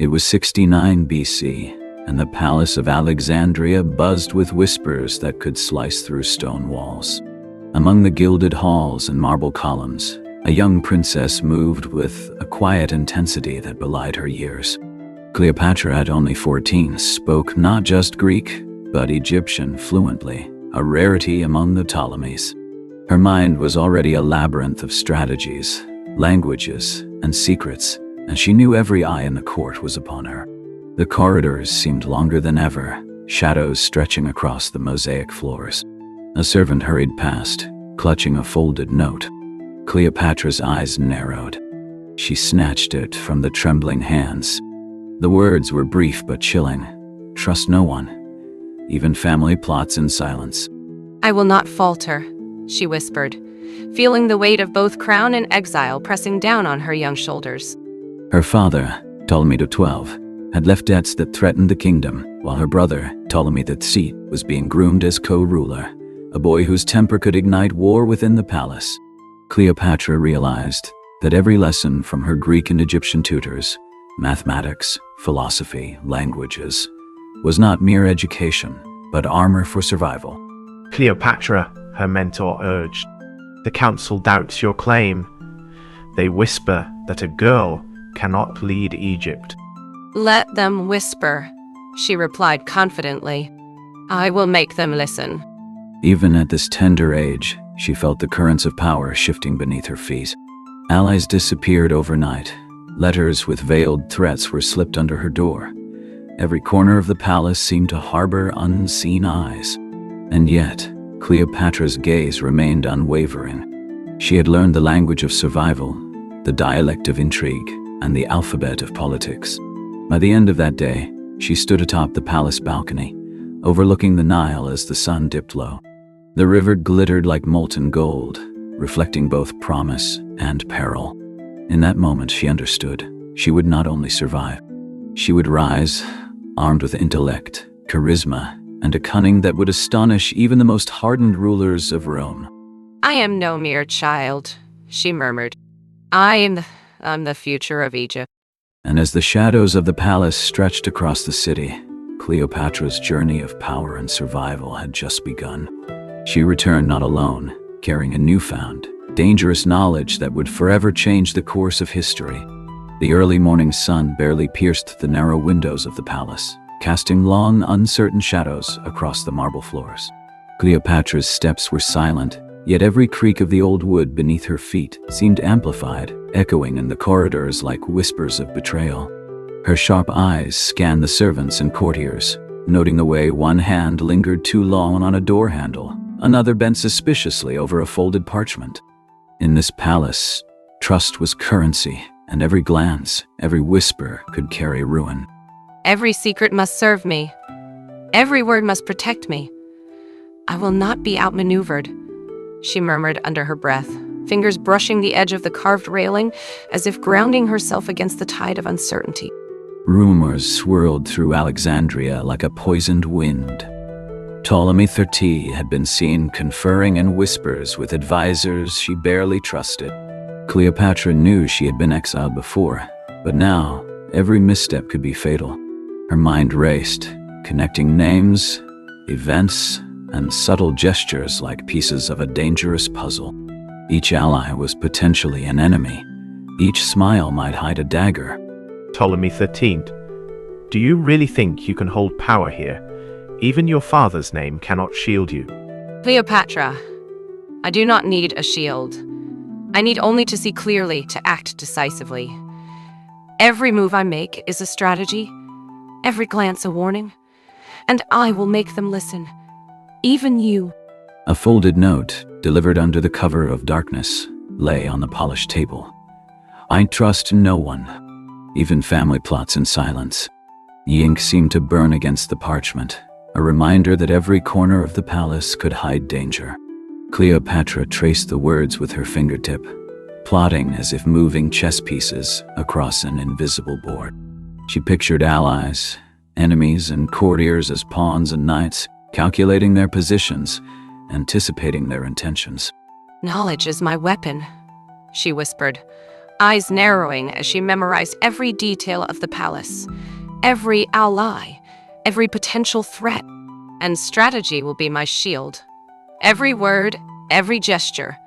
It was 69 BC, and the palace of Alexandria buzzed with whispers that could slice through stone walls. Among the gilded halls and marble columns, a young princess moved with a quiet intensity that belied her years. Cleopatra, at only 14, spoke not just Greek, but Egyptian fluently, a rarity among the Ptolemies. Her mind was already a labyrinth of strategies, languages, and secrets, and she knew every eye in the court was upon her. The corridors seemed longer than ever, shadows stretching across the mosaic floors. A servant hurried past, clutching a folded note. Cleopatra's eyes narrowed. She snatched it from the trembling hands. The words were brief but chilling. Trust no one, even family plots in silence. I will not falter, she whispered, feeling the weight of both crown and exile pressing down on her young shoulders. Her father, Ptolemy XII, had left debts that threatened the kingdom, while her brother, Ptolemy XIII, was being groomed as co-ruler, a boy whose temper could ignite war within the palace. Cleopatra realized that every lesson from her Greek and Egyptian tutors, mathematics, philosophy, languages, was not mere education, but armor for survival. Cleopatra, her mentor urged, the council doubts your claim. They whisper that a girl cannot lead Egypt. Let them whisper, she replied confidently. I will make them listen. Even at this tender age, she felt the currents of power shifting beneath her feet. Allies disappeared overnight. Letters with veiled threats were slipped under her door. Every corner of the palace seemed to harbor unseen eyes. And yet, Cleopatra's gaze remained unwavering. She had learned the language of survival, the dialect of intrigue, and the alphabet of politics. By the end of that day, she stood atop the palace balcony, overlooking the Nile as the sun dipped low. The river glittered like molten gold, reflecting both promise and peril. In that moment, she understood. She would not only survive, she would rise, armed with intellect, charisma, and a cunning that would astonish even the most hardened rulers of Rome. I am no mere child, she murmured. I'm the future of Egypt. And as the shadows of the palace stretched across the city, Cleopatra's journey of power and survival had just begun. She returned not alone, carrying a newfound, dangerous knowledge that would forever change the course of history. The early morning sun barely pierced the narrow windows of the palace, casting long, uncertain shadows across the marble floors. Cleopatra's steps were silent, yet every creak of the old wood beneath her feet seemed amplified, echoing in the corridors like whispers of betrayal. Her sharp eyes scanned the servants and courtiers, noting the way one hand lingered too long on a door handle, another bent suspiciously over a folded parchment. In this palace, trust was currency, and every glance, every whisper could carry ruin. Every secret must serve me. Every word must protect me. I will not be outmaneuvered, she murmured under her breath, fingers brushing the edge of the carved railing as if grounding herself against the tide of uncertainty. Rumors swirled through Alexandria like a poisoned wind. Ptolemy XIII had been seen conferring in whispers with advisors she barely trusted. Cleopatra knew she had been exiled before, but now every misstep could be fatal. Her mind raced, connecting names, events, and subtle gestures like pieces of a dangerous puzzle. Each ally was potentially an enemy. Each smile might hide a dagger. Ptolemy XIII, do you really think you can hold power here? Even your father's name cannot shield you. Cleopatra, I do not need a shield. I need only to see clearly, to act decisively. Every move I make is a strategy, every glance a warning, and I will make them listen. Even you. A folded note, delivered under the cover of darkness, lay on the polished table. I trust no one, even family plots in silence. The ink seemed to burn against the parchment, a reminder that every corner of the palace could hide danger. Cleopatra traced the words with her fingertip, plotting as if moving chess pieces across an invisible board. She pictured allies, enemies, and courtiers as pawns and knights, calculating their positions, anticipating their intentions. Knowledge is my weapon, she whispered, eyes narrowing as she memorized every detail of the palace, every ally, every potential threat. And strategy will be my shield. Every word, every gesture,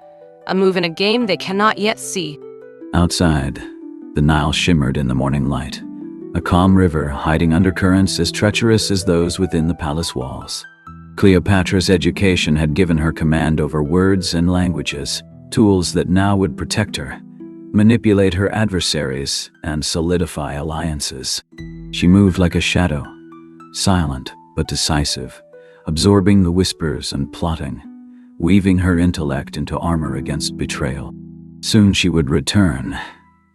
a move in a game they cannot yet see. Outside, the Nile shimmered in the morning light, a calm river hiding undercurrents as treacherous as those within the palace walls. Cleopatra's education had given her command over words and languages, tools that now would protect her, manipulate her adversaries, and solidify alliances. She moved like a shadow, silent but decisive, absorbing the whispers and plotting, weaving her intellect into armor against betrayal. Soon she would return,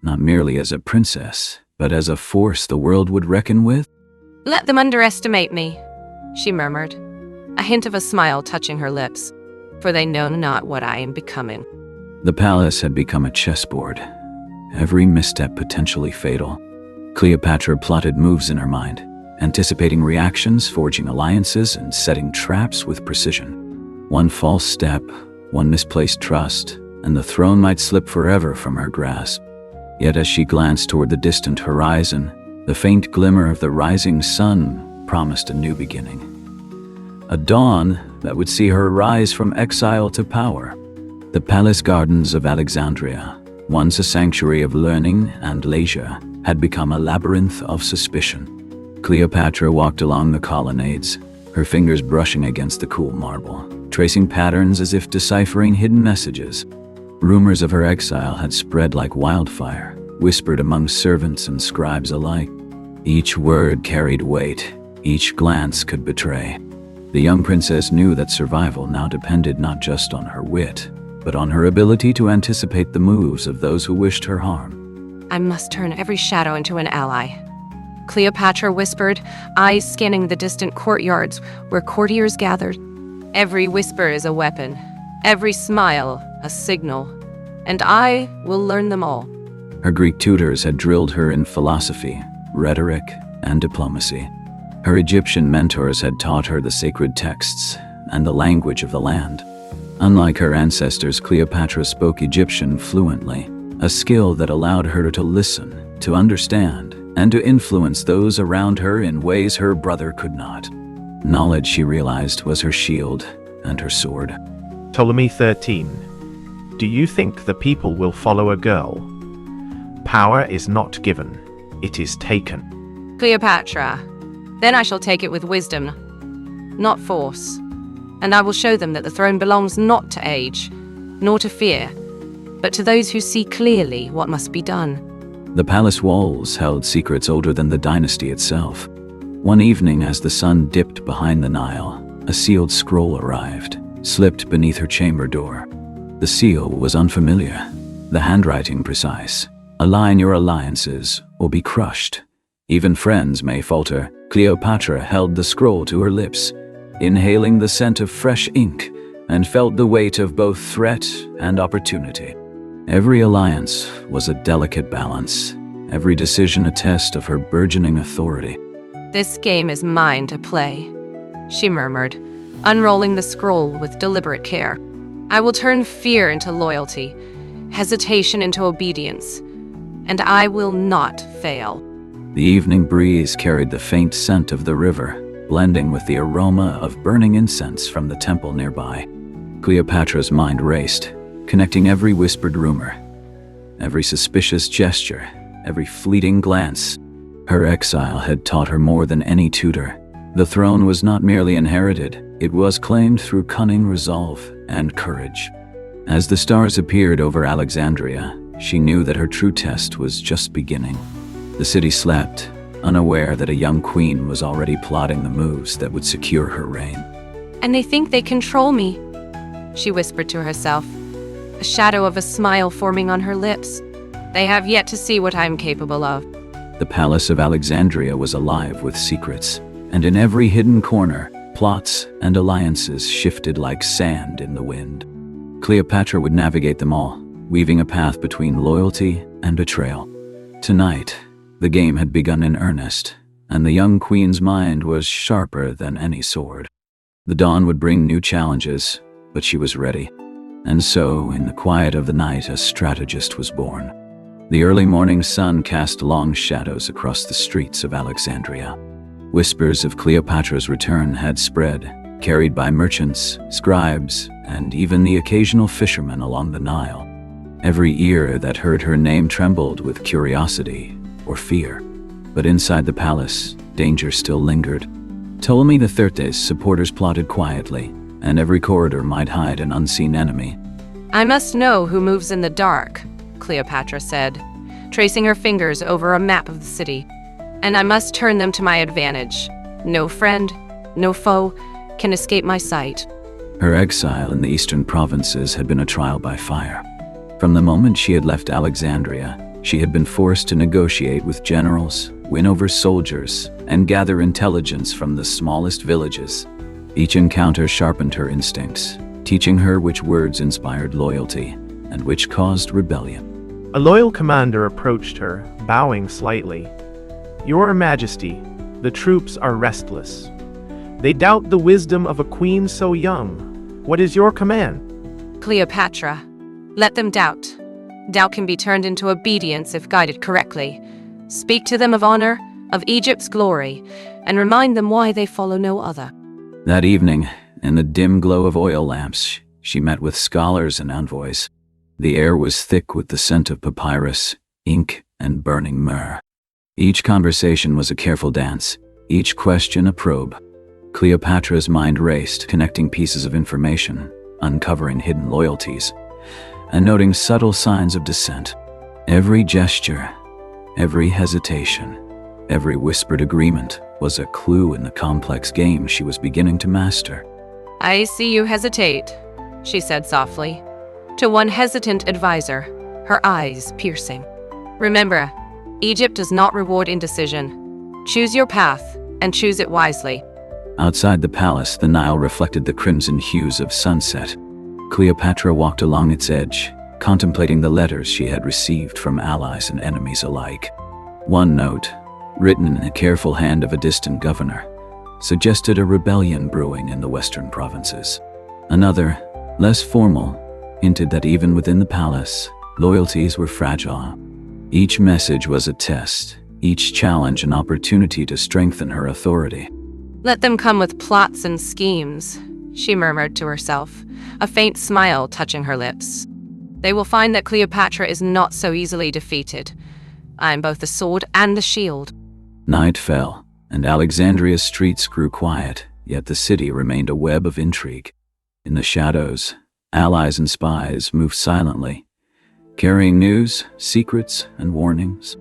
not merely as a princess, but as a force the world would reckon with. Let them underestimate me, she murmured, a hint of a smile touching her lips, for they know not what I am becoming. The palace had become a chessboard, every misstep potentially fatal. Cleopatra plotted moves in her mind, anticipating reactions, forging alliances, and setting traps with precision. One false step, one misplaced trust, and the throne might slip forever from her grasp. Yet as she glanced toward the distant horizon, the faint glimmer of the rising sun promised a new beginning. A dawn that would see her rise from exile to power. The palace gardens of Alexandria, once a sanctuary of learning and leisure, had become a labyrinth of suspicion. Cleopatra walked along the colonnades, her fingers brushing against the cool marble, tracing patterns as if deciphering hidden messages. Rumors of her exile had spread like wildfire, whispered among servants and scribes alike. Each word carried weight, each glance could betray. The young princess knew that survival now depended not just on her wit, but on her ability to anticipate the moves of those who wished her harm. I must turn every shadow into an ally, Cleopatra whispered, eyes scanning the distant courtyards where courtiers gathered. Every whisper is a weapon, every smile a signal, and I will learn them all. Her Greek tutors had drilled her in philosophy, rhetoric, and diplomacy. Her Egyptian mentors had taught her the sacred texts and the language of the land. Unlike her ancestors, Cleopatra spoke Egyptian fluently, a skill that allowed her to listen, to understand, and to influence those around her in ways her brother could not. Knowledge, she realized, was her shield and her sword. Ptolemy 13. Do you think the people will follow a girl? Power is not given, it is taken. Cleopatra, then I shall take it with wisdom, not force. And I will show them that the throne belongs not to age, nor to fear, but to those who see clearly what must be done. The palace walls held secrets older than the dynasty itself. One evening, as the sun dipped behind the Nile, a sealed scroll arrived, slipped beneath her chamber door. The seal was unfamiliar, the handwriting precise. Align your alliances or be crushed. Even friends may falter. Cleopatra held the scroll to her lips, inhaling the scent of fresh ink, and felt the weight of both threat and opportunity. Every alliance was a delicate balance, every decision a test of her burgeoning authority. This game is mine to play, she murmured, unrolling the scroll with deliberate care. I will turn fear into loyalty, hesitation into obedience, and I will not fail. The evening breeze carried the faint scent of the river, blending with the aroma of burning incense from the temple nearby. Cleopatra's mind raced, connecting every whispered rumor, every suspicious gesture, every fleeting glance. Her exile had taught her more than any tutor. The throne was not merely inherited, it was claimed through cunning resolve and courage. As the stars appeared over Alexandria, she knew that her true test was just beginning. The city slept, unaware that a young queen was already plotting the moves that would secure her reign. And they think they control me, she whispered to herself, a shadow of a smile forming on her lips. They have yet to see what I am capable of. The palace of Alexandria was alive with secrets, and in every hidden corner, plots and alliances shifted like sand in the wind. Cleopatra would navigate them all, weaving a path between loyalty and betrayal. Tonight, the game had begun in earnest, and the young queen's mind was sharper than any sword. The dawn would bring new challenges, but she was ready. And so, in the quiet of the night, a strategist was born. The early morning sun cast long shadows across the streets of Alexandria. Whispers of Cleopatra's return had spread, carried by merchants, scribes, and even the occasional fishermen along the Nile. Every ear that heard her name trembled with curiosity or fear. But inside the palace, danger still lingered. Ptolemy III's supporters plotted quietly, and every corridor might hide an unseen enemy. I must know who moves in the dark, Cleopatra said, tracing her fingers over a map of the city. And I must turn them to my advantage. No friend, no foe can escape my sight. Her exile in the eastern provinces had been a trial by fire. From the moment she had left Alexandria, she had been forced to negotiate with generals, win over soldiers, and gather intelligence from the smallest villages. Each encounter sharpened her instincts, teaching her which words inspired loyalty and which caused rebellion. A loyal commander approached her, bowing slightly. "Your Majesty, the troops are restless. They doubt the wisdom of a queen so young. What is your command?" Cleopatra, let them doubt. Doubt can be turned into obedience if guided correctly. Speak to them of honor, of Egypt's glory, and remind them why they follow no other. That evening, in the dim glow of oil lamps, she met with scholars and envoys. The air was thick with the scent of papyrus, ink, and burning myrrh. Each conversation was a careful dance, each question a probe. Cleopatra's mind raced, connecting pieces of information, uncovering hidden loyalties, and noting subtle signs of dissent. Every gesture, every hesitation, every whispered agreement was a clue in the complex game she was beginning to master. I see you hesitate, she said softly. To one hesitant advisor, her eyes piercing. Remember, Egypt does not reward indecision. Choose your path, and choose it wisely. Outside the palace, the Nile reflected the crimson hues of sunset. Cleopatra walked along its edge, contemplating the letters she had received from allies and enemies alike. One note, written in the careful hand of a distant governor, suggested a rebellion brewing in the western provinces. Another, less formal, hinted that even within the palace, loyalties were fragile. Each message was a test, each challenge an opportunity to strengthen her authority. Let them come with plots and schemes, she murmured to herself, a faint smile touching her lips. They will find that Cleopatra is not so easily defeated. I am both the sword and the shield. Night fell, and Alexandria's streets grew quiet, yet the city remained a web of intrigue. In the shadows, allies and spies moved silently, carrying news, secrets, and warnings.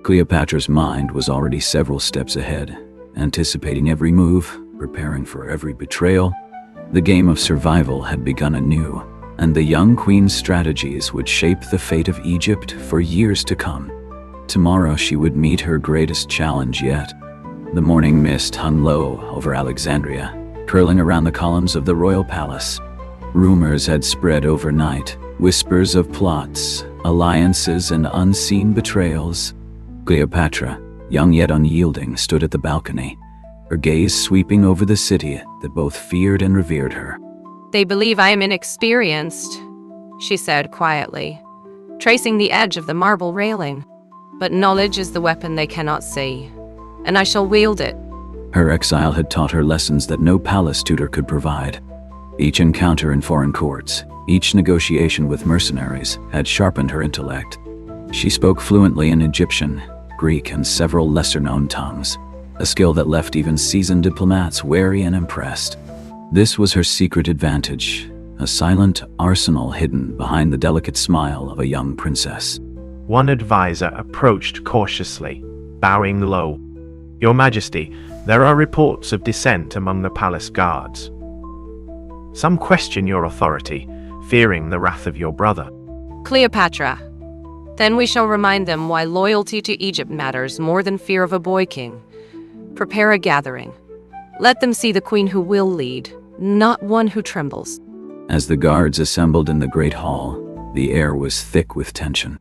Cleopatra's mind was already several steps ahead, anticipating every move, preparing for every betrayal. The game of survival had begun anew, and the young queen's strategies would shape the fate of Egypt for years to come. Tomorrow she would meet her greatest challenge yet. The morning mist hung low over Alexandria, curling around the columns of the royal palace. Rumors had spread overnight, whispers of plots, alliances, and unseen betrayals. Cleopatra, young yet unyielding, stood at the balcony, her gaze sweeping over the city that both feared and revered her. They believe I am inexperienced, she said quietly, tracing the edge of the marble railing. But knowledge is the weapon they cannot see, and I shall wield it. Her exile had taught her lessons that no palace tutor could provide. Each encounter in foreign courts, each negotiation with mercenaries, had sharpened her intellect. She spoke fluently in Egyptian, Greek, and several lesser-known tongues, a skill that left even seasoned diplomats wary and impressed. This was her secret advantage, a silent arsenal hidden behind the delicate smile of a young princess. One advisor approached cautiously, bowing low. "Your Majesty, there are reports of dissent among the palace guards. Some question your authority, fearing the wrath of your brother." Cleopatra. Then we shall remind them why loyalty to Egypt matters more than fear of a boy king. Prepare a gathering. Let them see the queen who will lead, not one who trembles. As the guards assembled in the great hall, the air was thick with tension.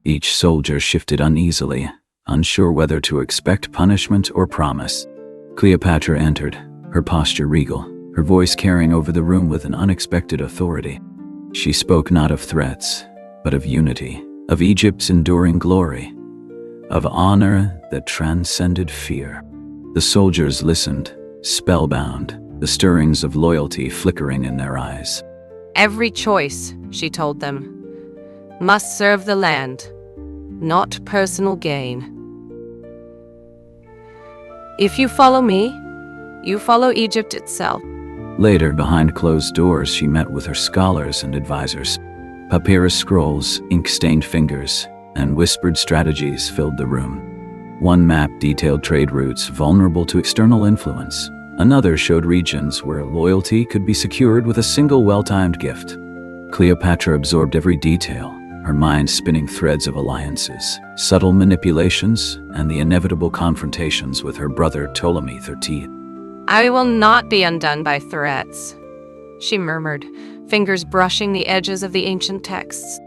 Each soldier shifted uneasily, unsure whether to expect punishment or promise. Cleopatra entered, her posture regal, her voice carrying over the room with an unexpected authority. She spoke not of threats, but of unity, of Egypt's enduring glory, of honor that transcended fear. The soldiers listened, spellbound, the stirrings of loyalty flickering in their eyes. Every choice, she told them, must serve the land, not personal gain. If you follow me, you follow Egypt itself. Later, behind closed doors, she met with her scholars and advisors. Papyrus scrolls, ink-stained fingers, and whispered strategies filled the room. One map detailed trade routes vulnerable to external influence. Another showed regions where loyalty could be secured with a single well-timed gift. Cleopatra absorbed every detail, her mind spinning threads of alliances, subtle manipulations, and the inevitable confrontations with her brother Ptolemy XIII. I will not be undone by threats, she murmured, fingers brushing the edges of the ancient texts.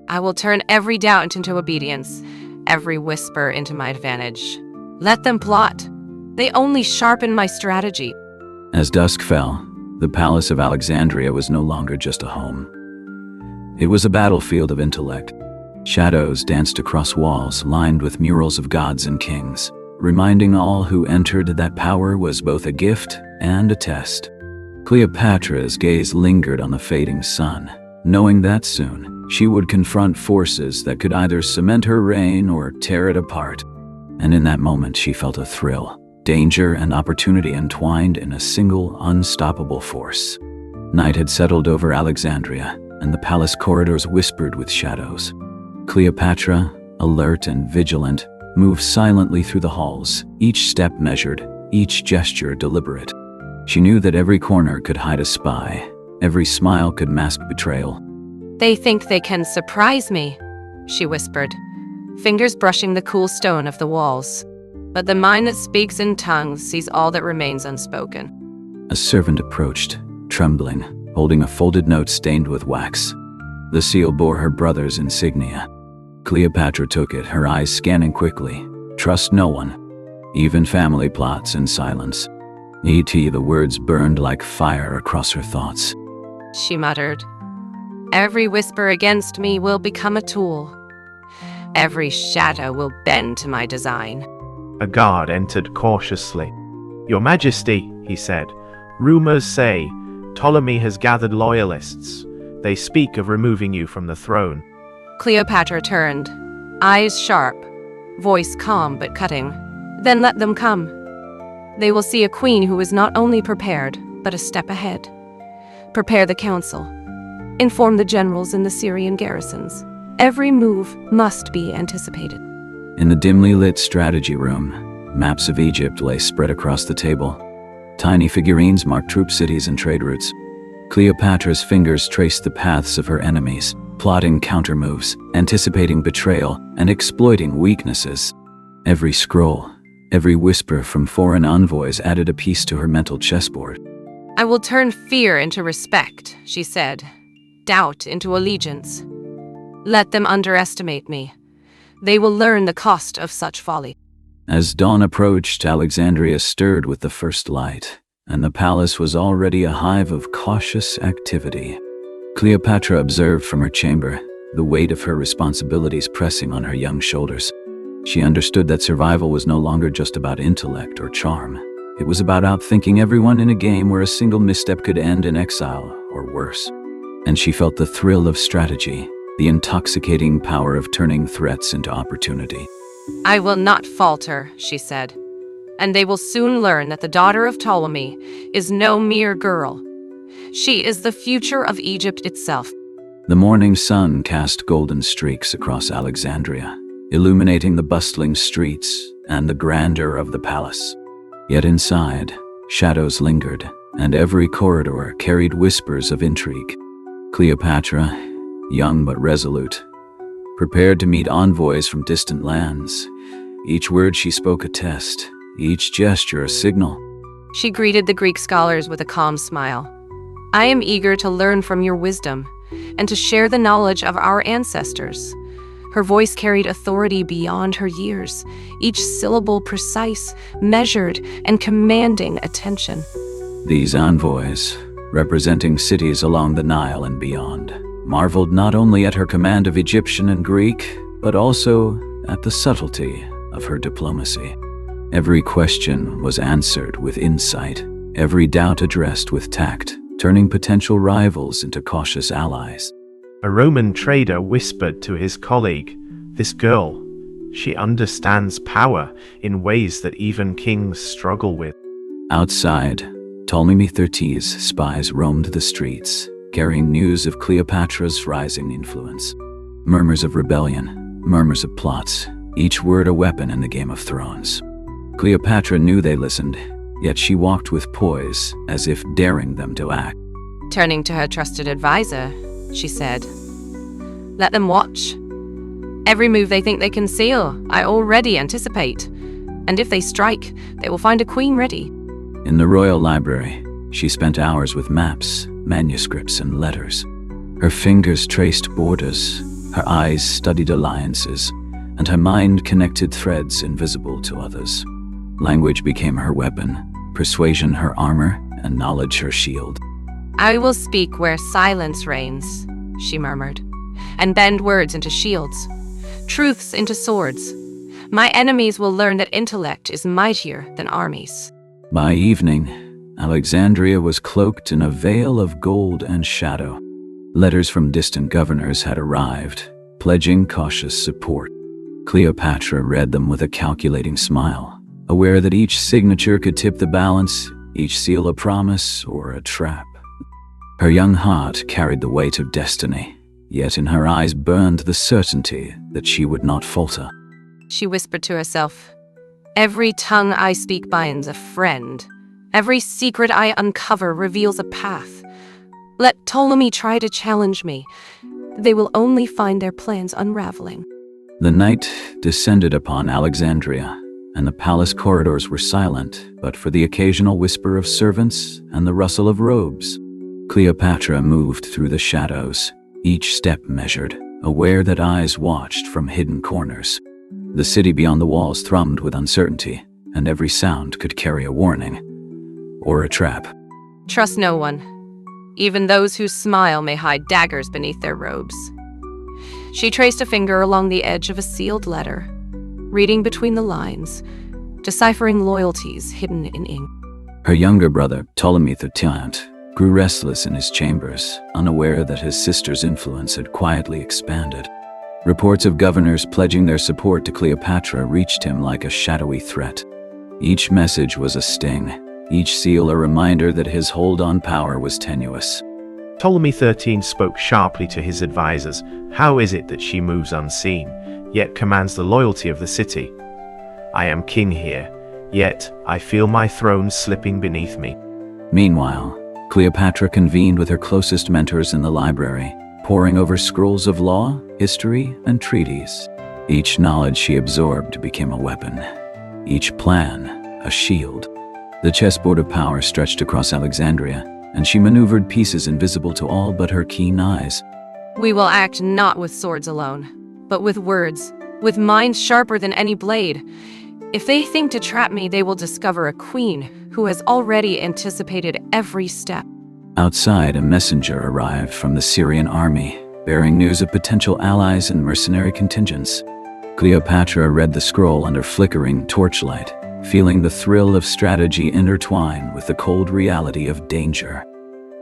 I will turn every doubt into obedience, every whisper into my advantage. Let them plot. They only sharpen my strategy. As dusk fell, the Palace of Alexandria was no longer just a home. It was a battlefield of intellect. Shadows danced across walls lined with murals of gods and kings, reminding all who entered that power was both a gift and a test. Cleopatra's gaze lingered on the fading sun, knowing that soon she would confront forces that could either cement her reign or tear it apart. And in that moment she felt a thrill, danger and opportunity entwined in a single unstoppable force. Night had settled over Alexandria, and the palace corridors whispered with shadows. Cleopatra, alert and vigilant, moved silently through the halls, each step measured, each gesture deliberate. She knew that every corner could hide a spy, every smile could mask betrayal. They think they can surprise me, she whispered, fingers brushing the cool stone of the walls. But the mind that speaks in tongues sees all that remains unspoken. A servant approached, trembling, holding a folded note stained with wax. The seal bore her brother's insignia. Cleopatra took it, her eyes scanning quickly. Trust no one, even family plots in silence. The words burned like fire across her thoughts. She muttered, every whisper against me will become a tool. Every shadow will bend to my design. A guard entered cautiously. Your Majesty, he said, rumors say Ptolemy has gathered loyalists. They speak of removing you from the throne. Cleopatra turned, eyes sharp, voice calm but cutting. Then let them come. They will see a queen who is not only prepared, but a step ahead. Prepare the council. Inform the generals in the Syrian garrisons. Every move must be anticipated. In the dimly lit strategy room, maps of Egypt lay spread across the table. Tiny figurines marked troop cities and trade routes. Cleopatra's fingers traced the paths of her enemies, plotting countermoves, anticipating betrayal, and exploiting weaknesses. Every scroll, every whisper from foreign envoys added a piece to her mental chessboard. I will turn fear into respect, she said, doubt into allegiance. Let them underestimate me. They will learn the cost of such folly. As dawn approached, Alexandria stirred with the first light, and the palace was already a hive of cautious activity. Cleopatra observed from her chamber, the weight of her responsibilities pressing on her young shoulders. She understood that survival was no longer just about intellect or charm. It was about outthinking everyone in a game where a single misstep could end in exile or worse. And she felt the thrill of strategy, the intoxicating power of turning threats into opportunity. I will not falter, she said, and they will soon learn that the daughter of Ptolemy is no mere girl. She is the future of Egypt itself. The morning sun cast golden streaks across Alexandria, illuminating the bustling streets and the grandeur of the palace. Yet inside, shadows lingered, and every corridor carried whispers of intrigue. Cleopatra, young but resolute, prepared to meet envoys from distant lands. Each word she spoke a test, each gesture a signal. She greeted the Greek scholars with a calm smile. I am eager to learn from your wisdom and to share the knowledge of our ancestors. Her voice carried authority beyond her years, each syllable precise, measured, and commanding attention. These envoys, representing cities along the Nile and beyond, marveled not only at her command of Egyptian and Greek, but also at the subtlety of her diplomacy. Every question was answered with insight, every doubt addressed with tact, turning potential rivals into cautious allies. A Roman trader whispered to his colleague, "This girl, she understands power in ways that even kings struggle with." Outside, Ptolemy XIII's spies roamed the streets, carrying news of Cleopatra's rising influence. Murmurs of rebellion, murmurs of plots, each word a weapon in the Game of Thrones. Cleopatra knew they listened, yet she walked with poise, as if daring them to act. Turning to her trusted advisor, she said, "Let them watch. Every move they think they can seal, I already anticipate. And if they strike, they will find a queen ready." In the royal library, she spent hours with maps, manuscripts, and letters. Her fingers traced borders, her eyes studied alliances, and her mind connected threads invisible to others. Language became her weapon, persuasion her armor, and knowledge her shield. "I will speak where silence reigns," she murmured, "and bend words into shields, truths into swords. My enemies will learn that intellect is mightier than armies." By evening, Alexandria was cloaked in a veil of gold and shadow. Letters from distant governors had arrived, pledging cautious support. Cleopatra read them with a calculating smile, aware that each signature could tip the balance, each seal a promise or a trap. Her young heart carried the weight of destiny, yet in her eyes burned the certainty that she would not falter. She whispered to herself, "Every tongue I speak binds a friend. Every secret I uncover reveals a path. Let Ptolemy try to challenge me. They will only find their plans unraveling." The night descended upon Alexandria, and the palace corridors were silent, but for the occasional whisper of servants and the rustle of robes. Cleopatra moved through the shadows, each step measured, aware that eyes watched from hidden corners. The city beyond the walls thrummed with uncertainty, and every sound could carry a warning or a trap. Trust no one. Even those whose smile may hide daggers beneath their robes. She traced a finger along the edge of a sealed letter, reading between the lines, deciphering loyalties hidden in ink. Her younger brother, Ptolemy XIII, grew restless in his chambers, unaware that his sister's influence had quietly expanded. Reports of governors pledging their support to Cleopatra reached him like a shadowy threat. Each message was a sting, each seal a reminder that his hold on power was tenuous. Ptolemy XIII spoke sharply to his advisors. "How is it that she moves unseen, yet commands the loyalty of the city? I am king here, yet I feel my throne slipping beneath me." Meanwhile, Cleopatra convened with her closest mentors in the library, poring over scrolls of law, history, and treaties. Each knowledge she absorbed became a weapon, each plan a shield. The chessboard of power stretched across Alexandria, and she maneuvered pieces invisible to all but her keen eyes. "We will act not with swords alone, but with words, with minds sharper than any blade. If they think to trap me, they will discover a queen who has already anticipated every step." Outside, a messenger arrived from the Syrian army, bearing news of potential allies and mercenary contingents. Cleopatra read the scroll under flickering torchlight, feeling the thrill of strategy intertwine with the cold reality of danger.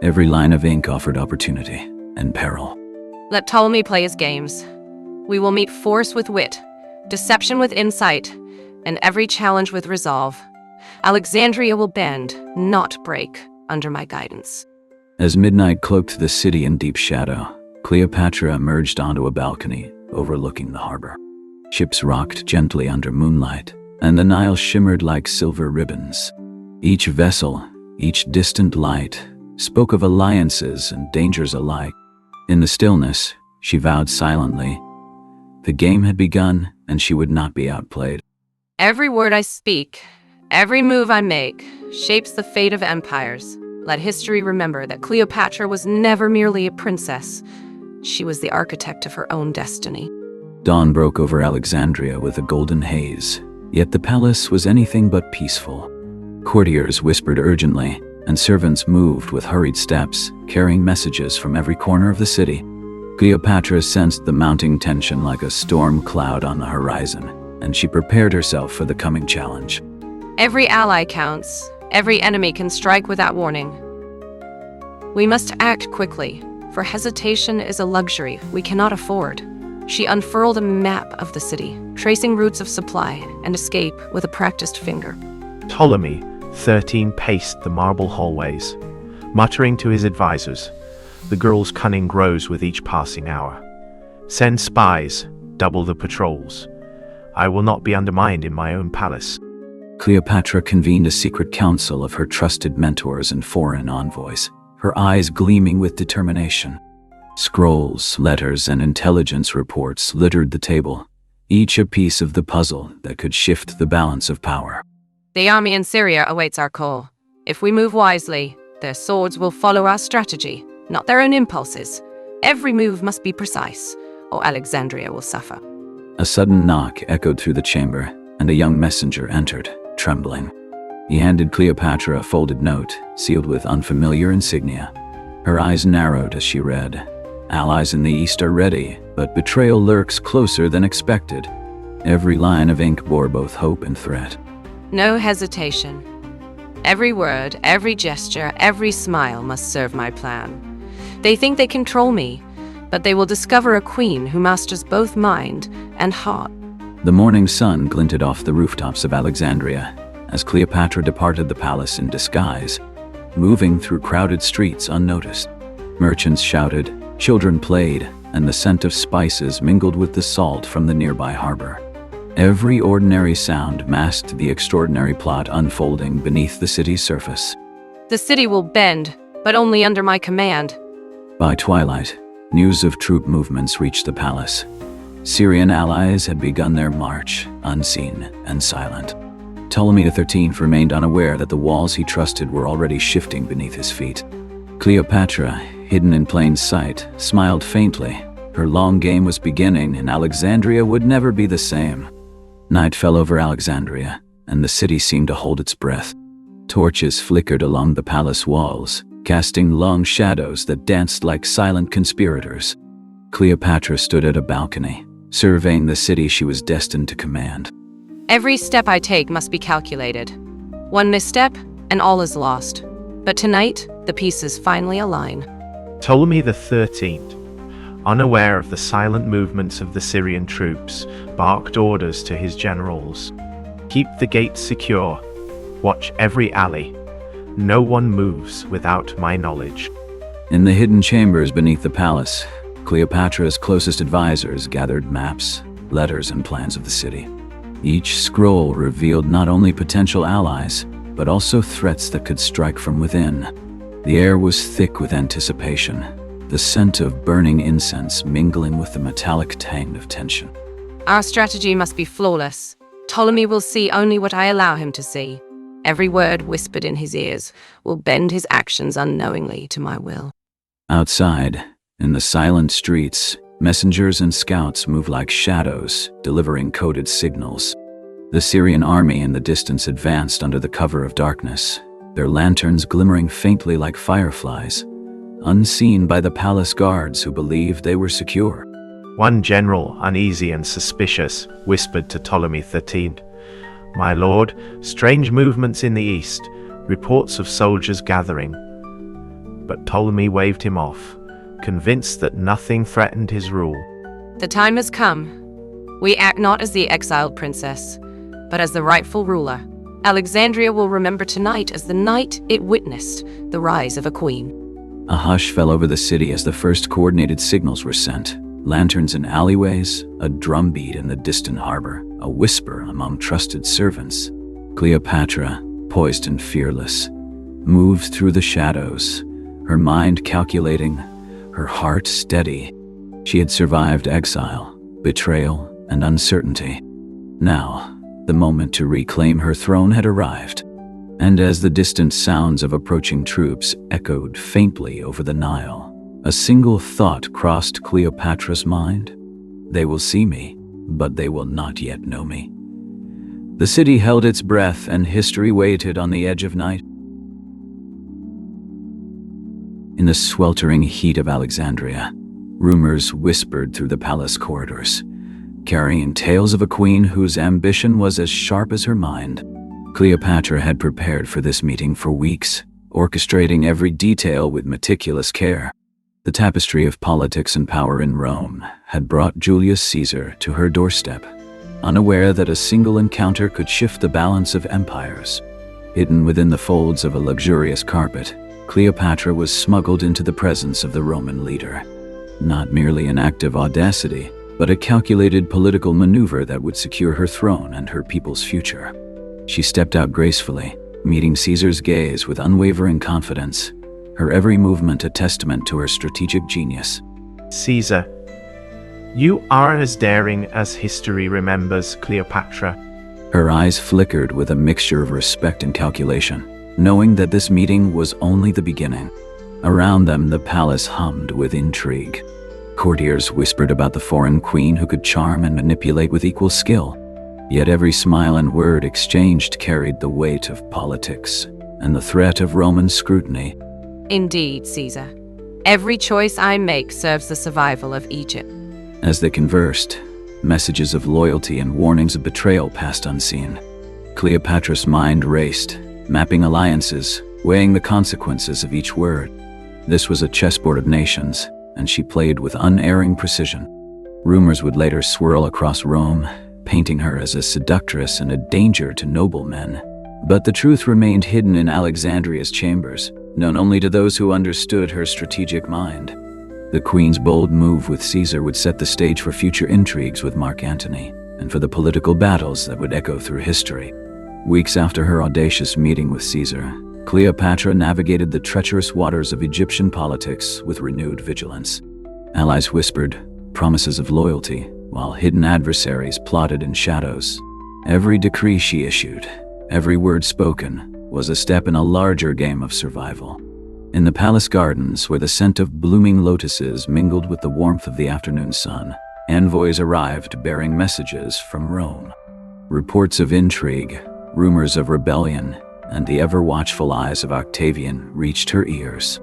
Every line of ink offered opportunity and peril. "Let Ptolemy play his games. We will meet force with wit, deception with insight, and every challenge with resolve. Alexandria will bend, not break, under my guidance." As midnight cloaked the city in deep shadow, Cleopatra emerged onto a balcony overlooking the harbor. Ships rocked gently under moonlight, and the Nile shimmered like silver ribbons. Each vessel, each distant light, spoke of alliances and dangers alike. In the stillness, she vowed silently, the game had begun and she would not be outplayed. "Every word I speak, every move I make, shapes the fate of empires. Let history remember that Cleopatra was never merely a princess. She was the architect of her own destiny." Dawn broke over Alexandria with a golden haze, yet the palace was anything but peaceful. Courtiers whispered urgently, and servants moved with hurried steps, carrying messages from every corner of the city. Cleopatra sensed the mounting tension like a storm cloud on the horizon, and she prepared herself for the coming challenge. Every ally counts. Every enemy can strike without warning. We must act quickly, for hesitation is a luxury we cannot afford. She unfurled a map of the city, tracing routes of supply and escape with a practiced finger. Ptolemy 13 paced the marble hallways, muttering to his advisors. The girl's cunning grows with each passing hour. Send spies, double the patrols. I will not be undermined in my own palace. Cleopatra convened a secret council of her trusted mentors and foreign envoys, her eyes gleaming with determination. Scrolls, letters, and intelligence reports littered the table, each a piece of the puzzle that could shift the balance of power. The army in Syria awaits our call. If we move wisely, their swords will follow our strategy, not their own impulses. Every move must be precise, or Alexandria will suffer. A sudden knock echoed through the chamber, and a young messenger entered, trembling. He handed Cleopatra a folded note, sealed with unfamiliar insignia. Her eyes narrowed as she read. Allies in the east are ready, but betrayal lurks closer than expected. Every line of ink bore both hope and threat. No hesitation. Every word, every gesture, every smile must serve my plan. They think they control me, but they will discover a queen who masters both mind and heart. The morning sun glinted off the rooftops of Alexandria as Cleopatra departed the palace in disguise, moving through crowded streets unnoticed. Merchants shouted, children played, and the scent of spices mingled with the salt from the nearby harbor. Every ordinary sound masked the extraordinary plot unfolding beneath the city's surface. The city will bend, but only under my command. By twilight, news of troop movements reached the palace. Syrian allies had begun their march, unseen and silent. Ptolemy XIII remained unaware that the walls he trusted were already shifting beneath his feet. Cleopatra, hidden in plain sight, smiled faintly. Her long game was beginning, and Alexandria would never be the same. Night fell over Alexandria, and the city seemed to hold its breath. Torches flickered along the palace walls, casting long shadows that danced like silent conspirators. Cleopatra stood at a balcony, surveying the city she was destined to command. Every step I take must be calculated. One misstep, and all is lost. But tonight, the pieces finally align. Ptolemy XIII, unaware of the silent movements of the Syrian troops, barked orders to his generals. Keep the gates secure. Watch every alley. No one moves without my knowledge. In the hidden chambers beneath the palace, Cleopatra's closest advisors gathered maps, letters, and plans of the city. Each scroll revealed not only potential allies, but also threats that could strike from within. The air was thick with anticipation, the scent of burning incense mingling with the metallic tang of tension. Our strategy must be flawless. Ptolemy will see only what I allow him to see. Every word whispered in his ears will bend his actions unknowingly to my will. Outside, in the silent streets, messengers and scouts moved like shadows, delivering coded signals. The Syrian army in the distance advanced under the cover of darkness, their lanterns glimmering faintly like fireflies, unseen by the palace guards who believed they were secure. One general, uneasy and suspicious, whispered to Ptolemy XIII, "My lord, strange movements in the east, reports of soldiers gathering." But Ptolemy waved him off, convinced that nothing threatened his rule. The time has come. We act not as the exiled princess, but as the rightful ruler. Alexandria will remember tonight as the night it witnessed the rise of a queen. A hush fell over the city as the first coordinated signals were sent. Lanterns in alleyways, a drumbeat in the distant harbor, a whisper among trusted servants. Cleopatra, poised and fearless, moved through the shadows, her mind calculating, her heart steady. She had survived exile, betrayal, and uncertainty. Now, the moment to reclaim her throne had arrived. And as the distant sounds of approaching troops echoed faintly over the Nile, a single thought crossed Cleopatra's mind. They will see me, but they will not yet know me. The city held its breath, and history waited on the edge of night. In the sweltering heat of Alexandria, Rumors whispered through the palace corridors, carrying tales of a queen whose ambition was as sharp as her mind. Cleopatra had prepared for this meeting for weeks, orchestrating every detail with meticulous care. The tapestry of politics and power in Rome had brought Julius Caesar to her doorstep, unaware that a single encounter could shift the balance of empires. Hidden within the folds of a luxurious carpet, Cleopatra was smuggled into the presence of the Roman leader. Not merely an act of audacity, but a calculated political maneuver that would secure her throne and her people's future. She stepped out gracefully, meeting Caesar's gaze with unwavering confidence, her every movement a testament to her strategic genius. Caesar, you are as daring as history remembers, Cleopatra. Her eyes flickered with a mixture of respect and calculation, knowing that this meeting was only the beginning. Around them, the palace hummed with intrigue. Courtiers whispered about the foreign queen who could charm and manipulate with equal skill. Yet every smile and word exchanged carried the weight of politics and the threat of Roman scrutiny. Indeed, Caesar. Every choice I make serves the survival of Egypt. As they conversed, messages of loyalty and warnings of betrayal passed unseen. Cleopatra's mind raced, mapping alliances, weighing the consequences of each word. This was a chessboard of nations, and she played with unerring precision. Rumors would later swirl across Rome, painting her as a seductress and a danger to noblemen. But the truth remained hidden in Alexandria's chambers, known only to those who understood her strategic mind. The queen's bold move with Caesar would set the stage for future intrigues with Mark Antony, and for the political battles that would echo through history. Weeks after her audacious meeting with Caesar, Cleopatra navigated the treacherous waters of Egyptian politics with renewed vigilance. Allies whispered promises of loyalty, while hidden adversaries plotted in shadows. Every decree she issued, every word spoken, was a step in a larger game of survival. In the palace gardens, where the scent of blooming lotuses mingled with the warmth of the afternoon sun, envoys arrived bearing messages from Rome. Reports of intrigue, rumors of rebellion, and the ever-watchful eyes of Octavian reached her ears.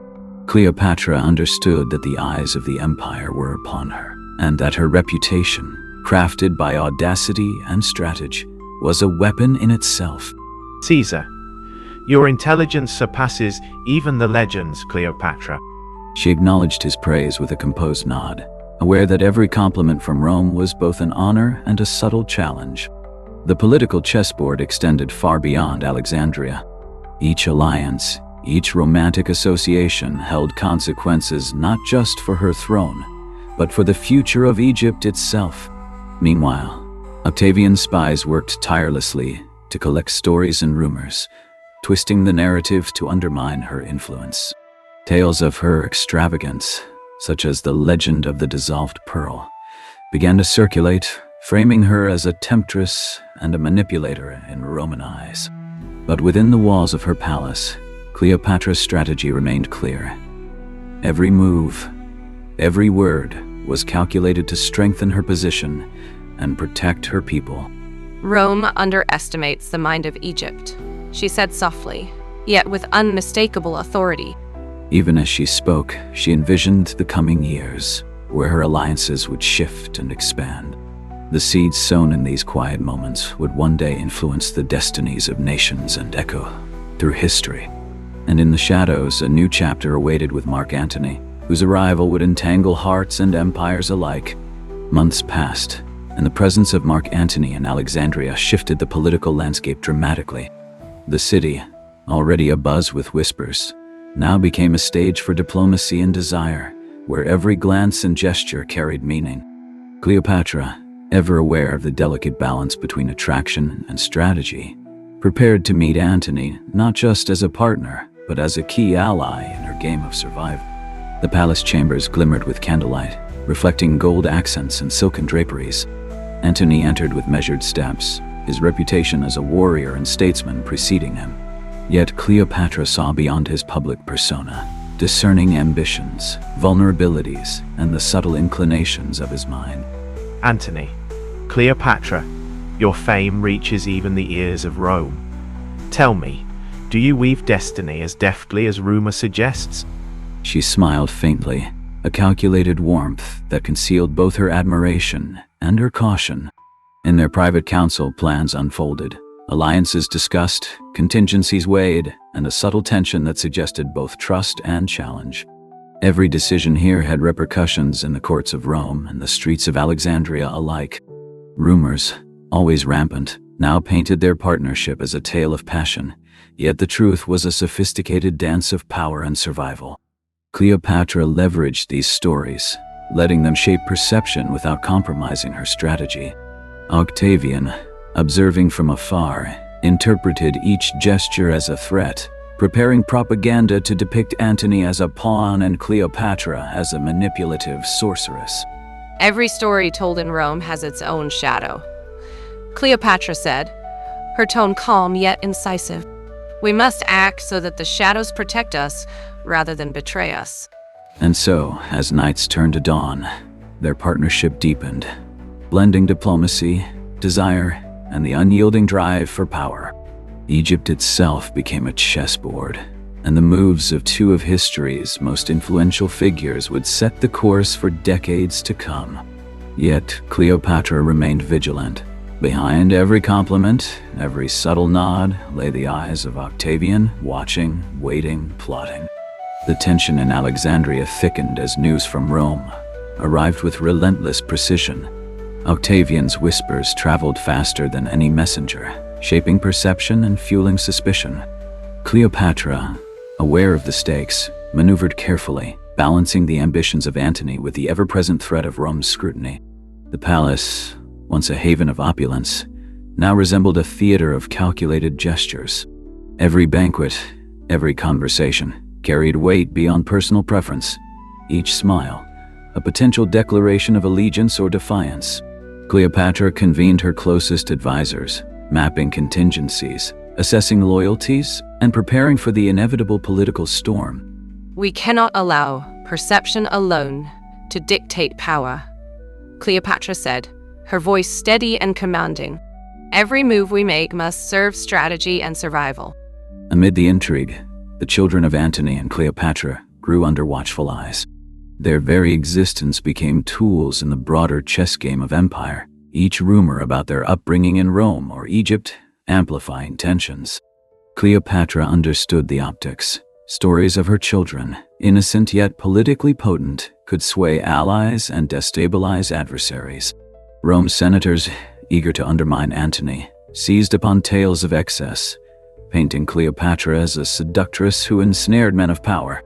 Cleopatra understood that the eyes of the empire were upon her, and that her reputation, crafted by audacity and strategy, was a weapon in itself. Caesar, your intelligence surpasses even the legends, Cleopatra. She acknowledged his praise with a composed nod, aware that every compliment from Rome was both an honor and a subtle challenge. The political chessboard extended far beyond Alexandria. Each alliance, each romantic association held consequences not just for her throne, but for the future of Egypt itself. Meanwhile, Octavian's spies worked tirelessly to collect stories and rumors, twisting the narrative to undermine her influence. Tales of her extravagance, such as the legend of the dissolved pearl, began to circulate, framing her as a temptress and a manipulator in Roman eyes. But within the walls of her palace, Cleopatra's strategy remained clear. Every move, every word was calculated to strengthen her position and protect her people. Rome underestimates the mind of Egypt, she said softly, yet with unmistakable authority. Even as she spoke, she envisioned the coming years, where her alliances would shift and expand. The seeds sown in these quiet moments would one day influence the destinies of nations and echo through history. And in the shadows, a new chapter awaited with Mark Antony, whose arrival would entangle hearts and empires alike. Months passed, and the presence of Mark Antony in Alexandria shifted the political landscape dramatically. The city, already abuzz with whispers, now became a stage for diplomacy and desire, where every glance and gesture carried meaning. Cleopatra, ever aware of the delicate balance between attraction and strategy, prepared to meet Antony not just as a partner, but as a key ally in her game of survival. The palace chambers glimmered with candlelight, reflecting gold accents and silken draperies. Antony entered with measured steps, his reputation as a warrior and statesman preceding him. Yet Cleopatra saw beyond his public persona, discerning ambitions, vulnerabilities, and the subtle inclinations of his mind. Antony, Cleopatra, your fame reaches even the ears of Rome. Tell me, do you weave destiny as deftly as rumor suggests? She smiled faintly, a calculated warmth that concealed both her admiration and her caution. In their private council, plans unfolded, alliances discussed, contingencies weighed, and a subtle tension that suggested both trust and challenge. Every decision here had repercussions in the courts of Rome and the streets of Alexandria alike. Rumors, always rampant, now painted their partnership as a tale of passion, yet the truth was a sophisticated dance of power and survival. Cleopatra leveraged these stories, letting them shape perception without compromising her strategy. Octavian, observing from afar, interpreted each gesture as a threat, preparing propaganda to depict Antony as a pawn and Cleopatra as a manipulative sorceress. Every story told in Rome has its own shadow, Cleopatra said, her tone calm yet incisive. We must act so that the shadows protect us rather than betray us. And so, as nights turned to dawn, their partnership deepened, blending diplomacy, desire, and the unyielding drive for power. Egypt itself became a chessboard, and the moves of two of history's most influential figures would set the course for decades to come. Yet Cleopatra remained vigilant. Behind every compliment, every subtle nod, lay the eyes of Octavian, watching, waiting, plotting. The tension in Alexandria thickened as news from Rome arrived with relentless precision. Octavian's whispers traveled faster than any messenger, shaping perception and fueling suspicion. Cleopatra, aware of the stakes, maneuvered carefully, balancing the ambitions of Antony with the ever-present threat of Rome's scrutiny. The palace, once a haven of opulence, now resembled a theater of calculated gestures. Every banquet, every conversation, carried weight beyond personal preference. Each smile, a potential declaration of allegiance or defiance. Cleopatra convened her closest advisors, mapping contingencies, assessing loyalties, and preparing for the inevitable political storm. We cannot allow perception alone to dictate power, Cleopatra said, her voice steady and commanding. Every move we make must serve strategy and survival. Amid the intrigue, the children of Antony and Cleopatra grew under watchful eyes. Their very existence became tools in the broader chess game of empire, each rumor about their upbringing in Rome or Egypt amplifying tensions. Cleopatra understood the optics. Stories of her children, innocent yet politically potent, could sway allies and destabilize adversaries. Rome's senators, eager to undermine Antony, seized upon tales of excess, painting Cleopatra as a seductress who ensnared men of power.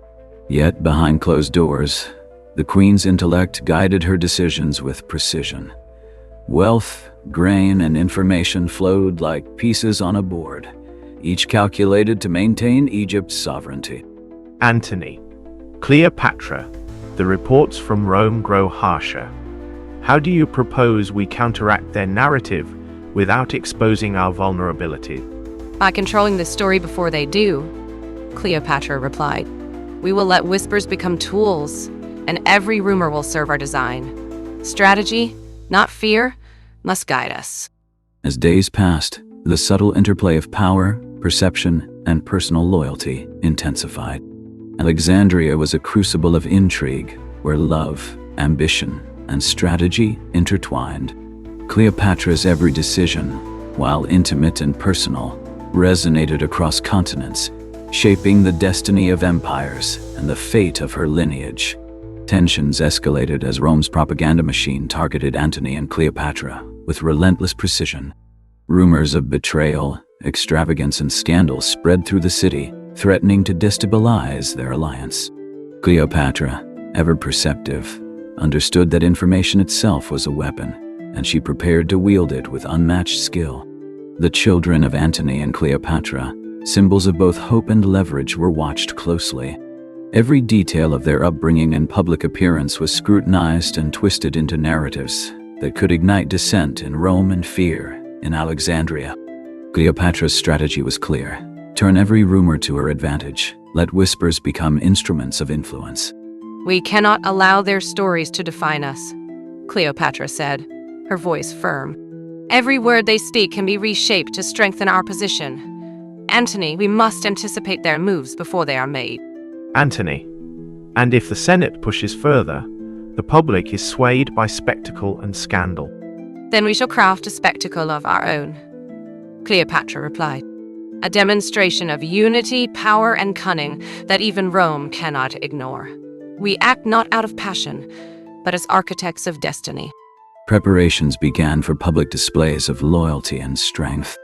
Yet behind closed doors, the queen's intellect guided her decisions with precision. Wealth, grain, and information flowed like pieces on a board, each calculated to maintain Egypt's sovereignty. Antony, Cleopatra, the reports from Rome grow harsher. How do you propose we counteract their narrative without exposing our vulnerability? By controlling the story before they do, Cleopatra replied. We will let whispers become tools, and every rumor will serve our design. Strategy, not fear, must guide us. As days passed, the subtle interplay of power, perception, and personal loyalty intensified. Alexandria was a crucible of intrigue, where love, ambition, and strategy intertwined. Cleopatra's every decision, while intimate and personal, resonated across continents, shaping the destiny of empires and the fate of her lineage. Tensions escalated as Rome's propaganda machine targeted Antony and Cleopatra with relentless precision. Rumors of betrayal, extravagance, and scandal spread through the city, threatening to destabilize their alliance. Cleopatra, ever perceptive, understood that information itself was a weapon, and she prepared to wield it with unmatched skill. The children of Antony and Cleopatra, symbols of both hope and leverage, were watched closely. Every detail of their upbringing and public appearance was scrutinized and twisted into narratives that could ignite dissent in Rome and fear in Alexandria. Cleopatra's strategy was clear: turn every rumor to her advantage, let whispers become instruments of influence. We cannot allow their stories to define us, Cleopatra said, her voice firm. Every word they speak can be reshaped to strengthen our position. Antony, we must anticipate their moves before they are made. Antony, And if the Senate pushes further, the public is swayed by spectacle and scandal. Then we shall craft a spectacle of our own, Cleopatra replied. A demonstration of unity, power, and cunning that even Rome cannot ignore. We act not out of passion, but as architects of destiny. Preparations began for public displays of loyalty and strength.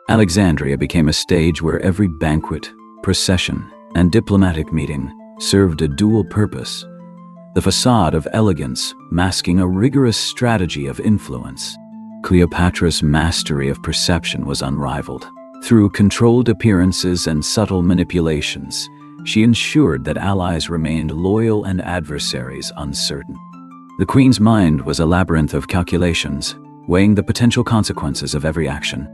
Alexandria became a stage where every banquet, procession, and diplomatic meeting served a dual purpose. The facade of elegance masking a rigorous strategy of influence. Cleopatra's mastery of perception was unrivaled. Through controlled appearances and subtle manipulations, she ensured that allies remained loyal and adversaries uncertain. The queen's mind was a labyrinth of calculations, weighing the potential consequences of every action.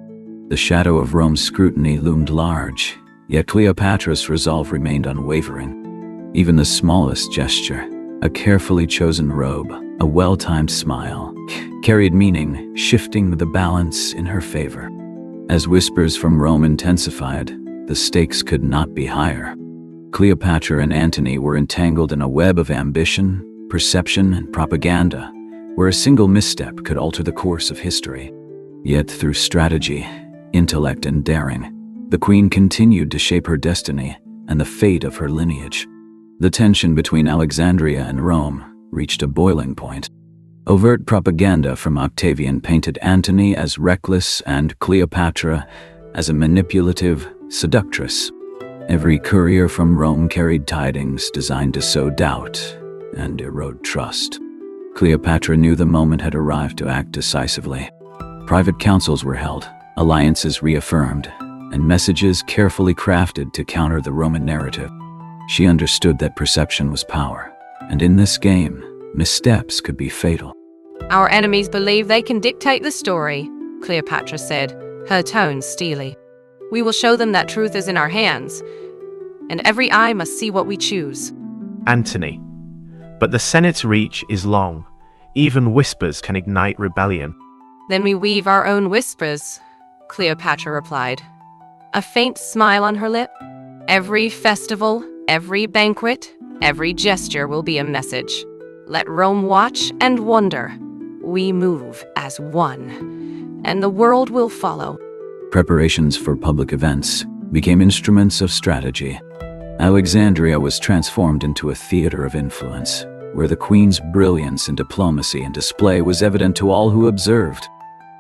The shadow of Rome's scrutiny loomed large, yet Cleopatra's resolve remained unwavering. Even the smallest gesture, a carefully chosen robe, a well-timed smile, carried meaning, shifting the balance in her favor. As whispers from Rome intensified, the stakes could not be higher. Cleopatra and Antony were entangled in a web of ambition, perception, and propaganda, where a single misstep could alter the course of history. Yet through strategy, intellect, and daring, the queen continued to shape her destiny and the fate of her lineage. The tension between Alexandria and Rome reached a boiling point. Overt propaganda from Octavian painted Antony as reckless and Cleopatra as a manipulative seductress. Every courier from Rome carried tidings designed to sow doubt and erode trust. Cleopatra knew the moment had arrived to act decisively. Private councils were held, alliances reaffirmed, and messages carefully crafted to counter the Roman narrative. She understood that perception was power, and in this game, missteps could be fatal. Our enemies believe they can dictate the story, Cleopatra said, her tone steely. We will show them that truth is in our hands, and every eye must see what we choose. Antony. But the Senate's reach is long. Even whispers can ignite rebellion. Then we weave our own whispers, Cleopatra replied, a faint smile on her lip. Every festival, every banquet, every gesture will be a message. Let Rome watch and wonder. We move as one, and the world will follow. Preparations for public events became instruments of strategy. Alexandria was transformed into a theater of influence, where the queen's brilliance in diplomacy and display was evident to all who observed.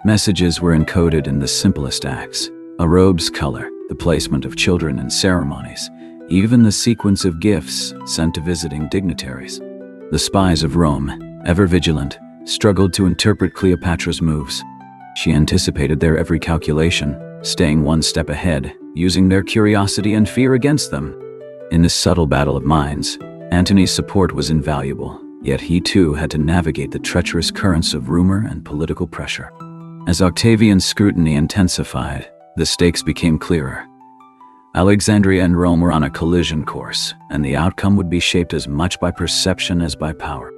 Messages were encoded in the simplest acts: a robe's color, the placement of children in ceremonies, even the sequence of gifts sent to visiting dignitaries. The spies of Rome, ever vigilant, struggled to interpret Cleopatra's moves. She anticipated their every calculation, staying one step ahead, using their curiosity and fear against them. In this subtle battle of minds, Antony's support was invaluable, yet he too had to navigate the treacherous currents of rumor and political pressure. As Octavian's scrutiny intensified, the stakes became clearer. Alexandria and Rome were on a collision course, and the outcome would be shaped as much by perception as by power.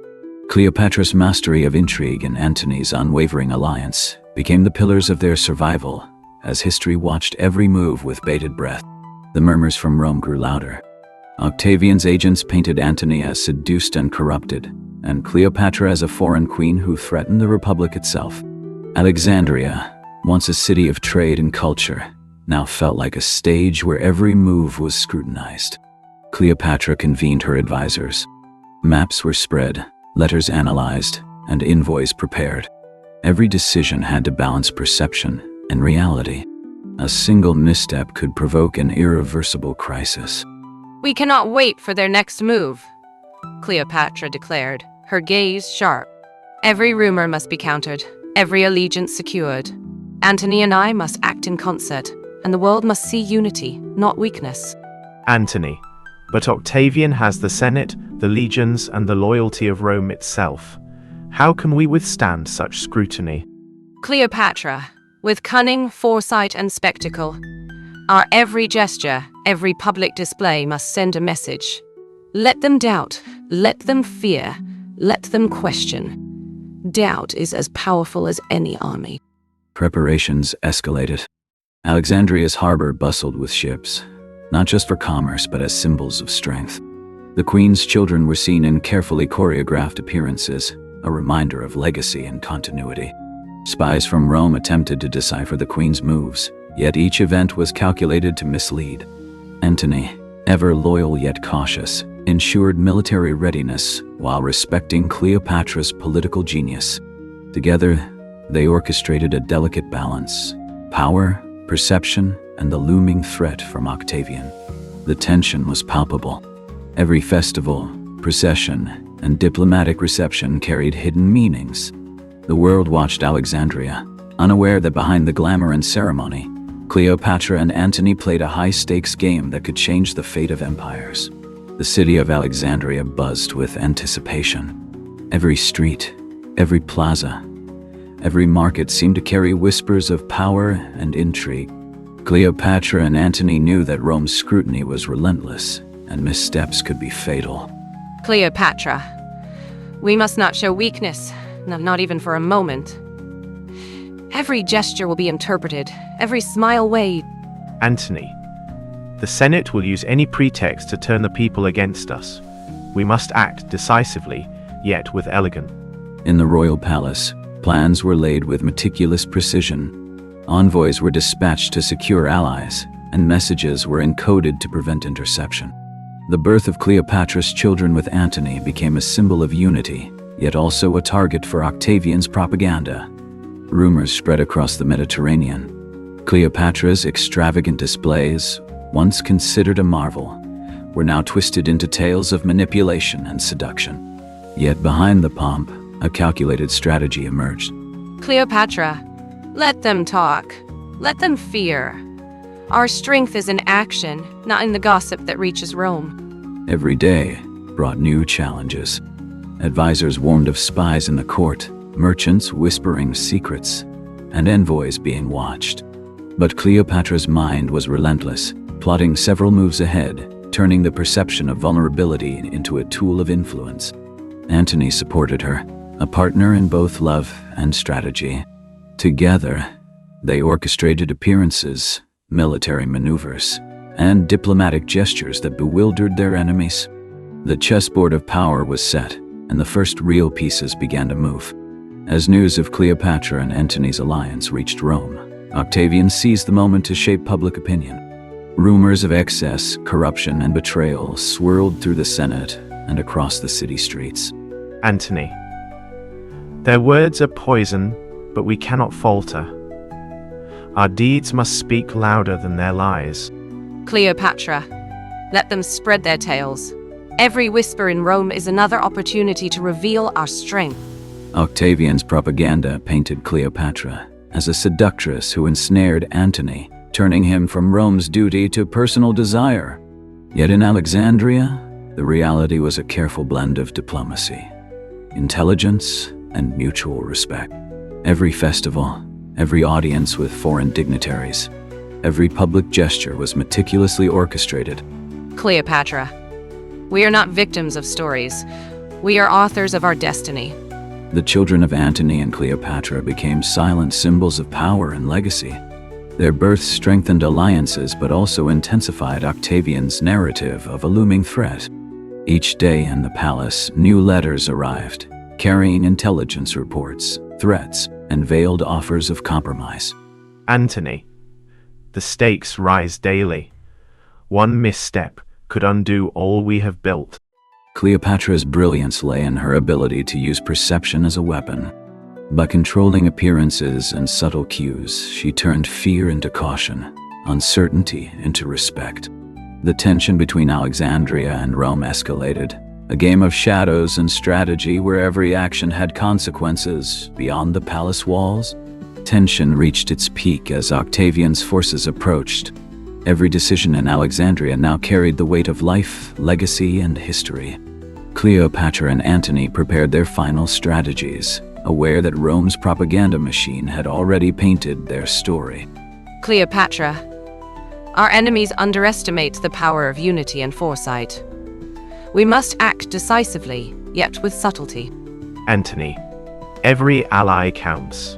Cleopatra's mastery of intrigue and Antony's unwavering alliance became the pillars of their survival, as history watched every move with bated breath. The murmurs from Rome grew louder. Octavian's agents painted Antony as seduced and corrupted, and Cleopatra as a foreign queen who threatened the Republic itself. Alexandria, once a city of trade and culture, now felt like a stage where every move was scrutinized. Cleopatra convened her advisors. Maps were spread, letters analyzed, and envoys prepared. Every decision had to balance perception and reality. A single misstep could provoke an irreversible crisis. We cannot wait for their next move, Cleopatra declared, her gaze sharp. Every rumor must be countered, every allegiance secured. Antony and I must act in concert, and the world must see unity, not weakness. Antony. But Octavian has the Senate, the legions, and the loyalty of Rome itself. How can we withstand such scrutiny? Cleopatra, with cunning, foresight, and spectacle, our every gesture, every public display must send a message. Let them doubt, let them fear, let them question. Doubt is as powerful as any army. Preparations escalated. Alexandria's harbor bustled with ships, not just for commerce but as symbols of strength. The queen's children were seen in carefully choreographed appearances, a reminder of legacy and continuity. Spies from Rome attempted to decipher the queen's moves, yet each event was calculated to mislead. Antony, ever loyal yet cautious, ensured military readiness while respecting Cleopatra's political genius. Together, they orchestrated a delicate balance: power, perception, and the looming threat from Octavian. The tension was palpable. Every festival, procession, and diplomatic reception carried hidden meanings. The world watched Alexandria, unaware that behind the glamour and ceremony, Cleopatra and Antony played a high-stakes game that could change the fate of empires. The city of Alexandria buzzed with anticipation. Every street, every plaza, every market seemed to carry whispers of power and intrigue. Cleopatra and Antony knew that Rome's scrutiny was relentless, and missteps could be fatal. Cleopatra, we must not show weakness, not even for a moment. Every gesture will be interpreted, every smile weighed. Antony, the Senate will use any pretext to turn the people against us. We must act decisively, yet with elegance. In the royal palace, plans were laid with meticulous precision. Envoys were dispatched to secure allies, and messages were encoded to prevent interception. The birth of Cleopatra's children with Antony became a symbol of unity, yet also a target for Octavian's propaganda. Rumors spread across the Mediterranean. Cleopatra's extravagant displays, once considered a marvel, were now twisted into tales of manipulation and seduction. Yet behind the pomp, a calculated strategy emerged. Cleopatra, let them talk. Let them fear. Our strength is in action, not in the gossip that reaches Rome. Every day brought new challenges. Advisors warned of spies in the court, merchants whispering secrets, and envoys being watched. But Cleopatra's mind was relentless, plotting several moves ahead, turning the perception of vulnerability into a tool of influence. Antony supported her, a partner in both love and strategy. Together, they orchestrated appearances, military maneuvers, and diplomatic gestures that bewildered their enemies. The chessboard of power was set, and the first real pieces began to move. As news of Cleopatra and Antony's alliance reached Rome, Octavian seized the moment to shape public opinion. Rumors of excess, corruption, and betrayal swirled through the Senate and across the city streets. Antony, their words are poison, but we cannot falter. Our deeds must speak louder than their lies. Cleopatra, let them spread their tales. Every whisper in Rome is another opportunity to reveal our strength. Octavian's propaganda painted Cleopatra as a seductress who ensnared Antony, turning him from Rome's duty to personal desire. Yet in Alexandria, the reality was a careful blend of diplomacy, intelligence, and mutual respect. Every festival, every audience with foreign dignitaries, every public gesture was meticulously orchestrated. Cleopatra, we are not victims of stories. We are authors of our destiny. The children of Antony and Cleopatra became silent symbols of power and legacy. Their births strengthened alliances but also intensified Octavian's narrative of a looming threat. Each day in the palace, new letters arrived, carrying intelligence reports, threats, and veiled offers of compromise. Antony, the stakes rise daily. One misstep could undo all we have built. Cleopatra's brilliance lay in her ability to use perception as a weapon. By controlling appearances and subtle cues, she turned fear into caution, uncertainty into respect. The tension between Alexandria and Rome escalated, a game of shadows and strategy where every action had consequences beyond the palace walls. Tension reached its peak as Octavian's forces approached. Every decision in Alexandria now carried the weight of life, legacy, and history. Cleopatra and Antony prepared their final strategies, aware that Rome's propaganda machine had already painted their story. Cleopatra, our enemies underestimate the power of unity and foresight. We must act decisively, yet with subtlety. Antony, every ally counts.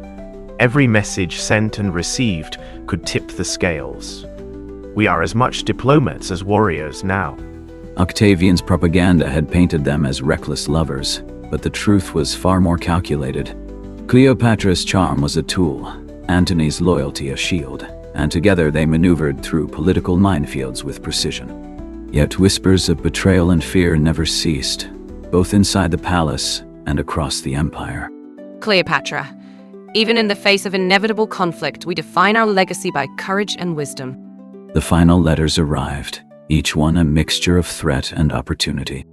Every message sent and received could tip the scales. We are as much diplomats as warriors now. Octavian's propaganda had painted them as reckless lovers, but the truth was far more calculated. Cleopatra's charm was a tool, Antony's loyalty a shield, and together they maneuvered through political minefields with precision. Yet whispers of betrayal and fear never ceased, both inside the palace and across the empire. Cleopatra, even in the face of inevitable conflict, we define our legacy by courage and wisdom. The final letters arrived, each one a mixture of threat and opportunity.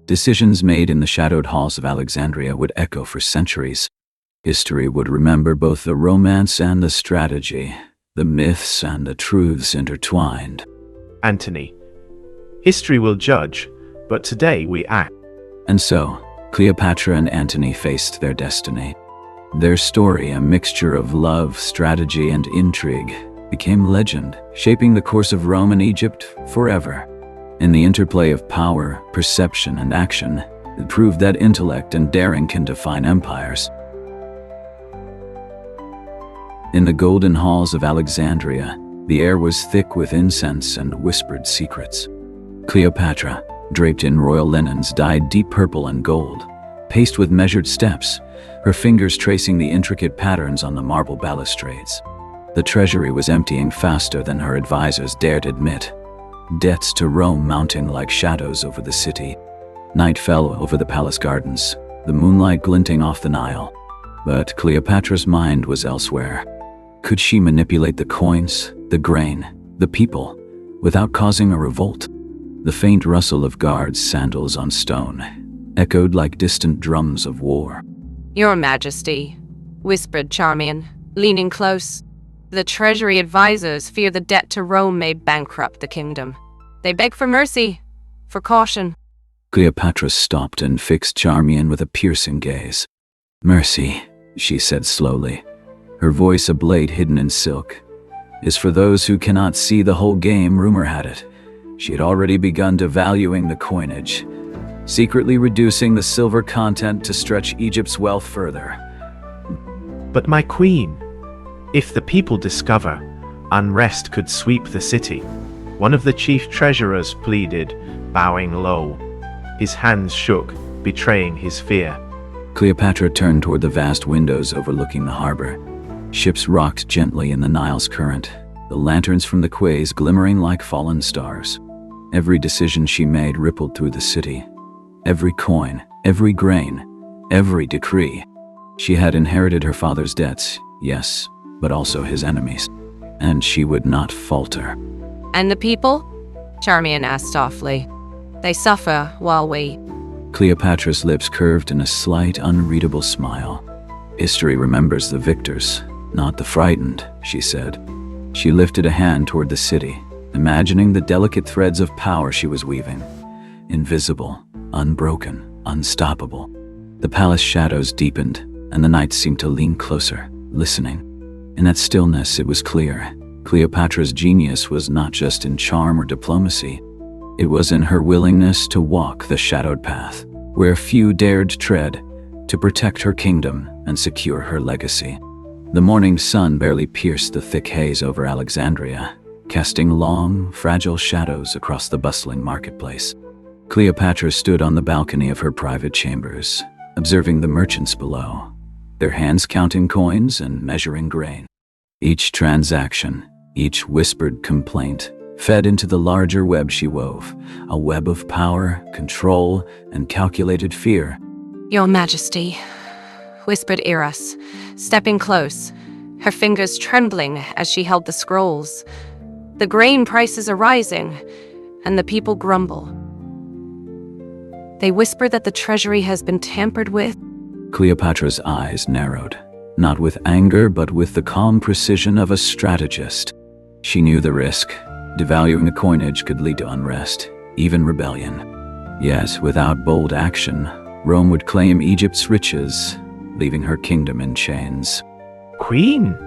Decisions made in the shadowed halls of Alexandria would echo for centuries. History would remember both the romance and the strategy, the myths and the truths intertwined. Antony, history will judge, but today we act. And so, Cleopatra and Antony faced their destiny. Their story, a mixture of love, strategy, and intrigue, became legend, shaping the course of Rome and Egypt forever. In the interplay of power, perception, and action, it proved that intellect and daring can define empires. In the golden halls of Alexandria, the air was thick with incense and whispered secrets. Cleopatra, draped in royal linens dyed deep purple and gold, paced with measured steps, her fingers tracing the intricate patterns on the marble balustrades. The treasury was emptying faster than her advisors dared admit, debts to Rome mounting like shadows over the city. Night fell over the palace gardens, the moonlight glinting off the Nile. But Cleopatra's mind was elsewhere. Could she manipulate the coins, the grain, the people, without causing a revolt? The faint rustle of guards' sandals on stone echoed like distant drums of war. Your Majesty, whispered Charmian, leaning close. The treasury advisors fear the debt to Rome may bankrupt the kingdom. They beg for mercy, for caution. Cleopatra stopped and fixed Charmian with a piercing gaze. "Mercy," she said slowly, her voice a blade hidden in silk, "is for those who cannot see the whole game," rumor had it. She had already begun devaluing the coinage, secretly reducing the silver content to stretch Egypt's wealth further. But my queen, if the people discover, unrest could sweep the city. One of the chief treasurers pleaded, bowing low. His hands shook, betraying his fear. Cleopatra turned toward the vast windows overlooking the harbor. Ships rocked gently in the Nile's current, the lanterns from the quays glimmering like fallen stars. Every decision she made rippled through the city. Every coin, every grain, every decree. She had inherited her father's debts, yes, but also his enemies. And she would not falter. And the people? Charmian asked softly. They suffer while we... Cleopatra's lips curved in a slight, unreadable smile. History remembers the victors, not the frightened, she said. She lifted a hand toward the city, imagining the delicate threads of power she was weaving. Invisible, unbroken, unstoppable. The palace shadows deepened, and the night seemed to lean closer, listening. In that stillness, it was clear. Cleopatra's genius was not just in charm or diplomacy. It was in her willingness to walk the shadowed path, where few dared tread, to protect her kingdom and secure her legacy. The morning sun barely pierced the thick haze over Alexandria, casting long, fragile shadows across the bustling marketplace. Cleopatra stood on the balcony of her private chambers, observing the merchants below, their hands counting coins and measuring grain. Each transaction, each whispered complaint, fed into the larger web she wove, a web of power, control, and calculated fear. Your Majesty, whispered Eros, stepping close, her fingers trembling as she held the scrolls. The grain prices are rising, and the people grumble. They whisper that the treasury has been tampered with. Cleopatra's eyes narrowed, not with anger but with the calm precision of a strategist. She knew the risk. Devaluing the coinage could lead to unrest, even rebellion. Yet, without bold action, Rome would claim Egypt's riches, leaving her kingdom in chains. Queen,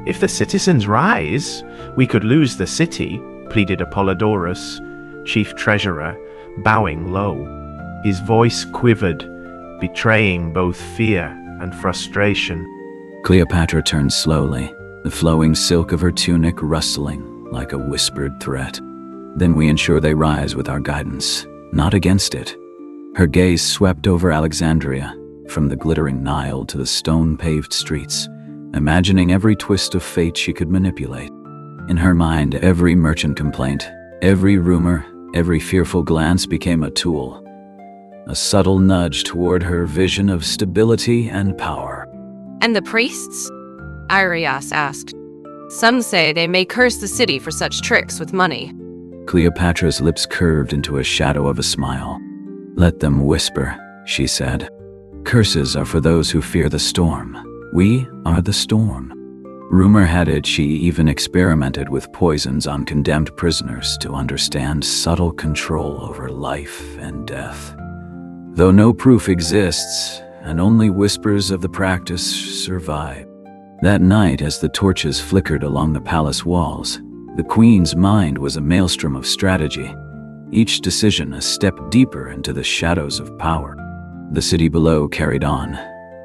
if the citizens rise, we could lose the city, pleaded Apollodorus, chief treasurer, bowing low. His voice quivered, betraying both fear and frustration. Cleopatra turned slowly, the flowing silk of her tunic rustling like a whispered threat. Then we ensure they rise with our guidance, not against it. Her gaze swept over Alexandria, from the glittering Nile to the stone-paved streets, imagining every twist of fate she could manipulate. In her mind, every merchant complaint, every rumor, every fearful glance became a tool, a subtle nudge toward her vision of stability and power. And the priests? Arias asked. Some say they may curse the city for such tricks with money. Cleopatra's lips curved into a shadow of a smile. Let them whisper, she said. Curses are for those who fear the storm. We are the storm. Rumor had it she even experimented with poisons on condemned prisoners to understand subtle control over life and death. Though no proof exists, and only whispers of the practice survive. That night, as the torches flickered along the palace walls, the queen's mind was a maelstrom of strategy, each decision a step deeper into the shadows of power. The city below carried on,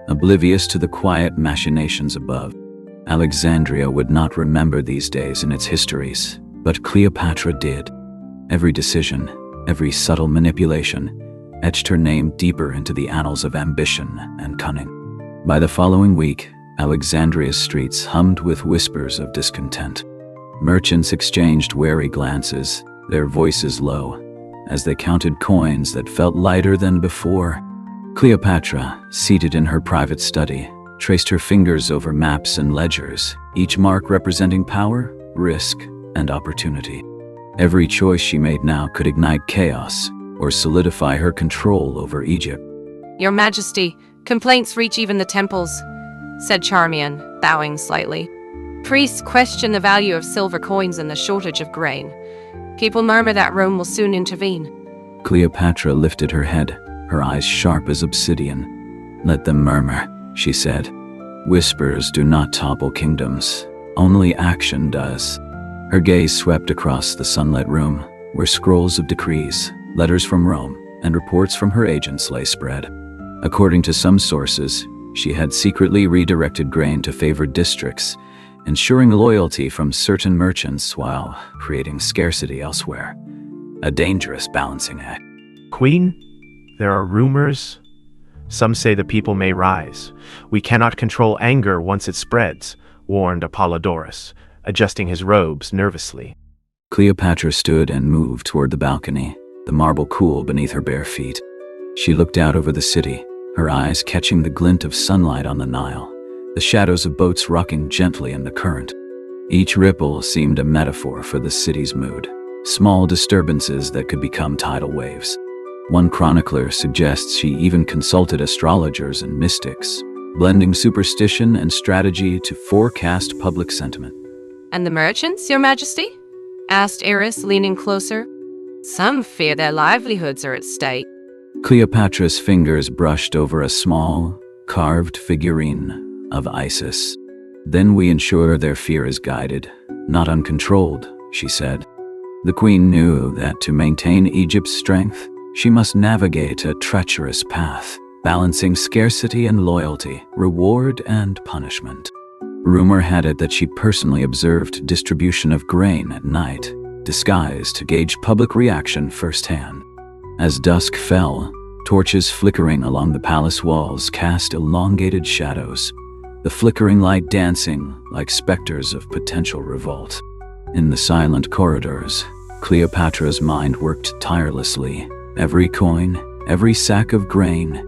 oblivious to the quiet machinations above. Alexandria would not remember these days in its histories, but Cleopatra did. Every decision, every subtle manipulation, etched her name deeper into the annals of ambition and cunning. By the following week, Alexandria's streets hummed with whispers of discontent. Merchants exchanged wary glances, their voices low, as they counted coins that felt lighter than before. Cleopatra, seated in her private study, traced her fingers over maps and ledgers, each mark representing power, risk, and opportunity. Every choice she made now could ignite chaos or solidify her control over Egypt. Your Majesty, complaints reach even the temples, said Charmian, bowing slightly. Priests question the value of silver coins and the shortage of grain. People murmur that Rome will soon intervene. Cleopatra lifted her head, her eyes sharp as obsidian. Let them murmur, she said. Whispers do not topple kingdoms. Only action does. Her gaze swept across the sunlit room, where scrolls of decrees, letters from Rome, and reports from her agents lay spread. According to some sources, she had secretly redirected grain to favored districts, ensuring loyalty from certain merchants while creating scarcity elsewhere. A dangerous balancing act. Queen, there are rumors. Some say the people may rise. We cannot control anger once it spreads, warned Apollodorus, adjusting his robes nervously. Cleopatra stood and moved toward the balcony, the marble cool beneath her bare feet. She looked out over the city, her eyes catching the glint of sunlight on the Nile, the shadows of boats rocking gently in the current. Each ripple seemed a metaphor for the city's mood, small disturbances that could become tidal waves. One chronicler suggests she even consulted astrologers and mystics, blending superstition and strategy to forecast public sentiment. And the merchants, Your Majesty? Asked Eris, leaning closer. Some fear their livelihoods are at stake. Cleopatra's fingers brushed over a small, carved figurine of Isis. Then we ensure their fear is guided, not uncontrolled, she said. The queen knew that to maintain Egypt's strength, she must navigate a treacherous path, balancing scarcity and loyalty, reward and punishment. Rumor had it that she personally observed distribution of grain at night, disguised to gauge public reaction firsthand. As dusk fell, torches flickering along the palace walls cast elongated shadows, the flickering light dancing like specters of potential revolt. In the silent corridors, Cleopatra's mind worked tirelessly. Every coin, every sack of grain,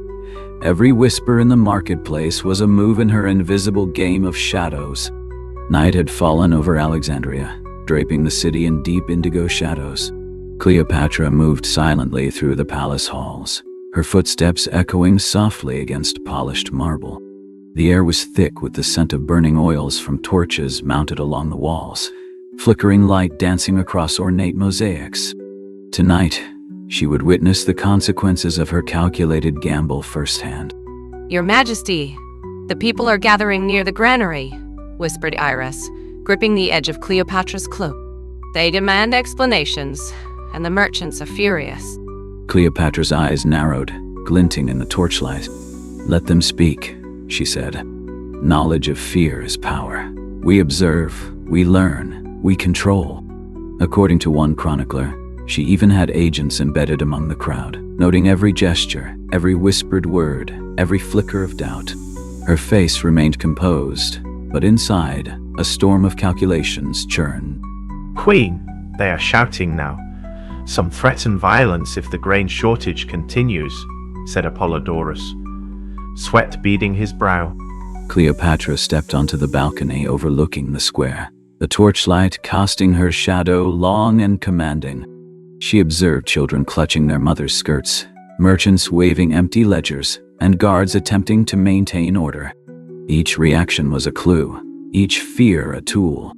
every whisper in the marketplace was a move in her invisible game of shadows. Night had fallen over Alexandria, draping the city in deep indigo shadows. Cleopatra moved silently through the palace halls, her footsteps echoing softly against polished marble. The air was thick with the scent of burning oils from torches mounted along the walls, flickering light dancing across ornate mosaics. Tonight, she would witness the consequences of her calculated gamble firsthand. Your Majesty, the people are gathering near the granary, whispered Iris, gripping the edge of Cleopatra's cloak. They demand explanations, and the merchants are furious. Cleopatra's eyes narrowed, glinting in the torchlight. Let them speak, she said. Knowledge of fear is power. We observe, we learn, we control. According to one chronicler, she even had agents embedded among the crowd, noting every gesture, every whispered word, every flicker of doubt. Her face remained composed, but inside, a storm of calculations churned. Queen, they are shouting now. Some threaten violence if the grain shortage continues, said Apollodorus, sweat beading his brow. Cleopatra stepped onto the balcony overlooking the square, the torchlight casting her shadow long and commanding. She observed children clutching their mothers' skirts, merchants waving empty ledgers, and guards attempting to maintain order. Each reaction was a clue, each fear a tool.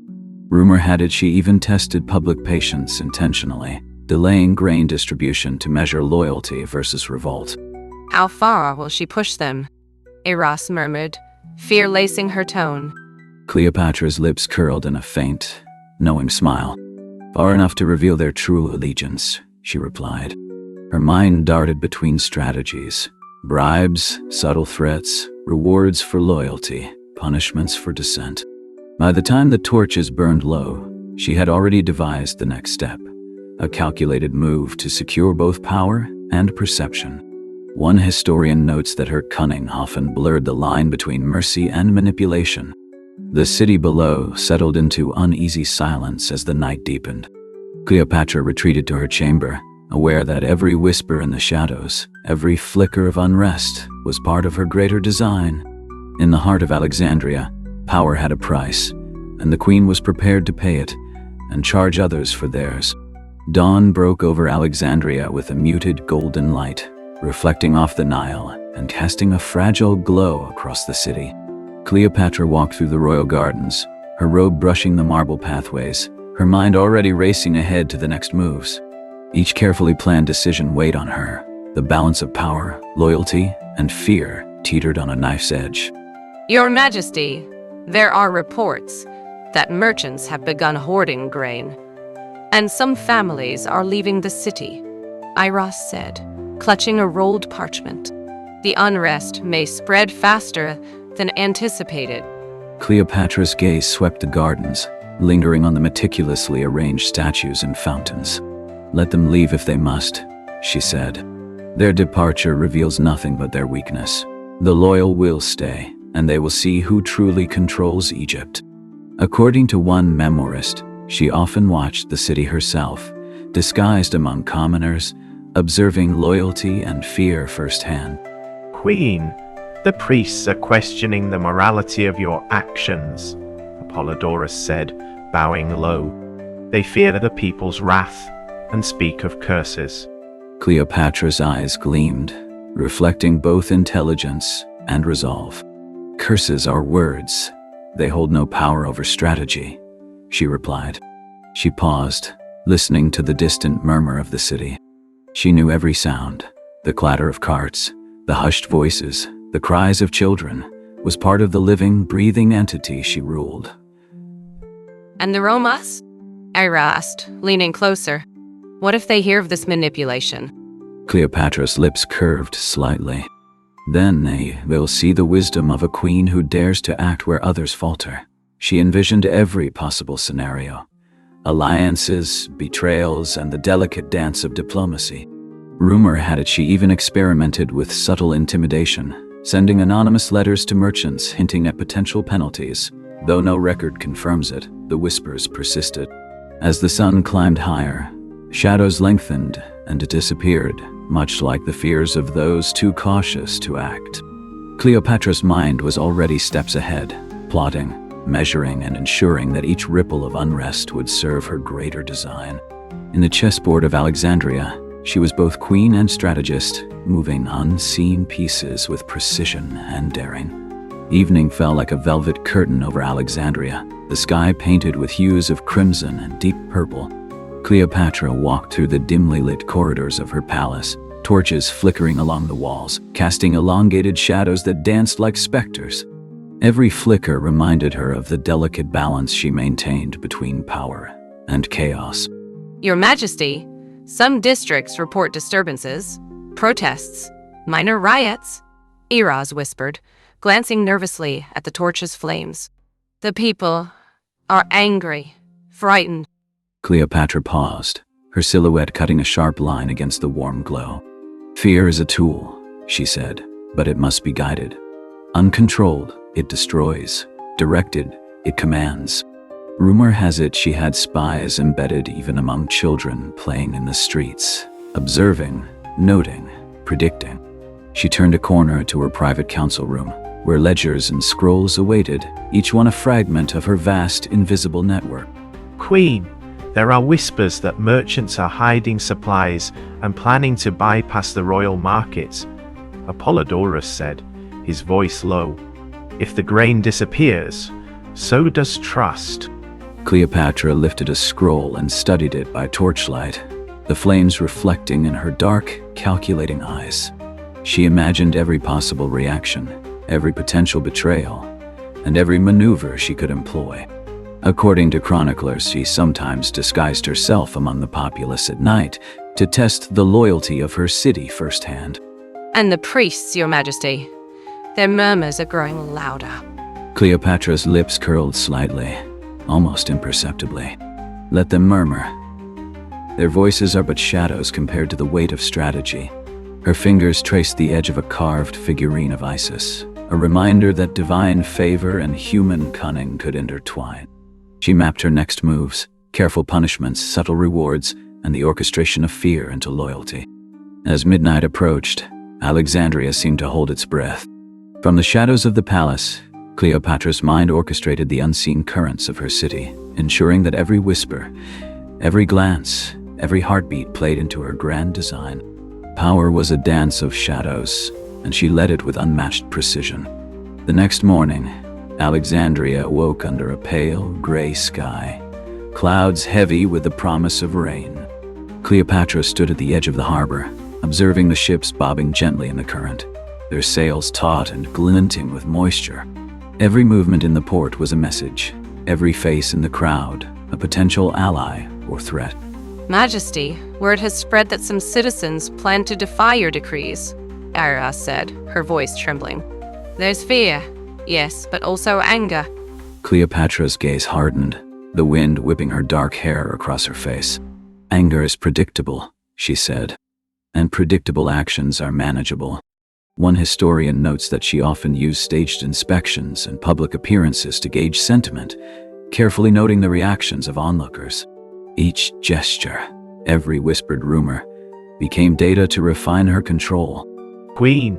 Rumor had it she even tested public patience intentionally, delaying grain distribution to measure loyalty versus revolt. How far will she push them? Eros murmured, fear lacing her tone. Cleopatra's lips curled in a faint, knowing smile. Far enough to reveal their true allegiance, she replied. Her mind darted between strategies. Bribes, subtle threats, rewards for loyalty, punishments for dissent. By the time the torches burned low, she had already devised the next step, a calculated move to secure both power and perception. One historian notes that her cunning often blurred the line between mercy and manipulation. The city below settled into uneasy silence as the night deepened. Cleopatra retreated to her chamber, aware that every whisper in the shadows, every flicker of unrest, was part of her greater design. In the heart of Alexandria, power had a price, and the queen was prepared to pay it and charge others for theirs. Dawn broke over Alexandria with a muted golden light, reflecting off the Nile and casting a fragile glow across the city. Cleopatra walked through the royal gardens, her robe brushing the marble pathways, her mind already racing ahead to the next moves. Each carefully planned decision weighed on her. The balance of power, loyalty, and fear teetered on a knife's edge. Your Majesty, there are reports that merchants have begun hoarding grain, and some families are leaving the city, Eros said, clutching a rolled parchment. The unrest may spread faster than anticipated. Cleopatra's gaze swept the gardens, lingering on the meticulously arranged statues and fountains. Let them leave if they must, she said. Their departure reveals nothing but their weakness. The loyal will stay, and they will see who truly controls Egypt. According to one memoirist, she often watched the city herself, disguised among commoners, observing loyalty and fear firsthand. Queen, the priests are questioning the morality of your actions, Apollodorus said, bowing low. They fear the people's wrath and speak of curses. Cleopatra's eyes gleamed, reflecting both intelligence and resolve. Curses are words. They hold no power over strategy, she replied. She paused, listening to the distant murmur of the city. She knew every sound. The clatter of carts, the hushed voices, the cries of children, was part of the living, breathing entity she ruled. And the Romas? Ira asked, leaning closer. What if they hear of this manipulation? Cleopatra's lips curved slightly. Then they will see the wisdom of a queen who dares to act where others falter. She envisioned every possible scenario. Alliances, betrayals, and the delicate dance of diplomacy. Rumor had it she even experimented with subtle intimidation, sending anonymous letters to merchants hinting at potential penalties. Though no record confirms it, the whispers persisted. As the sun climbed higher, shadows lengthened and disappeared, much like the fears of those too cautious to act. Cleopatra's mind was already steps ahead, plotting, measuring, and ensuring that each ripple of unrest would serve her greater design. In the chessboard of Alexandria, she was both queen and strategist, moving unseen pieces with precision and daring. Evening fell like a velvet curtain over Alexandria, the sky painted with hues of crimson and deep purple. Cleopatra walked through the dimly lit corridors of her palace, torches flickering along the walls, casting elongated shadows that danced like specters. Every flicker reminded her of the delicate balance she maintained between power and chaos. Your Majesty, some districts report disturbances, protests, minor riots, Eros whispered, glancing nervously at the torch's flames. The people are angry, frightened. Cleopatra paused, her silhouette cutting a sharp line against the warm glow. Fear is a tool, she said, but it must be guided. Uncontrolled, it destroys. Directed, it commands. Rumor has it she had spies embedded even among children playing in the streets, observing, noting, predicting. She turned a corner to her private council room, where ledgers and scrolls awaited, each one a fragment of her vast, invisible network. Queen, there are whispers that merchants are hiding supplies and planning to bypass the royal markets, Apollodorus said, his voice low. If the grain disappears, so does trust. Cleopatra lifted a scroll and studied it by torchlight, the flames reflecting in her dark, calculating eyes. She imagined every possible reaction, every potential betrayal, and every maneuver she could employ. According to chroniclers, she sometimes disguised herself among the populace at night to test the loyalty of her city firsthand. And the priests, Your Majesty. Their murmurs are growing louder. Cleopatra's lips curled slightly, almost imperceptibly. Let them murmur. Their voices are but shadows compared to the weight of strategy. Her fingers traced the edge of a carved figurine of Isis, a reminder that divine favor and human cunning could intertwine. She mapped her next moves, careful punishments, subtle rewards, and the orchestration of fear into loyalty. As midnight approached, Alexandria seemed to hold its breath. From the shadows of the palace, Cleopatra's mind orchestrated the unseen currents of her city, ensuring that every whisper, every glance, every heartbeat played into her grand design. Power was a dance of shadows, and she led it with unmatched precision. The next morning, Alexandria awoke under a pale, gray sky, clouds heavy with the promise of rain. Cleopatra stood at the edge of the harbor, observing the ships bobbing gently in the current, their sails taut and glinting with moisture. Every movement in the port was a message, every face in the crowd a potential ally or threat. Majesty, word has spread that some citizens plan to defy your decrees, Ara said, her voice trembling. There's fear, yes, but also anger. Cleopatra's gaze hardened, the wind whipping her dark hair across her face. Anger is predictable, she said, and predictable actions are manageable. One historian notes that she often used staged inspections and public appearances to gauge sentiment, carefully noting the reactions of onlookers. Each gesture, every whispered rumor, became data to refine her control. Queen,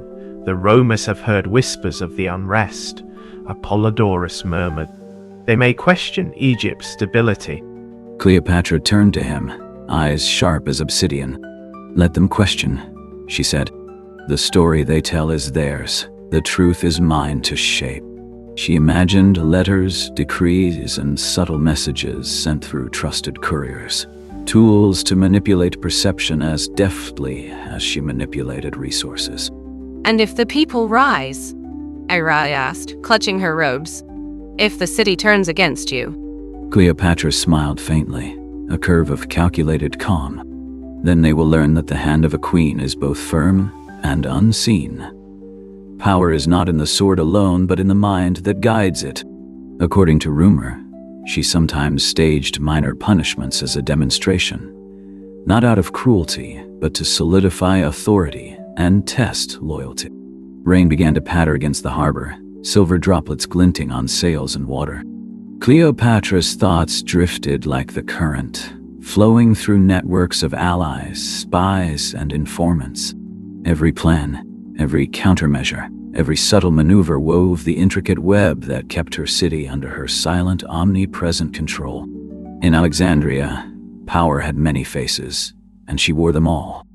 the Romans have heard whispers of the unrest, Apollodorus murmured. They may question Egypt's stability. Cleopatra turned to him, eyes sharp as obsidian. Let them question, she said. The story they tell is theirs. The truth is mine to shape. She imagined letters, decrees, and subtle messages sent through trusted couriers, tools to manipulate perception as deftly as she manipulated resources. And if the people rise? Ara asked, clutching her robes. If the city turns against you? Cleopatra smiled faintly, a curve of calculated calm. Then they will learn that the hand of a queen is both firm and unseen. Power is not in the sword alone, but in the mind that guides it. According to rumor, she sometimes staged minor punishments as a demonstration, not out of cruelty, but to solidify authority and test loyalty. Rain began to patter against the harbor, silver droplets glinting on sails and water. Cleopatra's thoughts drifted like the current, flowing through networks of allies, spies, and informants. Every plan, every countermeasure, every subtle maneuver wove the intricate web that kept her city under her silent, omnipresent control. In Alexandria, power had many faces, and she wore them all.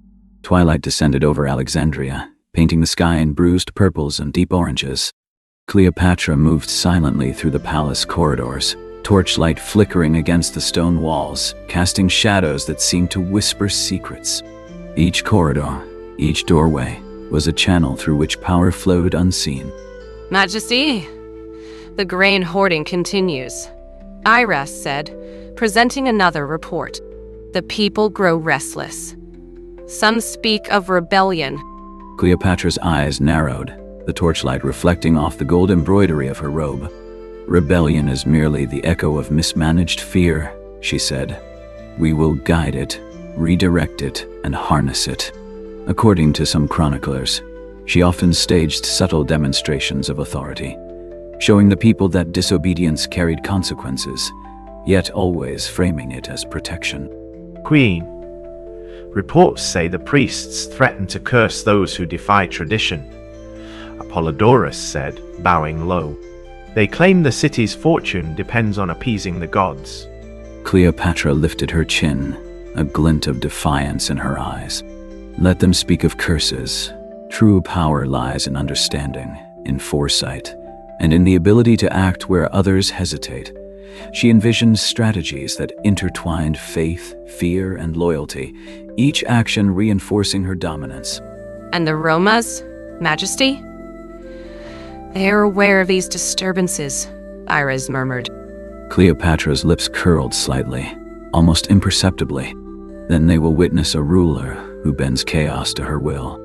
Twilight descended over Alexandria, painting the sky in bruised purples and deep oranges. Cleopatra moved silently through the palace corridors, torchlight flickering against the stone walls, casting shadows that seemed to whisper secrets. Each corridor, each doorway, was a channel through which power flowed unseen. Majesty, the grain hoarding continues, Iras said, presenting another report. The people grow restless. Some speak of rebellion. Cleopatra's eyes narrowed, the torchlight reflecting off the gold embroidery of her robe. Rebellion is merely the echo of mismanaged fear, she said. We will guide it, redirect it, and harness it. According to some chroniclers, she often staged subtle demonstrations of authority, showing the people that disobedience carried consequences, yet always framing it as protection. Queen, reports say the priests threaten to curse those who defy tradition. Apollodorus said, bowing low. They claim the city's fortune depends on appeasing the gods. Cleopatra lifted her chin, a glint of defiance in her eyes. Let them speak of curses. True power lies in understanding, in foresight, and in the ability to act where others hesitate. She envisioned strategies that intertwined faith, fear, and loyalty, each action reinforcing her dominance. And the Romas, Majesty? They are aware of these disturbances, Iris murmured. Cleopatra's lips curled slightly, almost imperceptibly. Then they will witness a ruler who bends chaos to her will.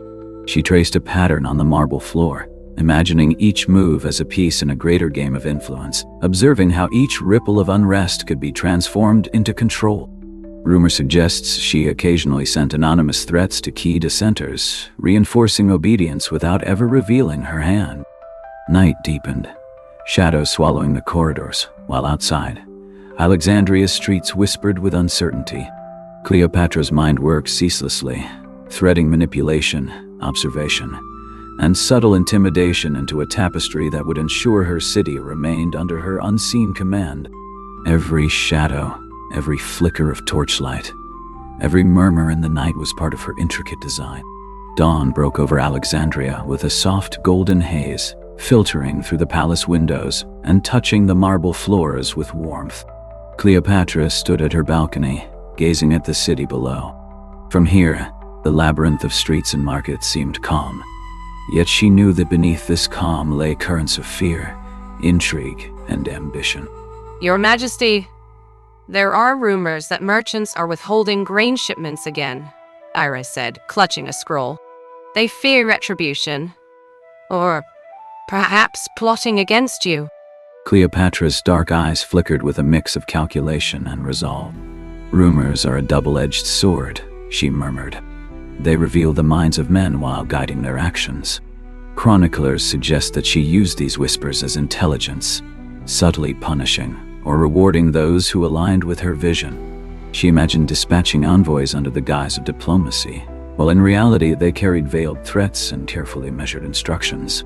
She traced a pattern on the marble floor, imagining each move as a piece in a greater game of influence, observing how each ripple of unrest could be transformed into control. Rumor suggests she occasionally sent anonymous threats to key dissenters, reinforcing obedience without ever revealing her hand. Night deepened, shadows swallowing the corridors, while outside, Alexandria's streets whispered with uncertainty. Cleopatra's mind worked ceaselessly, threading manipulation, observation, and subtle intimidation into a tapestry that would ensure her city remained under her unseen command. Every shadow, every flicker of torchlight, every murmur in the night was part of her intricate design. Dawn broke over Alexandria with a soft golden haze, filtering through the palace windows and touching the marble floors with warmth. Cleopatra stood at her balcony, gazing at the city below. From here, the labyrinth of streets and markets seemed calm. Yet she knew that beneath this calm lay currents of fear, intrigue, and ambition. Your Majesty, there are rumors that merchants are withholding grain shipments again, Iris said, clutching a scroll. They fear retribution, or perhaps plotting against you. Cleopatra's dark eyes flickered with a mix of calculation and resolve. Rumors are a double-edged sword, she murmured. They reveal the minds of men while guiding their actions. Chroniclers suggest that she used these whispers as intelligence, subtly punishing or rewarding those who aligned with her vision. She imagined dispatching envoys under the guise of diplomacy, while in reality they carried veiled threats and carefully measured instructions.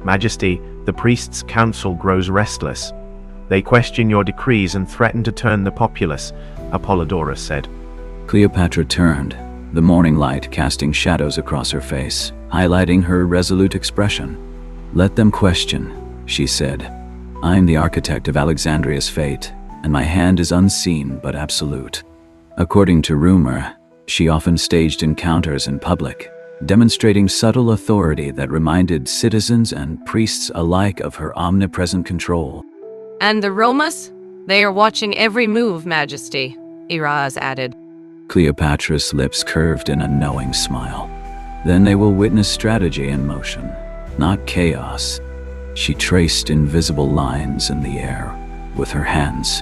Majesty, the priests' council grows restless. They question your decrees and threaten to turn the populace, Apollodorus said. Cleopatra turned, the morning light casting shadows across her face, highlighting her resolute expression. Let them question, she said. I am the architect of Alexandria's fate, and my hand is unseen but absolute. According to rumor, she often staged encounters in public, demonstrating subtle authority that reminded citizens and priests alike of her omnipresent control. And the Romas? They are watching every move, Majesty, Iraz added. Cleopatra's lips curved in a knowing smile. Then they will witness strategy in motion, not chaos. She traced invisible lines in the air with her hands,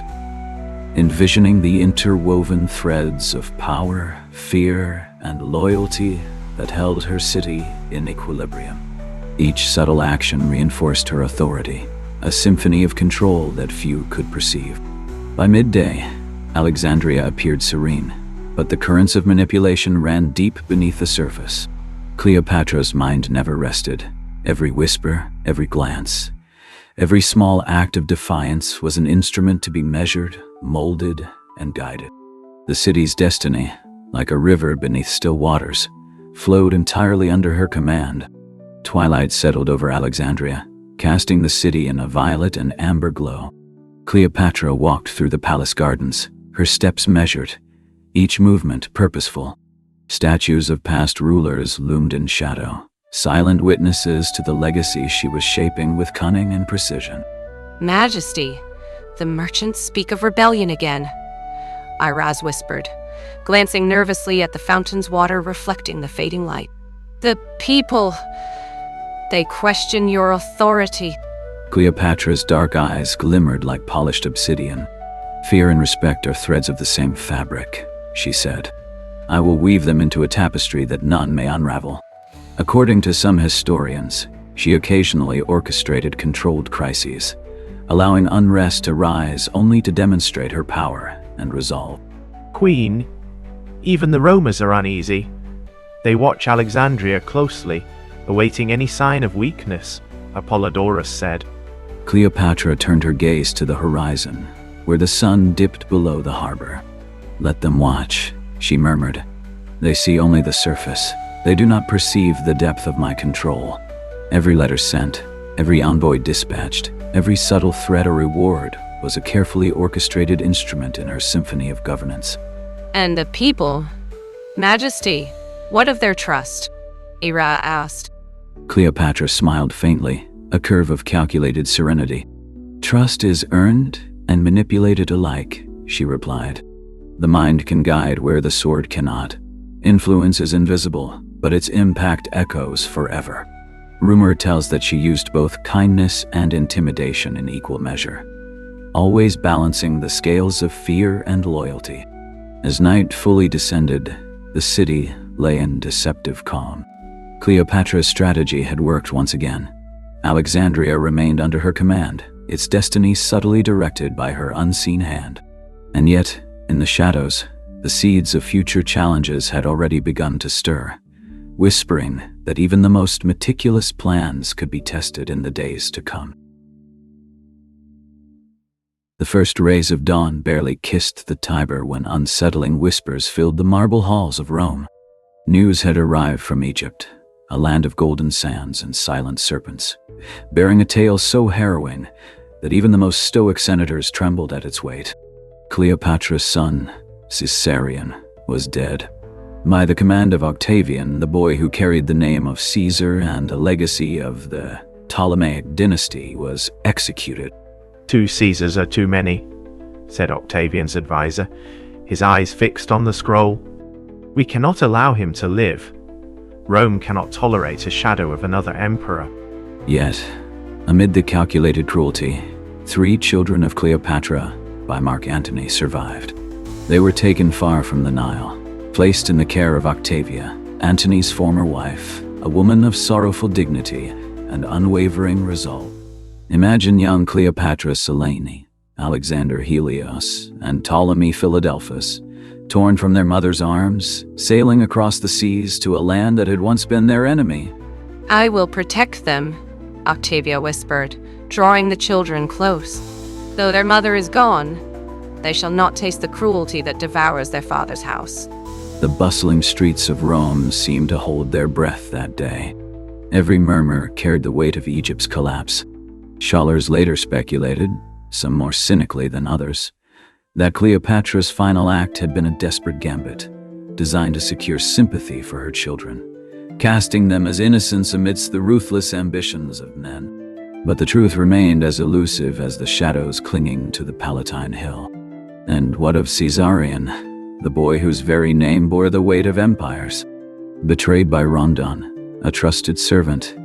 envisioning the interwoven threads of power, fear, and loyalty that held her city in equilibrium. Each subtle action reinforced her authority, a symphony of control that few could perceive. By midday, Alexandria appeared serene, but the currents of manipulation ran deep beneath the surface. Cleopatra's mind never rested. Every whisper, every glance, every small act of defiance was an instrument to be measured, molded, and guided. The city's destiny, like a river beneath still waters, flowed entirely under her command. Twilight settled over Alexandria, casting the city in a violet and amber glow. Cleopatra walked through the palace gardens, her steps measured, each movement purposeful. Statues of past rulers loomed in shadow, silent witnesses to the legacy she was shaping with cunning and precision. Majesty, the merchants speak of rebellion again, Iraz whispered, glancing nervously at the fountain's water reflecting the fading light. The people, they question your authority. Cleopatra's dark eyes glimmered like polished obsidian. Fear and respect are threads of the same fabric, she said. I will weave them into a tapestry that none may unravel. According to some historians, she occasionally orchestrated controlled crises, allowing unrest to rise only to demonstrate her power and resolve. Queen, even the Romans are uneasy. They watch Alexandria closely, awaiting any sign of weakness, Apollodorus said. Cleopatra turned her gaze to the horizon, where the sun dipped below the harbor. Let them watch, she murmured. They see only the surface. They do not perceive the depth of my control. Every letter sent, every envoy dispatched, every subtle threat or reward was a carefully orchestrated instrument in her symphony of governance. And the people? Majesty, what of their trust? Hera asked. Cleopatra smiled faintly, a curve of calculated serenity. Trust is earned and manipulated alike, she replied. The mind can guide where the sword cannot. Influence is invisible, but its impact echoes forever. Rumor tells that she used both kindness and intimidation in equal measure, always balancing the scales of fear and loyalty. As night fully descended, the city lay in deceptive calm. Cleopatra's strategy had worked once again. Alexandria remained under her command, its destiny subtly directed by her unseen hand. And yet, in the shadows, the seeds of future challenges had already begun to stir, whispering that even the most meticulous plans could be tested in the days to come. The first rays of dawn barely kissed the Tiber when unsettling whispers filled the marble halls of Rome. News had arrived from Egypt, a land of golden sands and silent serpents, bearing a tale so harrowing that even the most stoic senators trembled at its weight. Cleopatra's son, Caesarion, was dead. By the command of Octavian, the boy who carried the name of Caesar and a legacy of the Ptolemaic dynasty was executed. 2 Caesars are too many, said Octavian's advisor, his eyes fixed on the scroll. We cannot allow him to live. Rome cannot tolerate a shadow of another emperor. Yet, amid the calculated cruelty, 3 children of Cleopatra by Mark Antony survived. They were taken far from the Nile, placed in the care of Octavia, Antony's former wife, a woman of sorrowful dignity and unwavering resolve. Imagine young Cleopatra Selene, Alexander Helios, and Ptolemy Philadelphus, torn from their mother's arms, sailing across the seas to a land that had once been their enemy. I will protect them, Octavia whispered, drawing the children close. Though their mother is gone, they shall not taste the cruelty that devours their father's house. The bustling streets of Rome seemed to hold their breath that day. Every murmur carried the weight of Egypt's collapse. Scholars later speculated, some more cynically than others, that Cleopatra's final act had been a desperate gambit, designed to secure sympathy for her children, casting them as innocents amidst the ruthless ambitions of men. But the truth remained as elusive as the shadows clinging to the Palatine Hill. And what of Caesarion, the boy whose very name bore the weight of empires? Betrayed by Rondon, a trusted servant,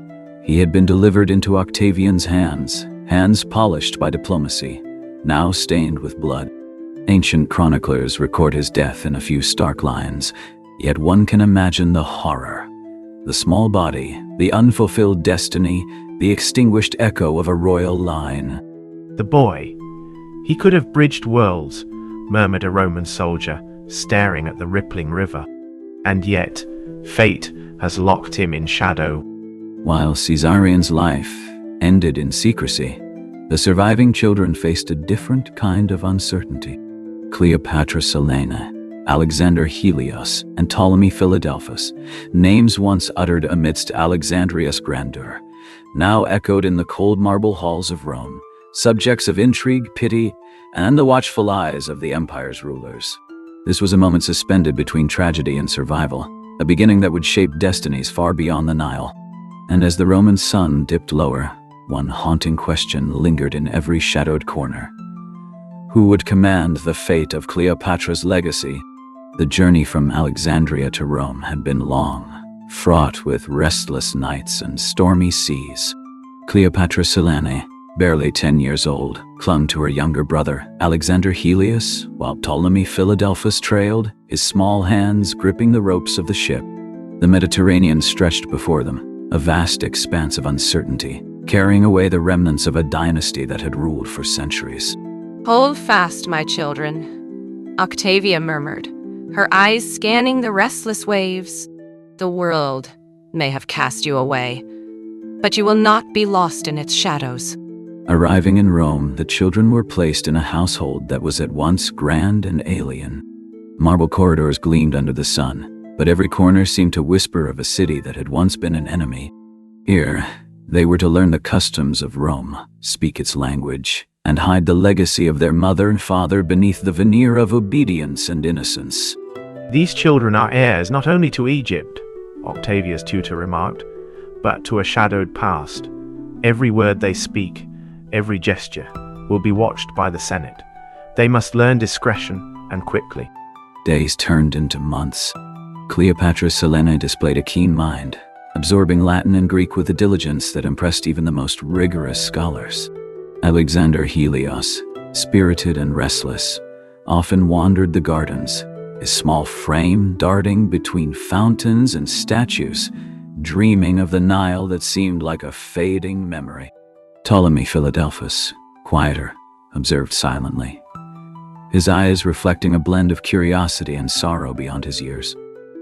he had been delivered into Octavian's hands polished by diplomacy, now stained with blood. Ancient chroniclers record his death in a few stark lines, yet one can imagine the horror. The small body, the unfulfilled destiny, the extinguished echo of a royal line. The boy. He could have bridged worlds, murmured a Roman soldier, staring at the rippling river. And yet, fate has locked him in shadow. While Caesarion's life ended in secrecy, the surviving children faced a different kind of uncertainty. Cleopatra Selene, Alexander Helios, and Ptolemy Philadelphus, names once uttered amidst Alexandria's grandeur, now echoed in the cold marble halls of Rome, subjects of intrigue, pity, and the watchful eyes of the empire's rulers. This was a moment suspended between tragedy and survival, a beginning that would shape destinies far beyond the Nile. And as the Roman sun dipped lower, one haunting question lingered in every shadowed corner. Who would command the fate of Cleopatra's legacy? The journey from Alexandria to Rome had been long, fraught with restless nights and stormy seas. Cleopatra Selene, barely 10 years old, clung to her younger brother, Alexander Helios, while Ptolemy Philadelphus trailed, his small hands gripping the ropes of the ship. The Mediterranean stretched before them, a vast expanse of uncertainty, carrying away the remnants of a dynasty that had ruled for centuries. Hold fast, my children, Octavia murmured, her eyes scanning the restless waves. The world may have cast you away, but you will not be lost in its shadows. Arriving in Rome, the children were placed in a household that was at once grand and alien. Marble corridors gleamed under the sun, but every corner seemed to whisper of a city that had once been an enemy. Here, they were to learn the customs of Rome, speak its language, and hide the legacy of their mother and father beneath the veneer of obedience and innocence. These children are heirs not only to Egypt, Octavia's tutor remarked, but to a shadowed past. Every word they speak, every gesture, will be watched by the Senate. They must learn discretion, and quickly. Days turned into months. Cleopatra Selene displayed a keen mind, absorbing Latin and Greek with a diligence that impressed even the most rigorous scholars. Alexander Helios, spirited and restless, often wandered the gardens, his small frame darting between fountains and statues, dreaming of the Nile that seemed like a fading memory. Ptolemy Philadelphus, quieter, observed silently, his eyes reflecting a blend of curiosity and sorrow beyond his years.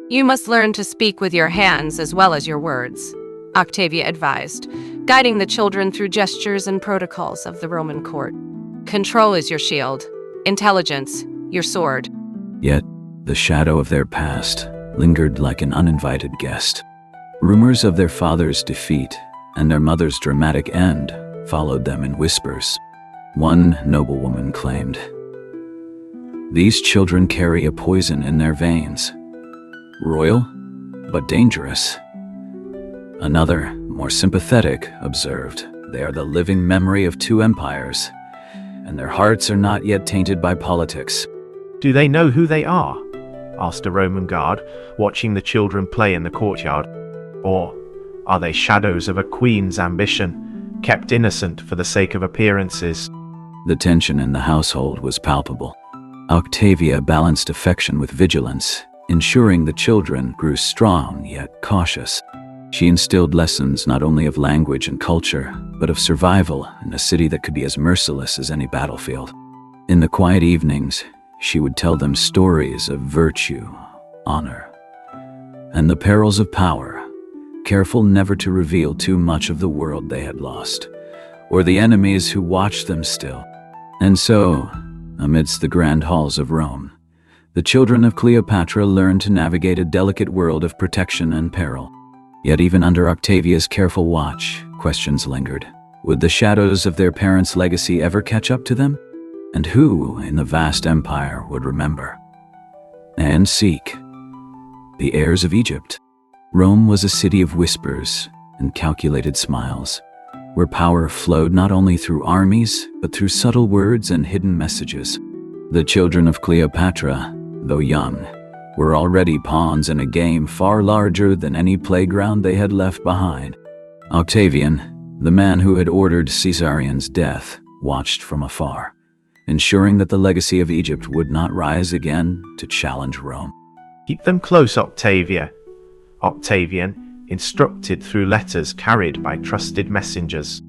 You must learn to speak with your hands as well as your words, Octavia advised, guiding the children through gestures and protocols of the Roman court. Control is your shield, intelligence, your sword. Yet, the shadow of their past lingered like an uninvited guest. Rumors of their father's defeat and their mother's dramatic end followed them in whispers. One noblewoman claimed, "These children carry a poison in their veins. Royal, but dangerous." Another, more sympathetic, observed, "They are the living memory of two empires, and their hearts are not yet tainted by politics." Do they know who they are? Asked a Roman guard, watching the children play in the courtyard. Or are they shadows of a queen's ambition, kept innocent for the sake of appearances? The tension in the household was palpable. Octavia balanced affection with vigilance, ensuring the children grew strong yet cautious. She instilled lessons not only of language and culture, but of survival in a city that could be as merciless as any battlefield. In the quiet evenings, she would tell them stories of virtue, honor, and the perils of power, careful never to reveal too much of the world they had lost, or the enemies who watched them still. And so, amidst the grand halls of Rome, the children of Cleopatra learned to navigate a delicate world of protection and peril. Yet even under Octavia's careful watch, questions lingered. Would the shadows of their parents' legacy ever catch up to them? And who in the vast empire would remember and seek? The heirs of Egypt. Rome was a city of whispers and calculated smiles, where power flowed not only through armies, but through subtle words and hidden messages. The children of Cleopatra, though young, were already pawns in a game far larger than any playground they had left behind. Octavian, the man who had ordered Caesarion's death, watched from afar, ensuring that the legacy of Egypt would not rise again to challenge Rome. Keep them close, Octavia. Octavian instructed through letters carried by trusted messengers.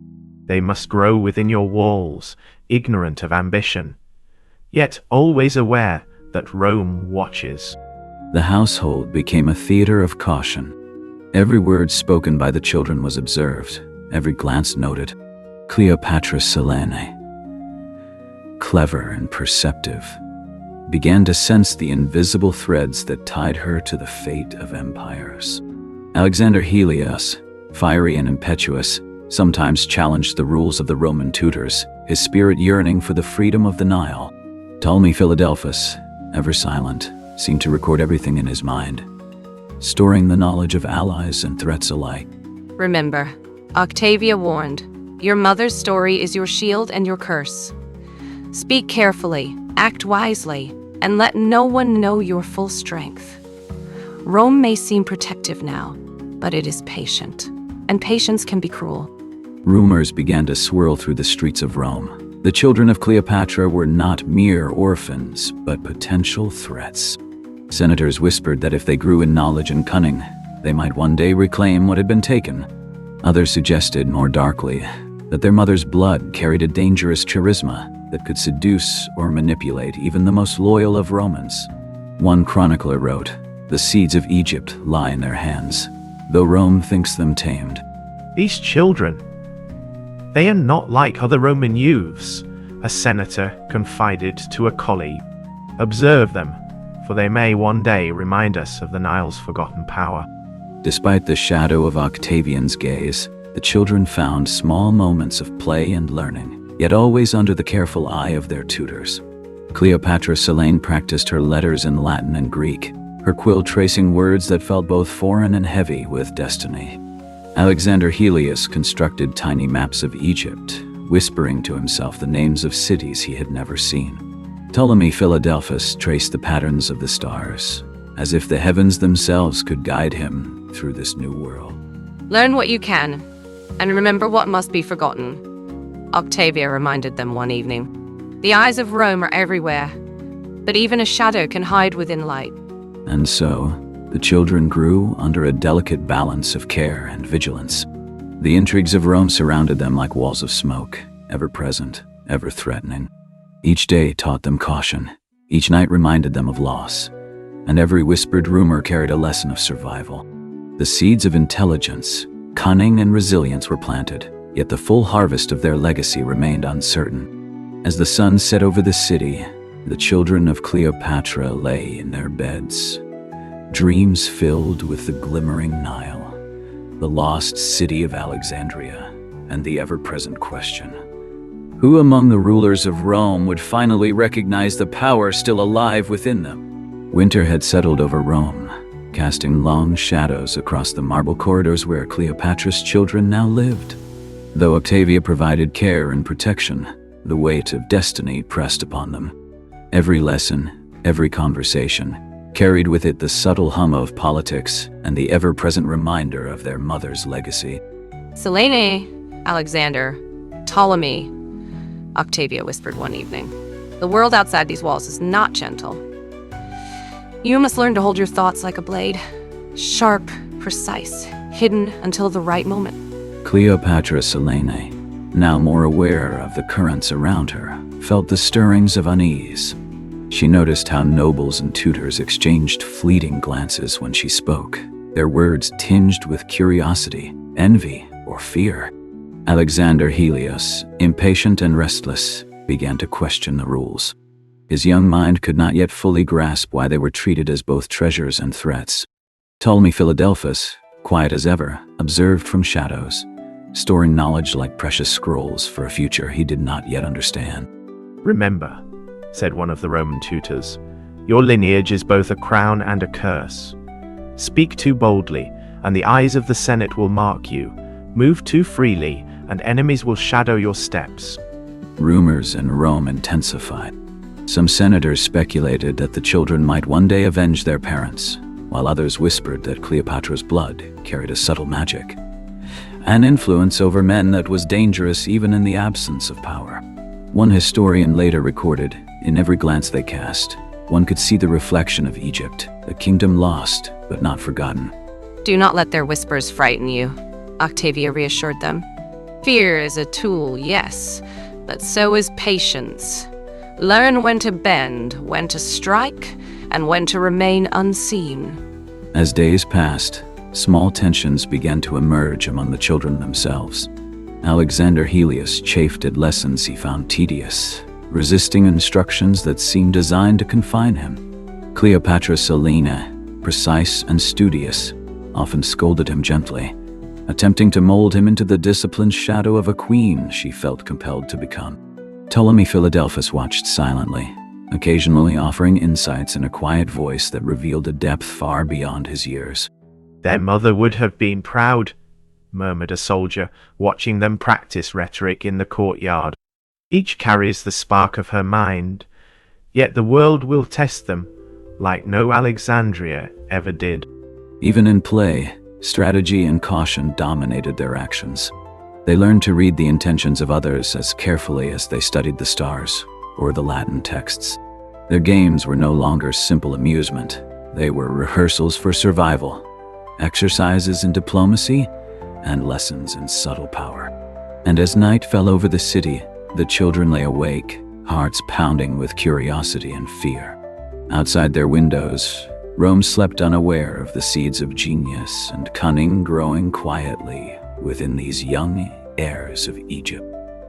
They must grow within your walls, ignorant of ambition, yet always aware that Rome watches. The household became a theater of caution. Every word spoken by the children was observed, every glance noted. Cleopatra Selene, clever and perceptive, began to sense the invisible threads that tied her to the fate of empires. Alexander Helios, fiery and impetuous, sometimes challenged the rules of the Roman tutors, his spirit yearning for the freedom of the Nile. Ptolemy Philadelphus, ever silent, seemed to record everything in his mind, storing the knowledge of allies and threats alike. Remember, Octavia warned, your mother's story is your shield and your curse. Speak carefully, act wisely, and let no one know your full strength. Rome may seem protective now, but it is patient, and patience can be cruel. Rumors began to swirl through the streets of Rome. The children of Cleopatra were not mere orphans, but potential threats. Senators whispered that if they grew in knowledge and cunning, they might one day reclaim what had been taken. Others suggested, more darkly, that their mother's blood carried a dangerous charisma that could seduce or manipulate even the most loyal of Romans. One chronicler wrote, "The seeds of Egypt lie in their hands, though Rome thinks them tamed." These children, they are not like other Roman youths, a senator confided to a colleague. Observe them, for they may one day remind us of the Nile's forgotten power. Despite the shadow of Octavian's gaze, the children found small moments of play and learning, yet always under the careful eye of their tutors. Cleopatra Selene practiced her letters in Latin and Greek, her quill tracing words that felt both foreign and heavy with destiny. Alexander Helios constructed tiny maps of Egypt, whispering to himself the names of cities he had never seen. Ptolemy Philadelphus traced the patterns of the stars, as if the heavens themselves could guide him through this new world. Learn what you can, and remember what must be forgotten, Octavia reminded them one evening. The eyes of Rome are everywhere, but even a shadow can hide within light. And so, the children grew under a delicate balance of care and vigilance. The intrigues of Rome surrounded them like walls of smoke, ever present, ever threatening. Each day taught them caution, each night reminded them of loss, and every whispered rumor carried a lesson of survival. The seeds of intelligence, cunning, and resilience were planted, yet the full harvest of their legacy remained uncertain. As the sun set over the city, the children of Cleopatra lay in their beds, dreams filled with the glimmering Nile, the lost city of Alexandria, and the ever-present question: who among the rulers of Rome would finally recognize the power still alive within them? Winter had settled over Rome, casting long shadows across the marble corridors where Cleopatra's children now lived. Though Octavia provided care and protection, the weight of destiny pressed upon them. Every lesson, every conversation, carried with it the subtle hum of politics and the ever-present reminder of their mother's legacy. Selene, Alexander, Ptolemy, Octavia whispered one evening. The world outside these walls is not gentle. You must learn to hold your thoughts like a blade, sharp, precise, hidden until the right moment. Cleopatra Selene, now more aware of the currents around her, felt the stirrings of unease. She noticed how nobles and tutors exchanged fleeting glances when she spoke, their words tinged with curiosity, envy, or fear. Alexander Helios, impatient and restless, began to question the rules. His young mind could not yet fully grasp why they were treated as both treasures and threats. Ptolemy Philadelphus, quiet as ever, observed from shadows, storing knowledge like precious scrolls for a future he did not yet understand. "Remember," said one of the Roman tutors, "your lineage is both a crown and a curse. Speak too boldly, and the eyes of the Senate will mark you. Move too freely, and enemies will shadow your steps." Rumors in Rome intensified. Some senators speculated that the children might one day avenge their parents, while others whispered that Cleopatra's blood carried a subtle magic, an influence over men that was dangerous even in the absence of power. One historian later recorded, in every glance they cast, one could see the reflection of Egypt, a kingdom lost but not forgotten. Do not let their whispers frighten you, Octavia reassured them. Fear is a tool, yes, but so is patience. Learn when to bend, when to strike, and when to remain unseen. As days passed, small tensions began to emerge among the children themselves. Alexander Helios chafed at lessons he found tedious, resisting instructions that seemed designed to confine him. Cleopatra Selene, precise and studious, often scolded him gently, attempting to mold him into the disciplined shadow of a queen she felt compelled to become. Ptolemy Philadelphus watched silently, occasionally offering insights in a quiet voice that revealed a depth far beyond his years. "Their mother would have been proud," murmured a soldier, watching them practice rhetoric in the courtyard. "Each carries the spark of her mind, yet the world will test them, like no Alexandria ever did." Even in play, strategy and caution dominated their actions. They learned to read the intentions of others as carefully as they studied the stars or the Latin texts. Their games were no longer simple amusement. They were rehearsals for survival, exercises in diplomacy, and lessons in subtle power. And as night fell over the city, the children lay awake, hearts pounding with curiosity and fear. Outside their windows, Rome slept unaware of the seeds of genius and cunning growing quietly within these young heirs of Egypt.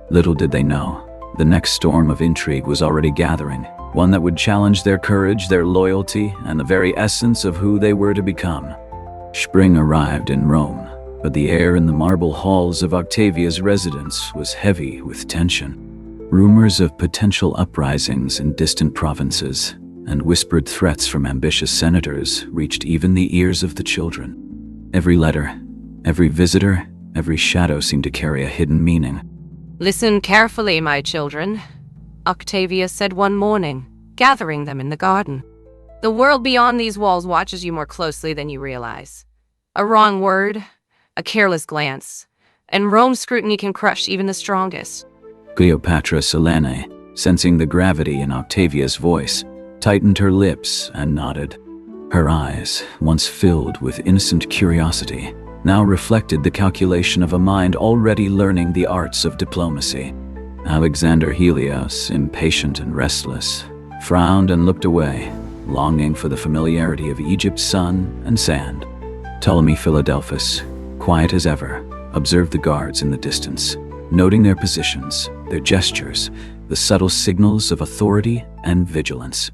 Little did they know, the next storm of intrigue was already gathering, one that would challenge their courage, their loyalty, and the very essence of who they were to become. Spring arrived in Rome, but the air in the marble halls of Octavia's residence was heavy with tension. Rumors of potential uprisings in distant provinces and whispered threats from ambitious senators reached even the ears of the children. Every letter, every visitor, every shadow seemed to carry a hidden meaning. Listen carefully, my children, Octavia said one morning, gathering them in the garden. The world beyond these walls watches you more closely than you realize. A wrong word, a careless glance, and Rome's scrutiny can crush even the strongest. Cleopatra Selene, sensing the gravity in Octavia's voice, tightened her lips and nodded. Her eyes, once filled with innocent curiosity, now reflected the calculation of a mind already learning the arts of diplomacy. Alexander Helios, impatient and restless, frowned and looked away, longing for the familiarity of Egypt's sun and sand. Ptolemy Philadelphus, quiet as ever, observed the guards in the distance, noting their positions, their gestures, the subtle signals of authority and vigilance.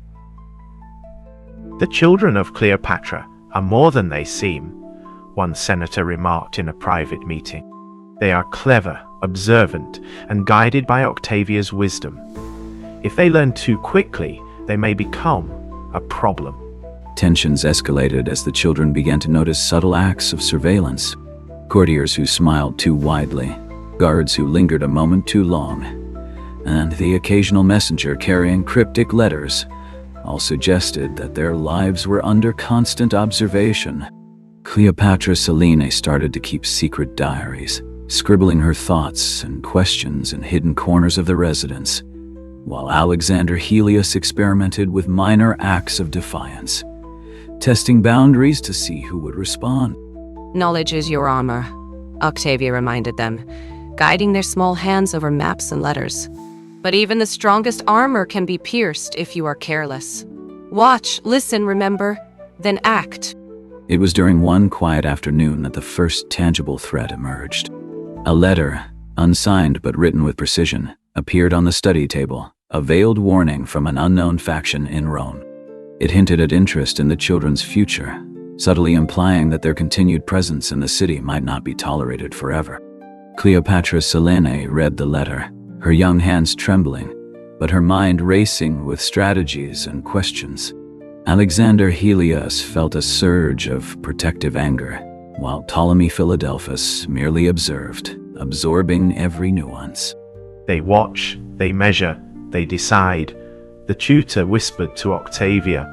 The children of Cleopatra are more than they seem, one senator remarked in a private meeting. They are clever, observant, and guided by Octavia's wisdom. If they learn too quickly, they may become a problem. Tensions escalated as the children began to notice subtle acts of surveillance. Courtiers who smiled too widely, guards who lingered a moment too long, and the occasional messenger carrying cryptic letters all suggested that their lives were under constant observation. Cleopatra Selene started to keep secret diaries, scribbling her thoughts and questions in hidden corners of the residence, while Alexander Helios experimented with minor acts of defiance, testing boundaries to see who would respond. Knowledge is your armor, Octavia reminded them, guiding their small hands over maps and letters. But even the strongest armor can be pierced if you are careless. Watch, listen, remember, then act. It was during one quiet afternoon that the first tangible threat emerged. A letter, unsigned but written with precision, appeared on the study table, a veiled warning from an unknown faction in Rome. It hinted at interest in the children's future, subtly implying that their continued presence in the city might not be tolerated forever. Cleopatra Selene read the letter, her young hands trembling, but her mind racing with strategies and questions. Alexander Helios felt a surge of protective anger, while Ptolemy Philadelphus merely observed, absorbing every nuance. They watch, they measure, they decide. The tutor whispered to Octavia,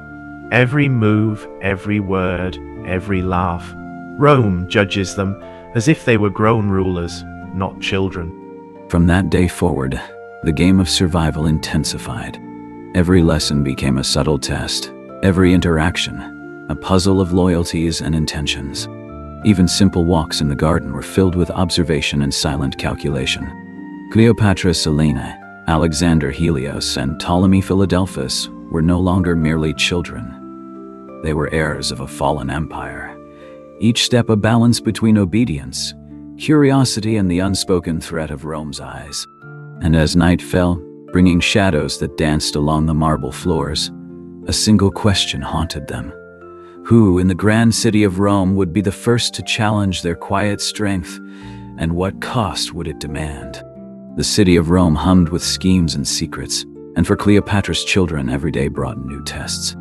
every move, every word, every laugh. Rome judges them as if they were grown rulers, not children. From that day forward, the game of survival intensified. Every lesson became a subtle test, every interaction, a puzzle of loyalties and intentions. Even simple walks in the garden were filled with observation and silent calculation. Cleopatra Selene, Alexander Helios, and Ptolemy Philadelphus were no longer merely children. They were heirs of a fallen empire, each step a balance between obedience, curiosity, and the unspoken threat of Rome's eyes. And as night fell, bringing shadows that danced along the marble floors, a single question haunted them. Who in the grand city of Rome would be the first to challenge their quiet strength, and what cost would it demand? The city of Rome hummed with schemes and secrets, and for Cleopatra's children, every day brought new tests.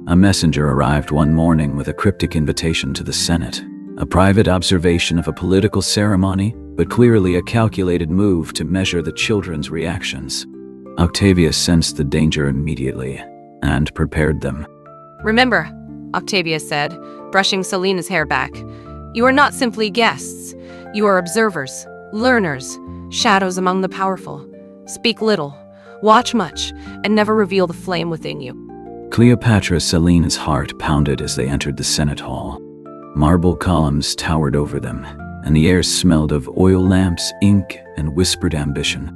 A messenger arrived one morning with a cryptic invitation to the Senate, a private observation of a political ceremony, but clearly a calculated move to measure the children's reactions. Octavia sensed the danger immediately and prepared them. Remember, Octavia said, brushing Selene's hair back, you are not simply guests, you are observers, Learners, shadows among the powerful, speak little, watch much, and never reveal the flame within you. Cleopatra Selene's heart pounded as they entered the Senate Hall. Marble columns towered over them, and the air smelled of oil lamps, ink, and whispered ambition.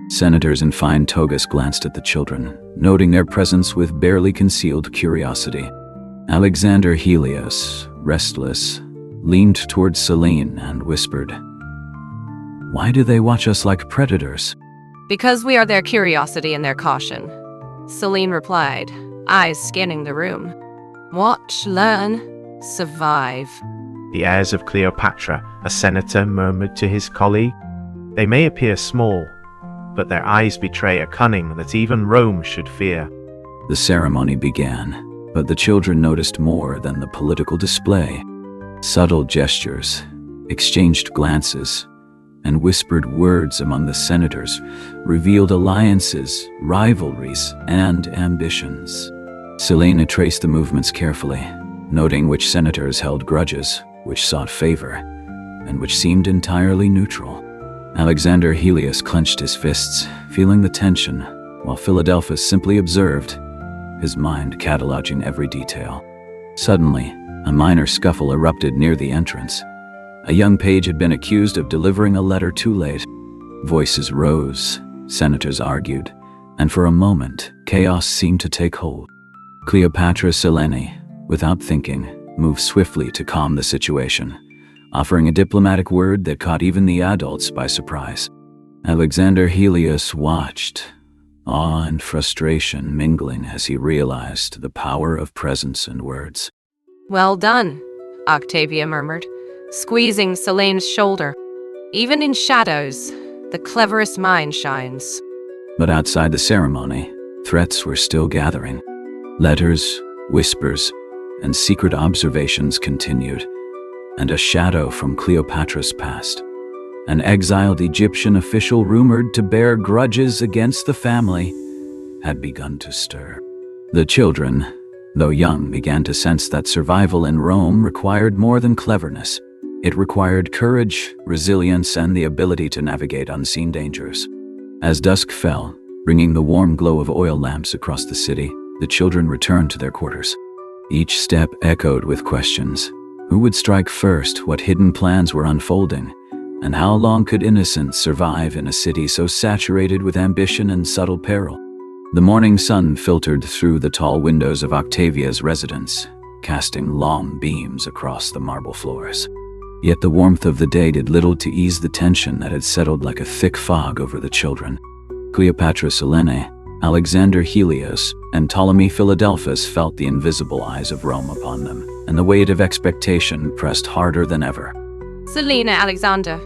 Senators in fine togas glanced at the children, noting their presence with barely concealed curiosity. Alexander Helios, restless, leaned toward Selene and whispered, "Why do they watch us like predators?" Because we are their curiosity and their caution, Selene replied, eyes scanning the room. Watch, learn, survive. The heirs of Cleopatra, a senator murmured to his colleague. They may appear small, but their eyes betray a cunning that even Rome should fear. The ceremony began, but the children noticed more than the political display. Subtle gestures, exchanged glances, and whispered words among the senators revealed alliances, rivalries, and ambitions. Selene traced the movements carefully, noting which senators held grudges, which sought favor, and which seemed entirely neutral. Alexander Helios clenched his fists, feeling the tension, while Philadelphus simply observed, his mind cataloging every detail. Suddenly, a minor scuffle erupted near the entrance. A young page had been accused of delivering a letter too late. Voices rose, senators argued, and for a moment, chaos seemed to take hold. Cleopatra Selene, without thinking, moved swiftly to calm the situation, offering a diplomatic word that caught even the adults by surprise. Alexander Helios watched, awe and frustration mingling as he realized the power of presence and words. Well done, Octavia murmured, squeezing Selene's shoulder. Even in shadows, the cleverest mind shines. But outside the ceremony, threats were still gathering. Letters, whispers, and secret observations continued, and a shadow from Cleopatra's past, an exiled Egyptian official rumored to bear grudges against the family, had begun to stir. The children, though young, began to sense that survival in Rome required more than cleverness. It required courage, resilience, and the ability to navigate unseen dangers. As dusk fell, bringing the warm glow of oil lamps across the city, the children returned to their quarters. Each step echoed with questions. Who would strike first? What hidden plans were unfolding? And how long could innocence survive in a city so saturated with ambition and subtle peril? The morning sun filtered through the tall windows of Octavia's residence, casting long beams across the marble floors. Yet the warmth of the day did little to ease the tension that had settled like a thick fog over the children. Cleopatra Selene, Alexander Helios, and Ptolemy Philadelphus felt the invisible eyes of Rome upon them, and the weight of expectation pressed harder than ever. Selene, Alexander,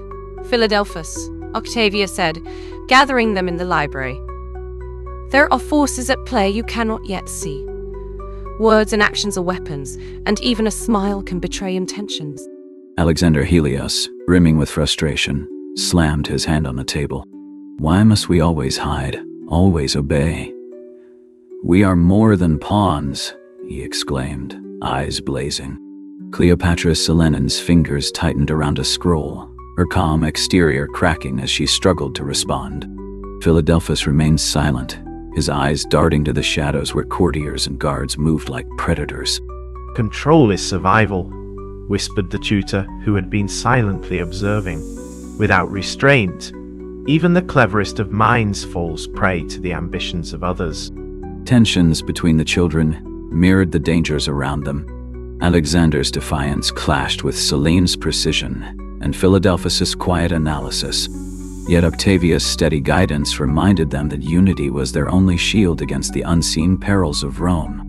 Philadelphus, Octavia said, gathering them in the library. There are forces at play you cannot yet see. Words and actions are weapons, and even a smile can betray intentions. Alexander Helios, brimming with frustration, slammed his hand on the table. Why must we always hide, always obey? We are more than pawns, he exclaimed, eyes blazing. Cleopatra Selene's fingers tightened around a scroll, her calm exterior cracking as she struggled to respond. Philadelphus remained silent, his eyes darting to the shadows where courtiers and guards moved like predators. Control is survival, whispered the tutor, who had been silently observing. Without restraint, even the cleverest of minds falls prey to the ambitions of others. Tensions between the children mirrored the dangers around them. Alexander's defiance clashed with Selene's precision, and Philadelphus's quiet analysis. Yet Octavia's steady guidance reminded them that unity was their only shield against the unseen perils of Rome.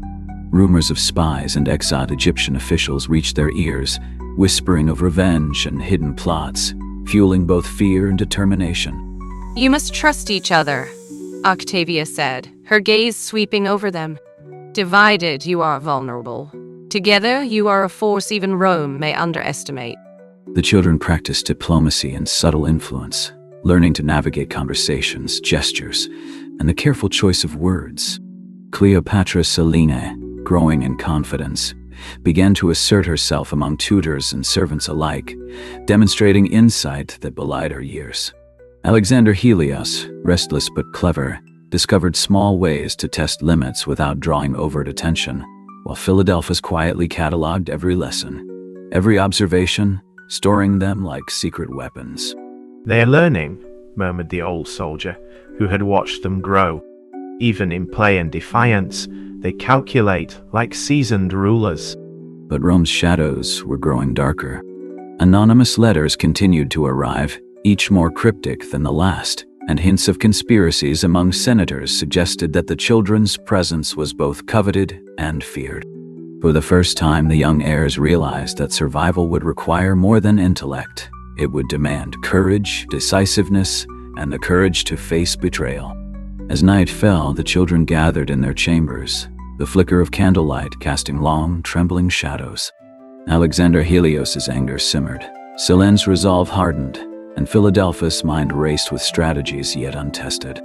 Rumors of spies and exiled Egyptian officials reached their ears, whispering of revenge and hidden plots, fueling both fear and determination. You must trust each other, Octavia said, her gaze sweeping over them. Divided, you are vulnerable. Together, you are a force even Rome may underestimate. The children practiced diplomacy and subtle influence, learning to navigate conversations, gestures, and the careful choice of words. Cleopatra Selene, growing in confidence, began to assert herself among tutors and servants alike, demonstrating insight that belied her years. Alexander Helios, restless but clever, discovered small ways to test limits without drawing overt attention, while Philadelphus quietly cataloged every lesson, every observation, storing them like secret weapons. "They are learning," murmured the old soldier, who had watched them grow. "Even in play and defiance, they calculate like seasoned rulers." But Rome's shadows were growing darker. Anonymous letters continued to arrive, each more cryptic than the last, and hints of conspiracies among senators suggested that the children's presence was both coveted and feared. For the first time, the young heirs realized that survival would require more than intellect. It would demand courage, decisiveness, and the courage to face betrayal. As night fell, the children gathered in their chambers, the flicker of candlelight casting long, trembling shadows. Alexander Helios's anger simmered, Selene's resolve hardened, and Philadelphus' mind raced with strategies yet untested.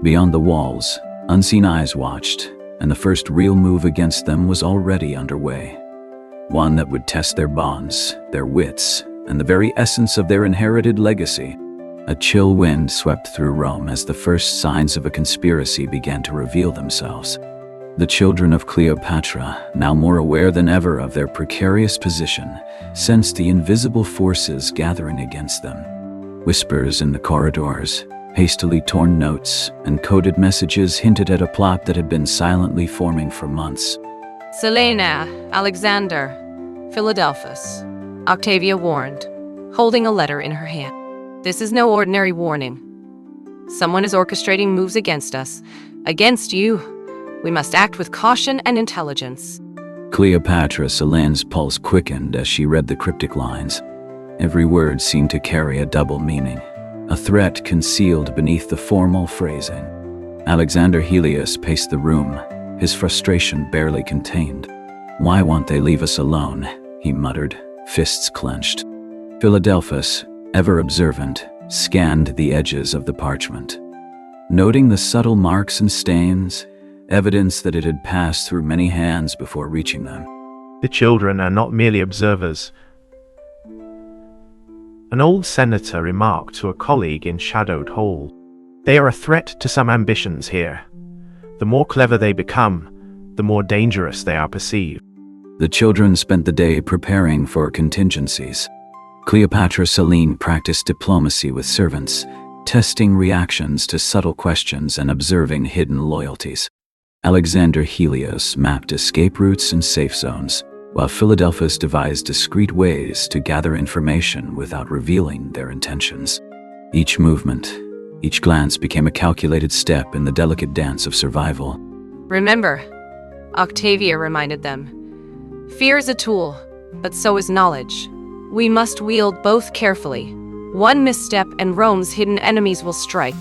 Beyond the walls, unseen eyes watched, and the first real move against them was already underway. One that would test their bonds, their wits, and the very essence of their inherited legacy. A chill wind swept through Rome as the first signs of a conspiracy began to reveal themselves. The children of Cleopatra, now more aware than ever of their precarious position, sensed the invisible forces gathering against them. Whispers in the corridors, hastily torn notes, and coded messages hinted at a plot that had been silently forming for months. Selene, Alexander, Philadelphus, Octavia warned, holding a letter in her hand. "This is no ordinary warning. Someone is orchestrating moves against us, against you. We must act with caution and intelligence." Cleopatra Selene's pulse quickened as she read the cryptic lines. Every word seemed to carry a double meaning, a threat concealed beneath the formal phrasing. Alexander Helios paced the room, his frustration barely contained. "Why won't they leave us alone?" he muttered, fists clenched. Philadelphus, ever observant, scanned the edges of the parchment. Noting the subtle marks and stains, evidence that it had passed through many hands before reaching them. "The children are not merely observers," an old senator remarked to a colleague in Shadowed Hall. "They are a threat to some ambitions here. The more clever they become, the more dangerous they are perceived." The children spent the day preparing for contingencies. Cleopatra Selene practiced diplomacy with servants, testing reactions to subtle questions and observing hidden loyalties. Alexander Helios mapped escape routes and safe zones, while Philadelphus devised discreet ways to gather information without revealing their intentions. Each movement, each glance became a calculated step in the delicate dance of survival. "Remember," Octavia reminded them, "fear is a tool, but so is knowledge. We must wield both carefully. One misstep and Rome's hidden enemies will strike."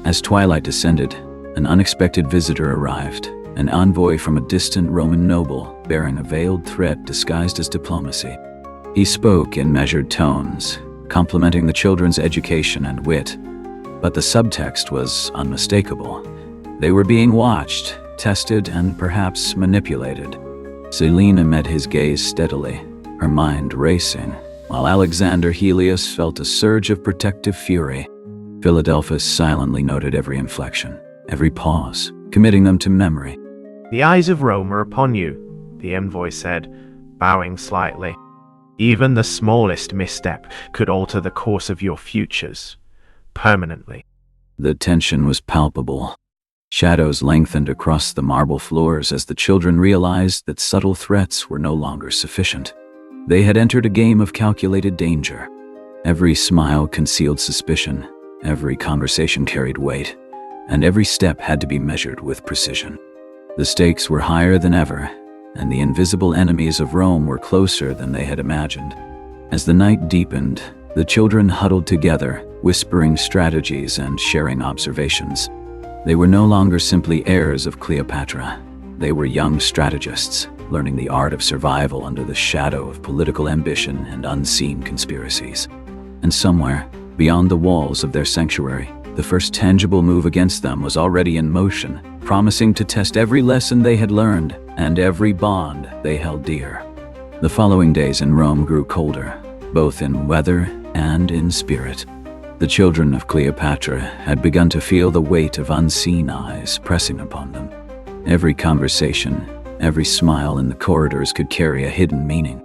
As twilight descended, an unexpected visitor arrived, an envoy from a distant Roman noble bearing a veiled threat disguised as diplomacy. He spoke in measured tones, complimenting the children's education and wit, but the subtext was unmistakable. They were being watched, tested, and perhaps manipulated. Selene met his gaze steadily, her mind racing, while Alexander Helios felt a surge of protective fury. Philadelphus silently noted every inflection, every pause, committing them to memory. "The eyes of Rome are upon you," the envoy said, bowing slightly. "Even the smallest misstep could alter the course of your futures, permanently." The tension was palpable. Shadows lengthened across the marble floors as the children realized that subtle threats were no longer sufficient. They had entered a game of calculated danger. Every smile concealed suspicion, every conversation carried weight, and every step had to be measured with precision. The stakes were higher than ever, and the invisible enemies of Rome were closer than they had imagined. As the night deepened, the children huddled together, whispering strategies and sharing observations. They were no longer simply heirs of Cleopatra. They were young strategists, learning the art of survival under the shadow of political ambition and unseen conspiracies. And somewhere, beyond the walls of their sanctuary, the first tangible move against them was already in motion, promising to test every lesson they had learned. and every bond they held dear. The following days in Rome grew colder, both in weather and in spirit. The children of Cleopatra had begun to feel the weight of unseen eyes pressing upon them. Every conversation, every smile in the corridors could carry a hidden meaning.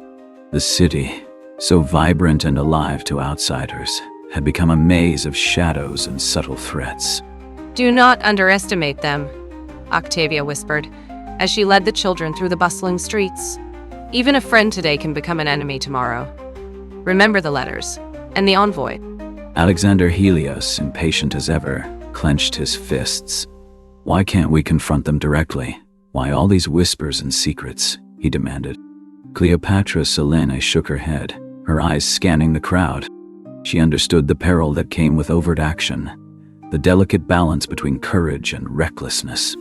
The city, so vibrant and alive to outsiders, had become a maze of shadows and subtle threats. Do not underestimate them, Octavia whispered, as she led the children through the bustling streets. Even a friend today can become an enemy tomorrow. Remember the letters, and the envoy. Alexander Helios, impatient as ever, clenched his fists. Why can't we confront them directly? Why all these whispers and secrets? He demanded. Cleopatra Selene shook her head, her eyes scanning the crowd. She understood the peril that came with overt action, the delicate balance between courage and recklessness.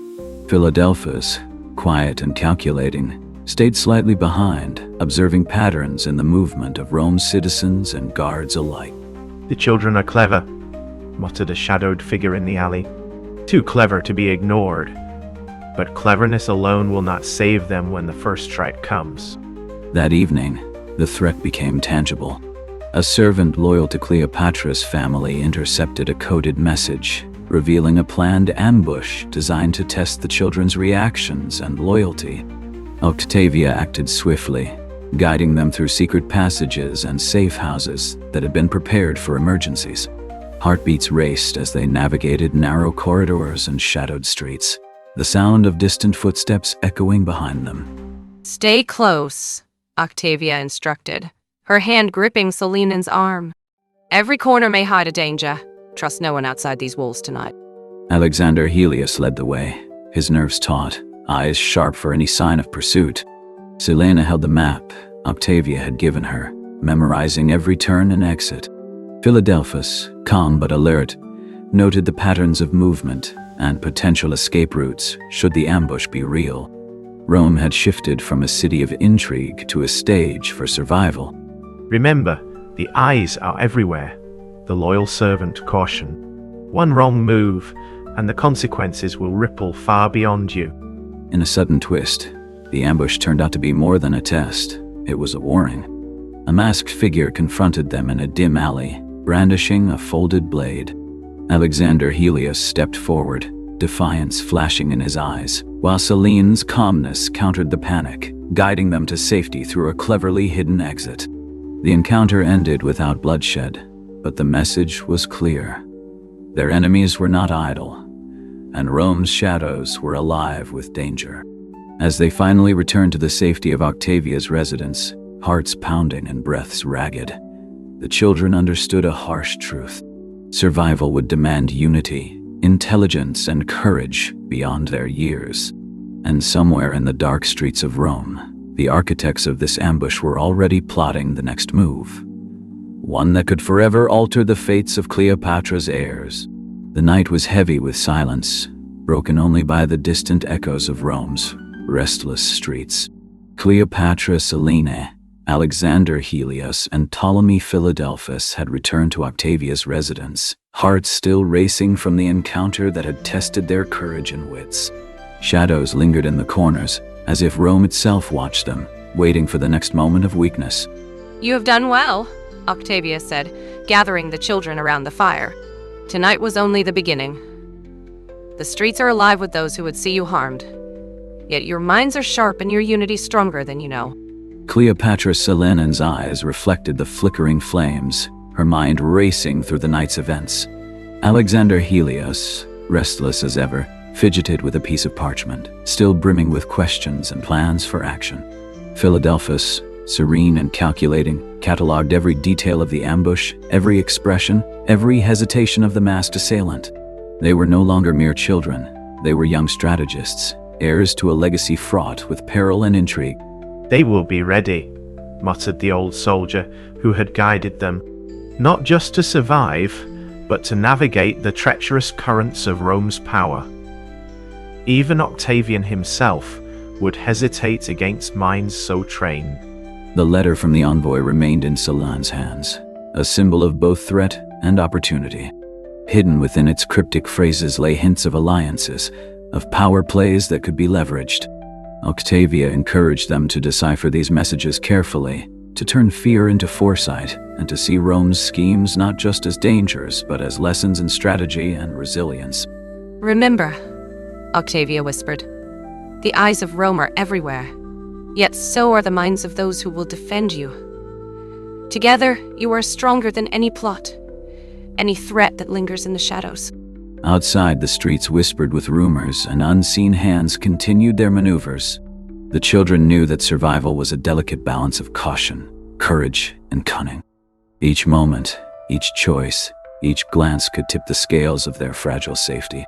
Philadelphus, quiet and calculating, stayed slightly behind, observing patterns in the movement of Rome's citizens and guards alike. The children are clever, muttered a shadowed figure in the alley. Too clever to be ignored. But cleverness alone will not save them when the first strike comes. That evening, the threat became tangible. A servant loyal to Cleopatra's family intercepted a coded message, revealing a planned ambush designed to test the children's reactions and loyalty. Octavia acted swiftly, guiding them through secret passages and safe houses that had been prepared for emergencies. Heartbeats raced as they navigated narrow corridors and shadowed streets, the sound of distant footsteps echoing behind them. Stay close, Octavia instructed, her hand gripping Selene's arm. Every corner may hide a danger. Trust no one outside these walls tonight. Alexander Helios led the way, his nerves taut, eyes sharp for any sign of pursuit. Selene held the map Octavia had given her, memorizing every turn and exit. Philadelphus, calm but alert, noted the patterns of movement and potential escape routes should the ambush be real. Rome had shifted from a city of intrigue to a stage for survival. Remember, the eyes are everywhere, the loyal servant cautioned. One wrong move, and the consequences will ripple far beyond you. In a sudden twist, the ambush turned out to be more than a test. It was a warning. A masked figure confronted them in a dim alley, brandishing a folded blade. Alexander Helios stepped forward, defiance flashing in his eyes, while Selene's calmness countered the panic, guiding them to safety through a cleverly hidden exit. The encounter ended without bloodshed, but the message was clear. Their enemies were not idle, and Rome's shadows were alive with danger. As they finally returned to the safety of Octavia's residence, hearts pounding and breaths ragged, the children understood a harsh truth. Survival would demand unity, intelligence, and courage beyond their years. And somewhere in the dark streets of Rome, the architects of this ambush were already plotting the next move, one that could forever alter the fates of Cleopatra's heirs. The night was heavy with silence, broken only by the distant echoes of Rome's restless streets. Cleopatra Selene, Alexander Helios, and Ptolemy Philadelphus had returned to Octavia's residence, hearts still racing from the encounter that had tested their courage and wits. Shadows lingered in the corners, as if Rome itself watched them, waiting for the next moment of weakness. You have done well, Octavia said, gathering the children around the fire. Tonight was only the beginning. The streets are alive with those who would see you harmed. Yet your minds are sharp and your unity stronger than you know. Cleopatra Selene's eyes reflected the flickering flames, her mind racing through the night's events. Alexander Helios, restless as ever, fidgeted with a piece of parchment, still brimming with questions and plans for action. Philadelphus, serene and calculating, catalogued every detail of the ambush, every expression, every hesitation of the masked assailant. They were no longer mere children. They were young strategists, heirs to a legacy fraught with peril and intrigue. They will be ready, muttered the old soldier who had guided them, not just to survive, but to navigate the treacherous currents of Rome's power. Even Octavian himself would hesitate against minds so trained. The letter from the envoy remained in Selene's hands, a symbol of both threat and opportunity. Hidden within its cryptic phrases lay hints of alliances, of power plays that could be leveraged. Octavia encouraged them to decipher these messages carefully, to turn fear into foresight, and to see Rome's schemes not just as dangers, but as lessons in strategy and resilience. Remember, Octavia whispered, the eyes of Rome are everywhere, yet so are the minds of those who will defend you. Together, you are stronger than any plot, any threat that lingers in the shadows. Outside, the streets whispered with rumors, and unseen hands continued their maneuvers. The children knew that survival was a delicate balance of caution, courage, and cunning. Each moment, each choice, each glance could tip the scales of their fragile safety.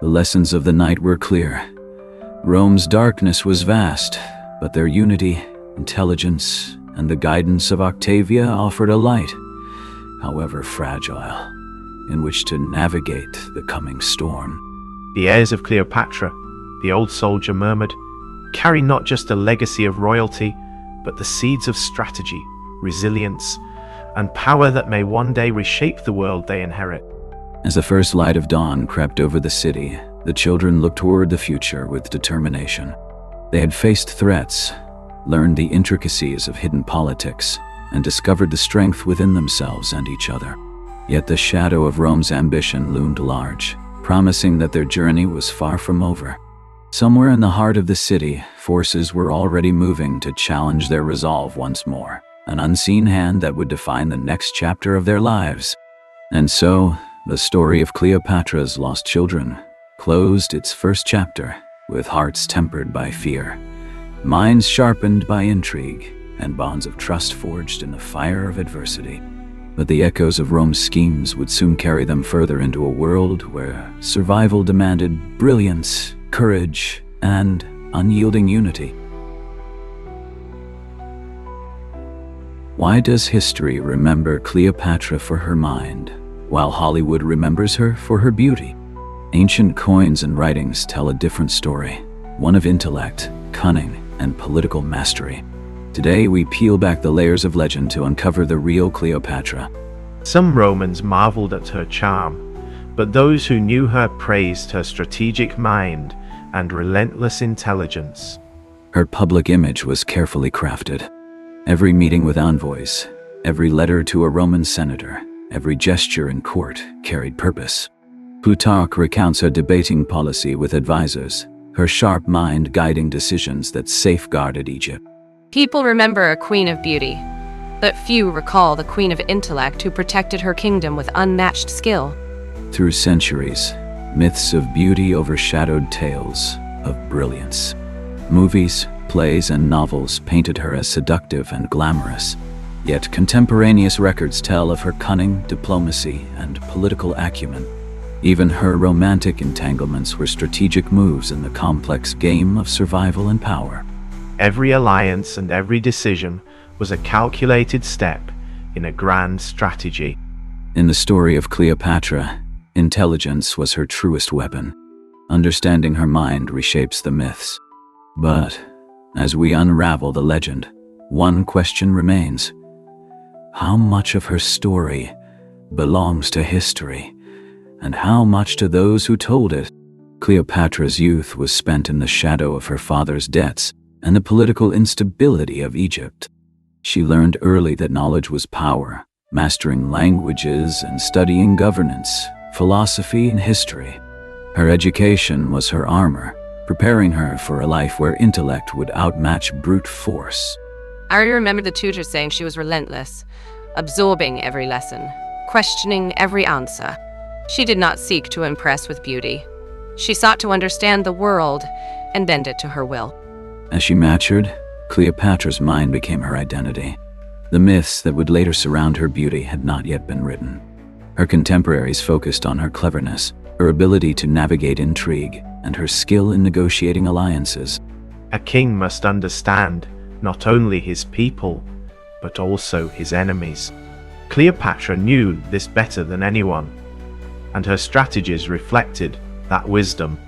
The lessons of the night were clear. Rome's darkness was vast, but their unity, intelligence, and the guidance of Octavia offered a light, however fragile, in which to navigate the coming storm. The heirs of Cleopatra, the old soldier murmured, carry not just a legacy of royalty, but the seeds of strategy, resilience, and power that may one day reshape the world they inherit. As the first light of dawn crept over the city, the children looked toward the future with determination. They had faced threats, learned the intricacies of hidden politics, and discovered the strength within themselves and each other. Yet the shadow of Rome's ambition loomed large, promising that their journey was far from over. Somewhere in the heart of the city, forces were already moving to challenge their resolve once more, an unseen hand that would define the next chapter of their lives. And so, the story of Cleopatra's lost children closed its first chapter with hearts tempered by fear, minds sharpened by intrigue, and bonds of trust forged in the fire of adversity. But the echoes of Rome's schemes would soon carry them further into a world where survival demanded brilliance, courage, and unyielding unity. Why does history remember Cleopatra for her mind, while Hollywood remembers her for her beauty? Ancient coins and writings tell a different story, one of intellect, cunning, and political mastery. Today, we peel back the layers of legend to uncover the real Cleopatra. Some Romans marveled at her charm, but those who knew her praised her strategic mind and relentless intelligence. Her public image was carefully crafted. Every meeting with envoys, every letter to a Roman senator, every gesture in court carried purpose. Plutarch recounts her debating policy with advisors, her sharp mind guiding decisions that safeguarded Egypt. People remember a queen of beauty, but few recall the queen of intellect who protected her kingdom with unmatched skill. Through centuries, myths of beauty overshadowed tales of brilliance. Movies, plays, and novels painted her as seductive and glamorous. Yet contemporaneous records tell of her cunning, diplomacy, and political acumen. Even her romantic entanglements were strategic moves in the complex game of survival and power. Every alliance and every decision was a calculated step in a grand strategy. In the story of Cleopatra, intelligence was her truest weapon. Understanding her mind reshapes the myths. But as we unravel the legend, one question remains. How much of her story belongs to history, and how much to those who told it? Cleopatra's youth was spent in the shadow of her father's debts and the political instability of Egypt. She learned early that knowledge was power, mastering languages and studying governance, philosophy, and history. Her education was her armor, preparing her for a life where intellect would outmatch brute force. I remember the tutor saying she was relentless, absorbing every lesson, questioning every answer. She did not seek to impress with beauty. She sought to understand the world and bend it to her will. As she matured, Cleopatra's mind became her identity. The myths that would later surround her beauty had not yet been written. Her contemporaries focused on her cleverness, her ability to navigate intrigue, and her skill in negotiating alliances. A king must understand not only his people, but also his enemies. Cleopatra knew this better than anyone, and her strategies reflected that wisdom.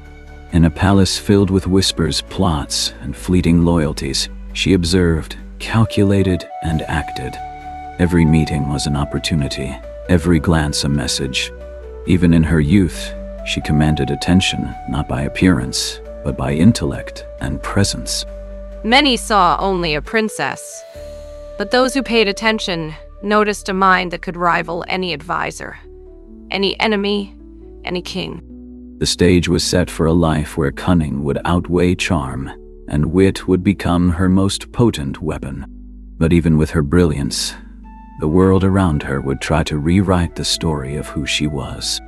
In a palace filled with whispers, plots, and fleeting loyalties, she observed, calculated, and acted. Every meeting was an opportunity, every glance a message. Even in her youth, she commanded attention not by appearance, but by intellect and presence. Many saw only a princess, but those who paid attention noticed a mind that could rival any advisor, any enemy, any king. The stage was set for a life where cunning would outweigh charm, and wit would become her most potent weapon. But even with her brilliance, the world around her would try to rewrite the story of who she was.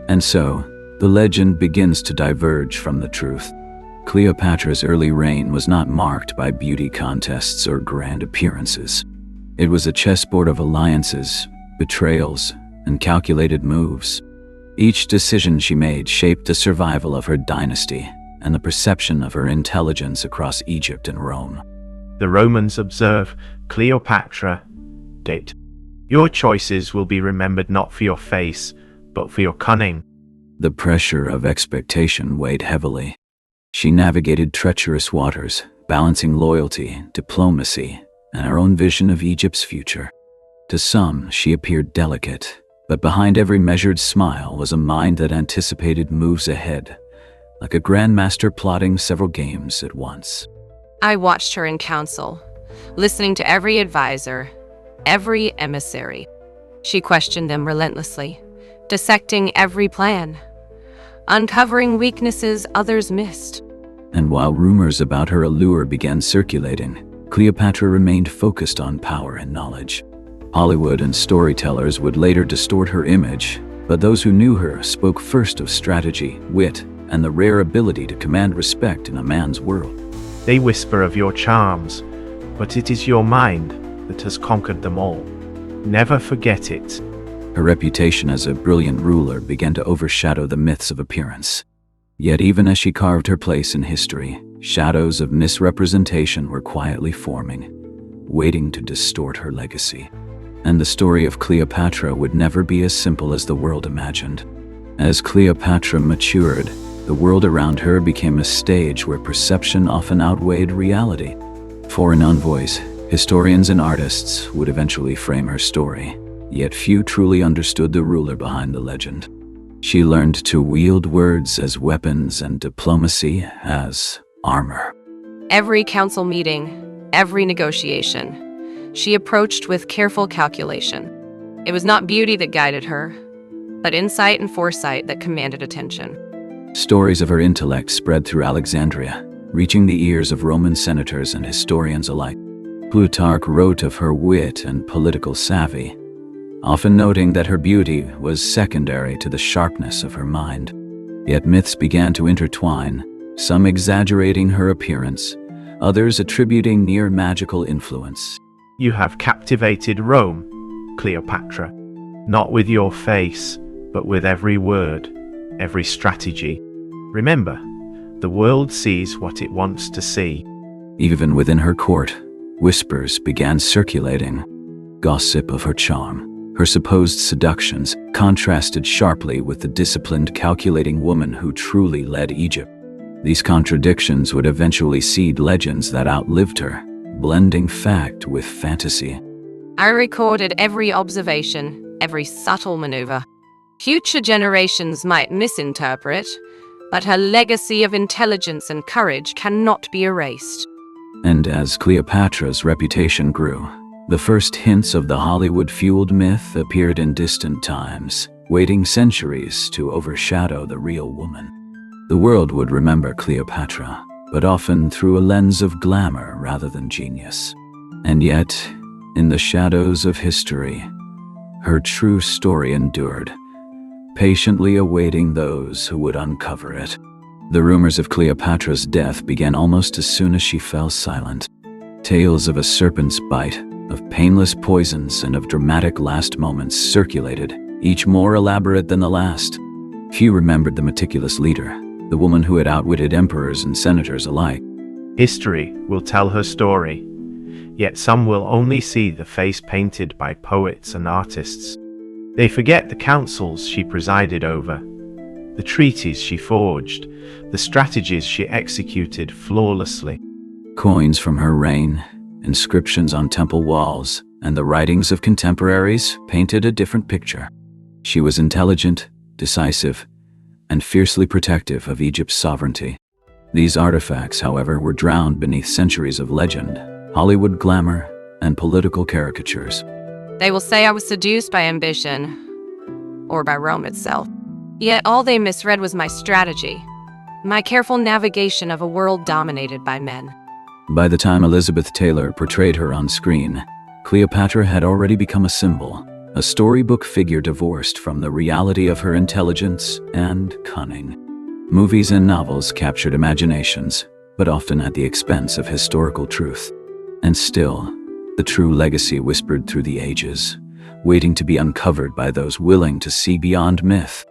And so, the legend begins to diverge from the truth. Cleopatra's early reign was not marked by beauty contests or grand appearances. It was a chessboard of alliances, betrayals, and calculated moves. Each decision she made shaped the survival of her dynasty and the perception of her intelligence across Egypt and Rome. The Romans observe Cleopatra, date. Your choices will be remembered not for your face, but for your cunning. The pressure of expectation weighed heavily. She navigated treacherous waters, balancing loyalty, diplomacy, and her own vision of Egypt's future. To some, she appeared delicate, but behind every measured smile was a mind that anticipated moves ahead, like a grandmaster plotting several games at once. I watched her in council, listening to every advisor, every emissary. She questioned them relentlessly, dissecting every plan, uncovering weaknesses others missed. And while rumors about her allure began circulating, Cleopatra remained focused on power and knowledge. Hollywood and storytellers would later distort her image, but those who knew her spoke first of strategy, wit, and the rare ability to command respect in a man's world. They whisper of your charms, but it is your mind that has conquered them all. Never forget it. Her reputation as a brilliant ruler began to overshadow the myths of appearance. Yet even as she carved her place in history, shadows of misrepresentation were quietly forming, waiting to distort her legacy. And the story of Cleopatra would never be as simple as the world imagined. As Cleopatra matured, the world around her became a stage where perception often outweighed reality. Foreign envoys, historians, and artists would eventually frame her story, yet few truly understood the ruler behind the legend. She learned to wield words as weapons and diplomacy as armor. Every council meeting, every negotiation, she approached with careful calculation. It was not beauty that guided her, but insight and foresight that commanded attention. Stories of her intellect spread through Alexandria, reaching the ears of Roman senators and historians alike. Plutarch wrote of her wit and political savvy, often noting that her beauty was secondary to the sharpness of her mind. Yet myths began to intertwine, some exaggerating her appearance, others attributing near magical influence. You have captivated Rome, Cleopatra, not with your face, but with every word, every strategy. Remember, the world sees what it wants to see. Even within her court, whispers began circulating. Gossip of her charm, her supposed seductions, contrasted sharply with the disciplined, calculating woman who truly led Egypt. These contradictions would eventually seed legends that outlived her, blending fact with fantasy. I recorded every observation, every subtle maneuver. Future generations might misinterpret, but her legacy of intelligence and courage cannot be erased. And as Cleopatra's reputation grew, the first hints of the Hollywood-fueled myth appeared in distant times, waiting centuries to overshadow the real woman. The world would remember Cleopatra, but often through a lens of glamour rather than genius. And yet, in the shadows of history, her true story endured, patiently awaiting those who would uncover it. The rumors of Cleopatra's death began almost as soon as she fell silent. Tales of a serpent's bite, of painless poisons, and of dramatic last moments circulated, each more elaborate than the last. Few remembered the meticulous leader, the woman who had outwitted emperors and senators alike. History will tell her story, yet some will only see the face painted by poets and artists. They forget the councils she presided over, the treaties she forged, the strategies she executed flawlessly. Coins from her reign, inscriptions on temple walls, and the writings of contemporaries painted a different picture. She was intelligent, decisive, and fiercely protective of Egypt's sovereignty. These artifacts, however, were drowned beneath centuries of legend, Hollywood glamour, and political caricatures. They will say I was seduced by ambition, or by Rome itself. Yet all they misread was my strategy, my careful navigation of a world dominated by men. By the time Elizabeth Taylor portrayed her on screen, Cleopatra had already become a symbol, a storybook figure divorced from the reality of her intelligence and cunning. Movies and novels captured imaginations, but often at the expense of historical truth. And still, the true legacy whispered through the ages, waiting to be uncovered by those willing to see beyond myth.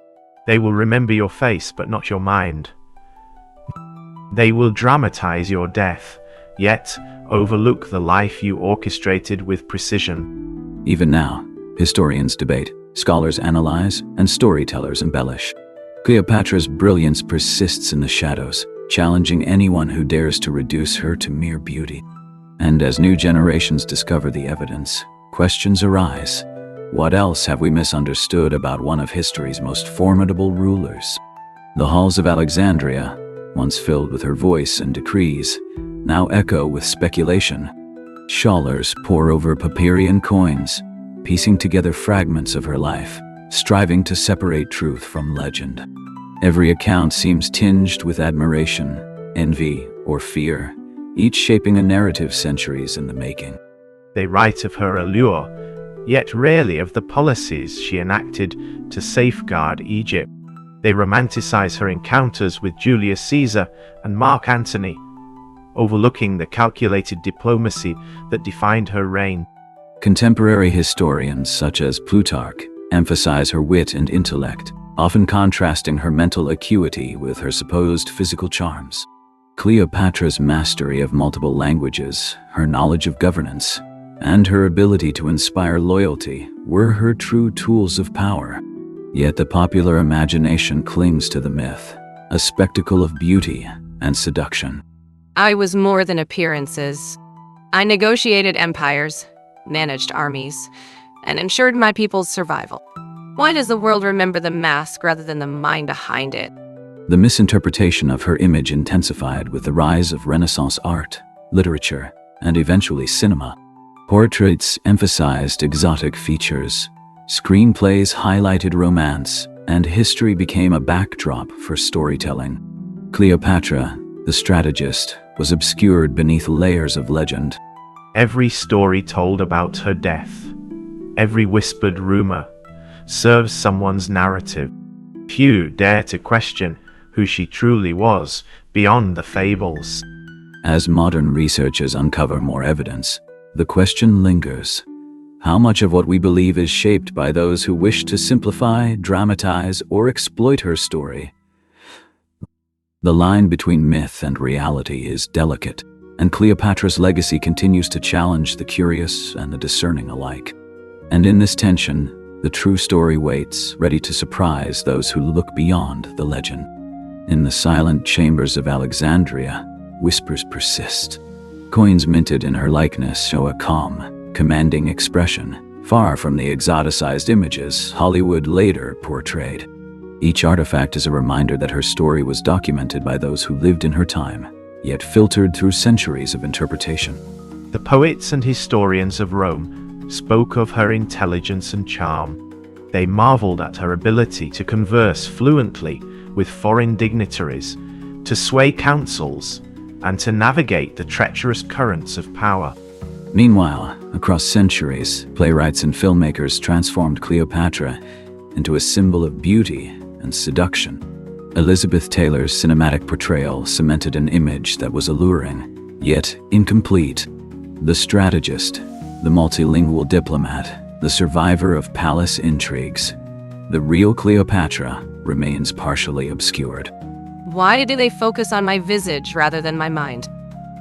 They will remember your face, but not your mind. They will dramatize your death, yet overlook the life you orchestrated with precision. Even now, historians debate, scholars analyze, and storytellers embellish. Cleopatra's brilliance persists in the shadows, challenging anyone who dares to reduce her to mere beauty. And as new generations discover the evidence, questions arise. What else have we misunderstood about one of history's most formidable rulers? The halls of Alexandria, once filled with her voice and decrees, now echo with speculation. Scholars pore over Papyrian coins, piecing together fragments of her life, striving to separate truth from legend. Every account seems tinged with admiration, envy, or fear, each shaping a narrative centuries in the making. They write of her allure, yet rarely of the policies she enacted to safeguard Egypt. They romanticize her encounters with Julius Caesar and Mark Antony, overlooking the calculated diplomacy that defined her reign. Contemporary historians such as Plutarch emphasize her wit and intellect, often contrasting her mental acuity with her supposed physical charms. Cleopatra's mastery of multiple languages, her knowledge of governance, and her ability to inspire loyalty were her true tools of power. Yet the popular imagination clings to the myth, a spectacle of beauty and seduction. I was more than appearances. I negotiated empires, managed armies, and ensured my people's survival. Why does the world remember the mask rather than the mind behind it? The misinterpretation of her image intensified with the rise of Renaissance art, literature, and eventually cinema. Portraits emphasized exotic features, screenplays highlighted romance, and history became a backdrop for storytelling. Cleopatra, the strategist, was obscured beneath layers of legend. Every story told about her death, every whispered rumor, serves someone's narrative. Few dare to question who she truly was beyond the fables. As modern researchers uncover more evidence, the question lingers. How much of what we believe is shaped by those who wish to simplify, dramatize, or exploit her story? The line between myth and reality is delicate, and Cleopatra's legacy continues to challenge the curious and the discerning alike. And in this tension, the true story waits, ready to surprise those who look beyond the legend. In the silent chambers of Alexandria, whispers persist. Coins minted in her likeness show a calm, commanding expression, far from the exoticized images Hollywood later portrayed. Each artifact is a reminder that her story was documented by those who lived in her time, yet filtered through centuries of interpretation. The poets and historians of Rome spoke of her intelligence and charm. They marveled at her ability to converse fluently with foreign dignitaries, to sway councils, and to navigate the treacherous currents of power. Meanwhile, across centuries, playwrights and filmmakers transformed Cleopatra into a symbol of beauty and seduction. Elizabeth Taylor's cinematic portrayal cemented an image that was alluring, yet incomplete. The strategist, the multilingual diplomat, the survivor of palace intrigues. The real Cleopatra remains partially obscured. Why do they focus on my visage rather than my mind?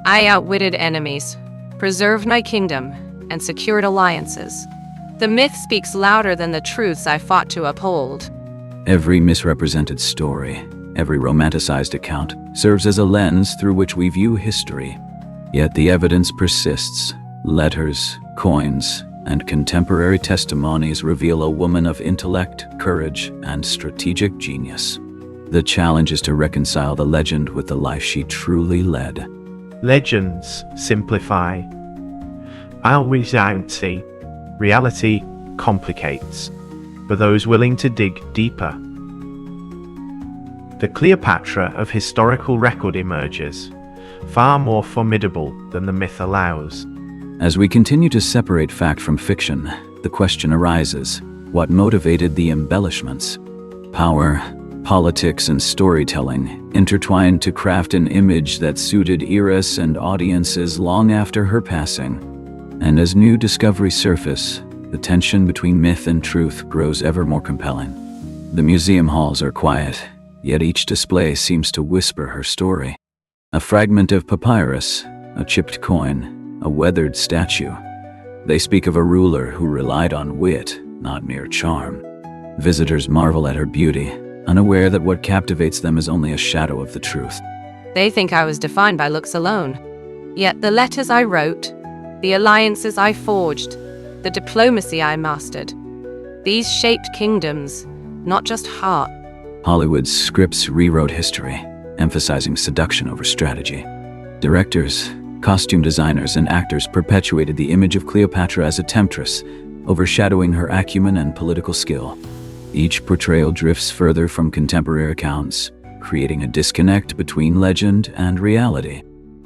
I outwitted enemies, preserved my kingdom, and secured alliances. The myth speaks louder than the truths I fought to uphold. Every misrepresented story, every romanticized account, serves as a lens through which we view history. Yet the evidence persists. Letters, coins, and contemporary testimonies reveal a woman of intellect, courage, and strategic genius. The challenge is to reconcile the legend with the life she truly led. Legends simplify. Eyewitness. Reality complicates. For those willing to dig deeper. The Cleopatra of historical record emerges, far more formidable than the myth allows. As we continue to separate fact from fiction, the question arises, what motivated the embellishments? Power, politics, and storytelling intertwined to craft an image that suited eras and audiences long after her passing. And as new discoveries surface, the tension between myth and truth grows ever more compelling. The museum halls are quiet, yet each display seems to whisper her story. A fragment of papyrus, a chipped coin, a weathered statue. They speak of a ruler who relied on wit, not mere charm. Visitors marvel at her beauty, unaware that what captivates them is only a shadow of the truth. They think I was defined by looks alone. Yet the letters I wrote, the alliances I forged, the diplomacy I mastered, these shaped kingdoms, not just heart. Hollywood's scripts rewrote history, emphasizing seduction over strategy. Directors, costume designers, and actors perpetuated the image of Cleopatra as a temptress, overshadowing her acumen and political skill. Each portrayal drifts further from contemporary accounts, creating a disconnect between legend and reality.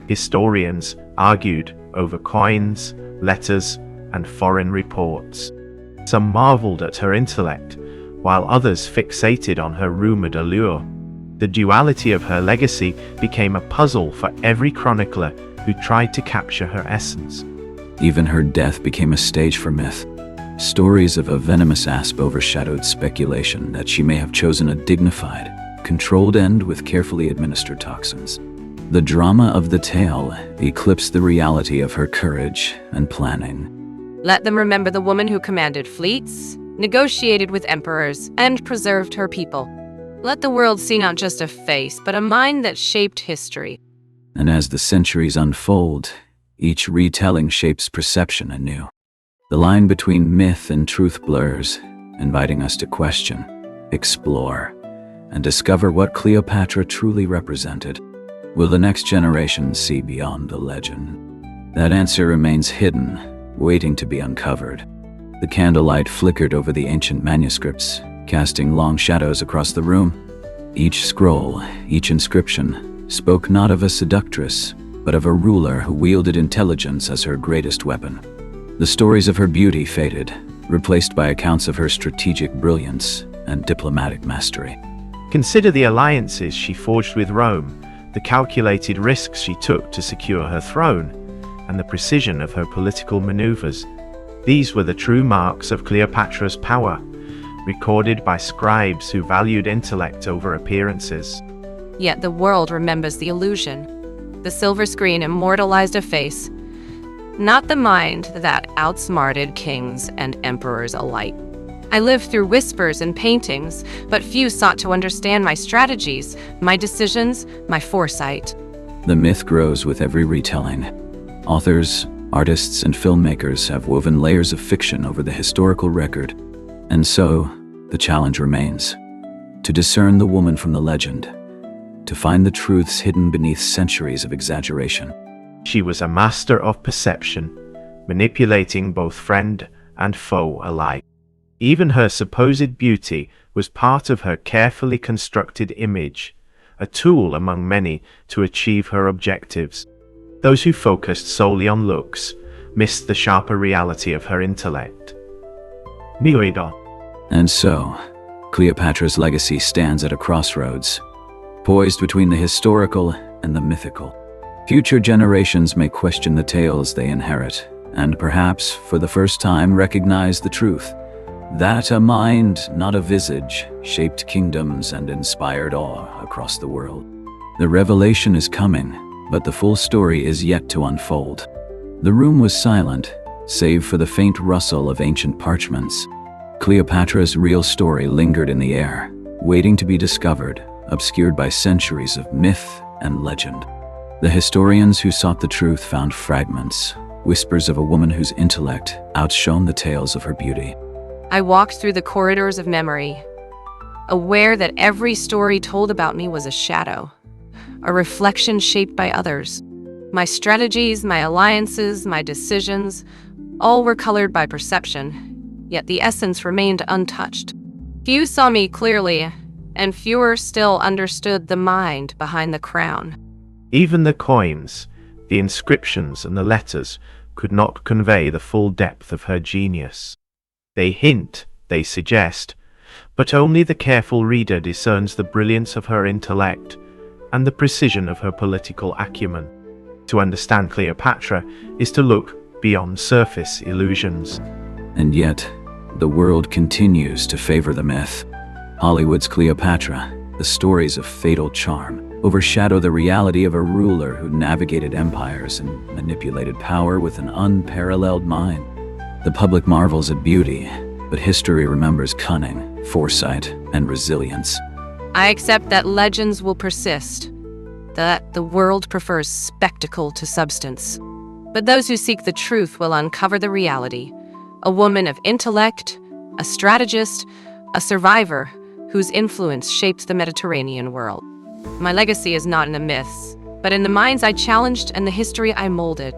Historians argued over coins, letters, and foreign reports. Some marveled at her intellect, while others fixated on her rumored allure. The duality of her legacy became a puzzle for every chronicler who tried to capture her essence. Even her death became a stage for myth. Stories of a venomous asp overshadowed speculation that she may have chosen a dignified, controlled end with carefully administered toxins. The drama of the tale eclipsed the reality of her courage and planning. Let them remember the woman who commanded fleets, negotiated with emperors, and preserved her people. Let the world see not just a face, but a mind that shaped history. And as the centuries unfold, each retelling shapes perception anew. The line between myth and truth blurs, inviting us to question, explore, and discover what Cleopatra truly represented. Will the next generation see beyond the legend? That answer remains hidden, waiting to be uncovered. The candlelight flickered over the ancient manuscripts, casting long shadows across the room. Each scroll, each inscription, spoke not of a seductress, but of a ruler who wielded intelligence as her greatest weapon. The stories of her beauty faded, replaced by accounts of her strategic brilliance and diplomatic mastery. Consider the alliances she forged with Rome, the calculated risks she took to secure her throne, and the precision of her political maneuvers. These were the true marks of Cleopatra's power, recorded by scribes who valued intellect over appearances. Yet the world remembers the illusion. The silver screen immortalized a face, not the mind that outsmarted kings and emperors alike. I lived through whispers and paintings, but few sought to understand my strategies, my decisions, my foresight. The myth grows with every retelling. Authors, artists, and filmmakers have woven layers of fiction over the historical record. And so, the challenge remains: to discern the woman from the legend, to find the truths hidden beneath centuries of exaggeration. She was a master of perception, manipulating both friend and foe alike. Even her supposed beauty was part of her carefully constructed image, a tool among many to achieve her objectives. Those who focused solely on looks missed the sharper reality of her intellect. And so, Cleopatra's legacy stands at a crossroads, poised between the historical and the mythical. Future generations may question the tales they inherit, and perhaps, for the first time, recognize the truth that a mind, not a visage, shaped kingdoms and inspired awe across the world. The revelation is coming, but the full story is yet to unfold. The room was silent, save for the faint rustle of ancient parchments. Cleopatra's real story lingered in the air, waiting to be discovered, obscured by centuries of myth and legend. The historians who sought the truth found fragments, whispers of a woman whose intellect outshone the tales of her beauty. I walked through the corridors of memory, aware that every story told about me was a shadow, a reflection shaped by others. My strategies, my alliances, my decisions, all were colored by perception, yet the essence remained untouched. Few saw me clearly, and fewer still understood the mind behind the crown. Even the coins, the inscriptions and the letters could not convey the full depth of her genius. They hint, they suggest, but only the careful reader discerns the brilliance of her intellect and the precision of her political acumen. To understand Cleopatra is to look beyond surface illusions. And yet, the world continues to favor the myth. Hollywood's Cleopatra, the stories of fatal charm, overshadow the reality of a ruler who navigated empires and manipulated power with an unparalleled mind. The public marvels at beauty, but history remembers cunning, foresight, and resilience. I accept that legends will persist, that the world prefers spectacle to substance. But those who seek the truth will uncover the reality. A woman of intellect, a strategist, a survivor whose influence shaped the Mediterranean world. My legacy is not in the myths, but in the minds I challenged and the history I molded.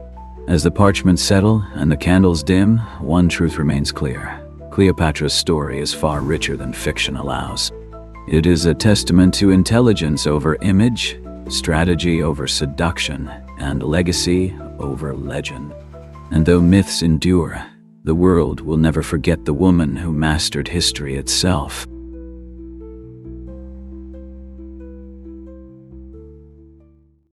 As the parchments settle and the candles dim, one truth remains clear. Cleopatra's story is far richer than fiction allows. It is a testament to intelligence over image, strategy over seduction, and legacy over legend. And though myths endure, the world will never forget the woman who mastered history itself.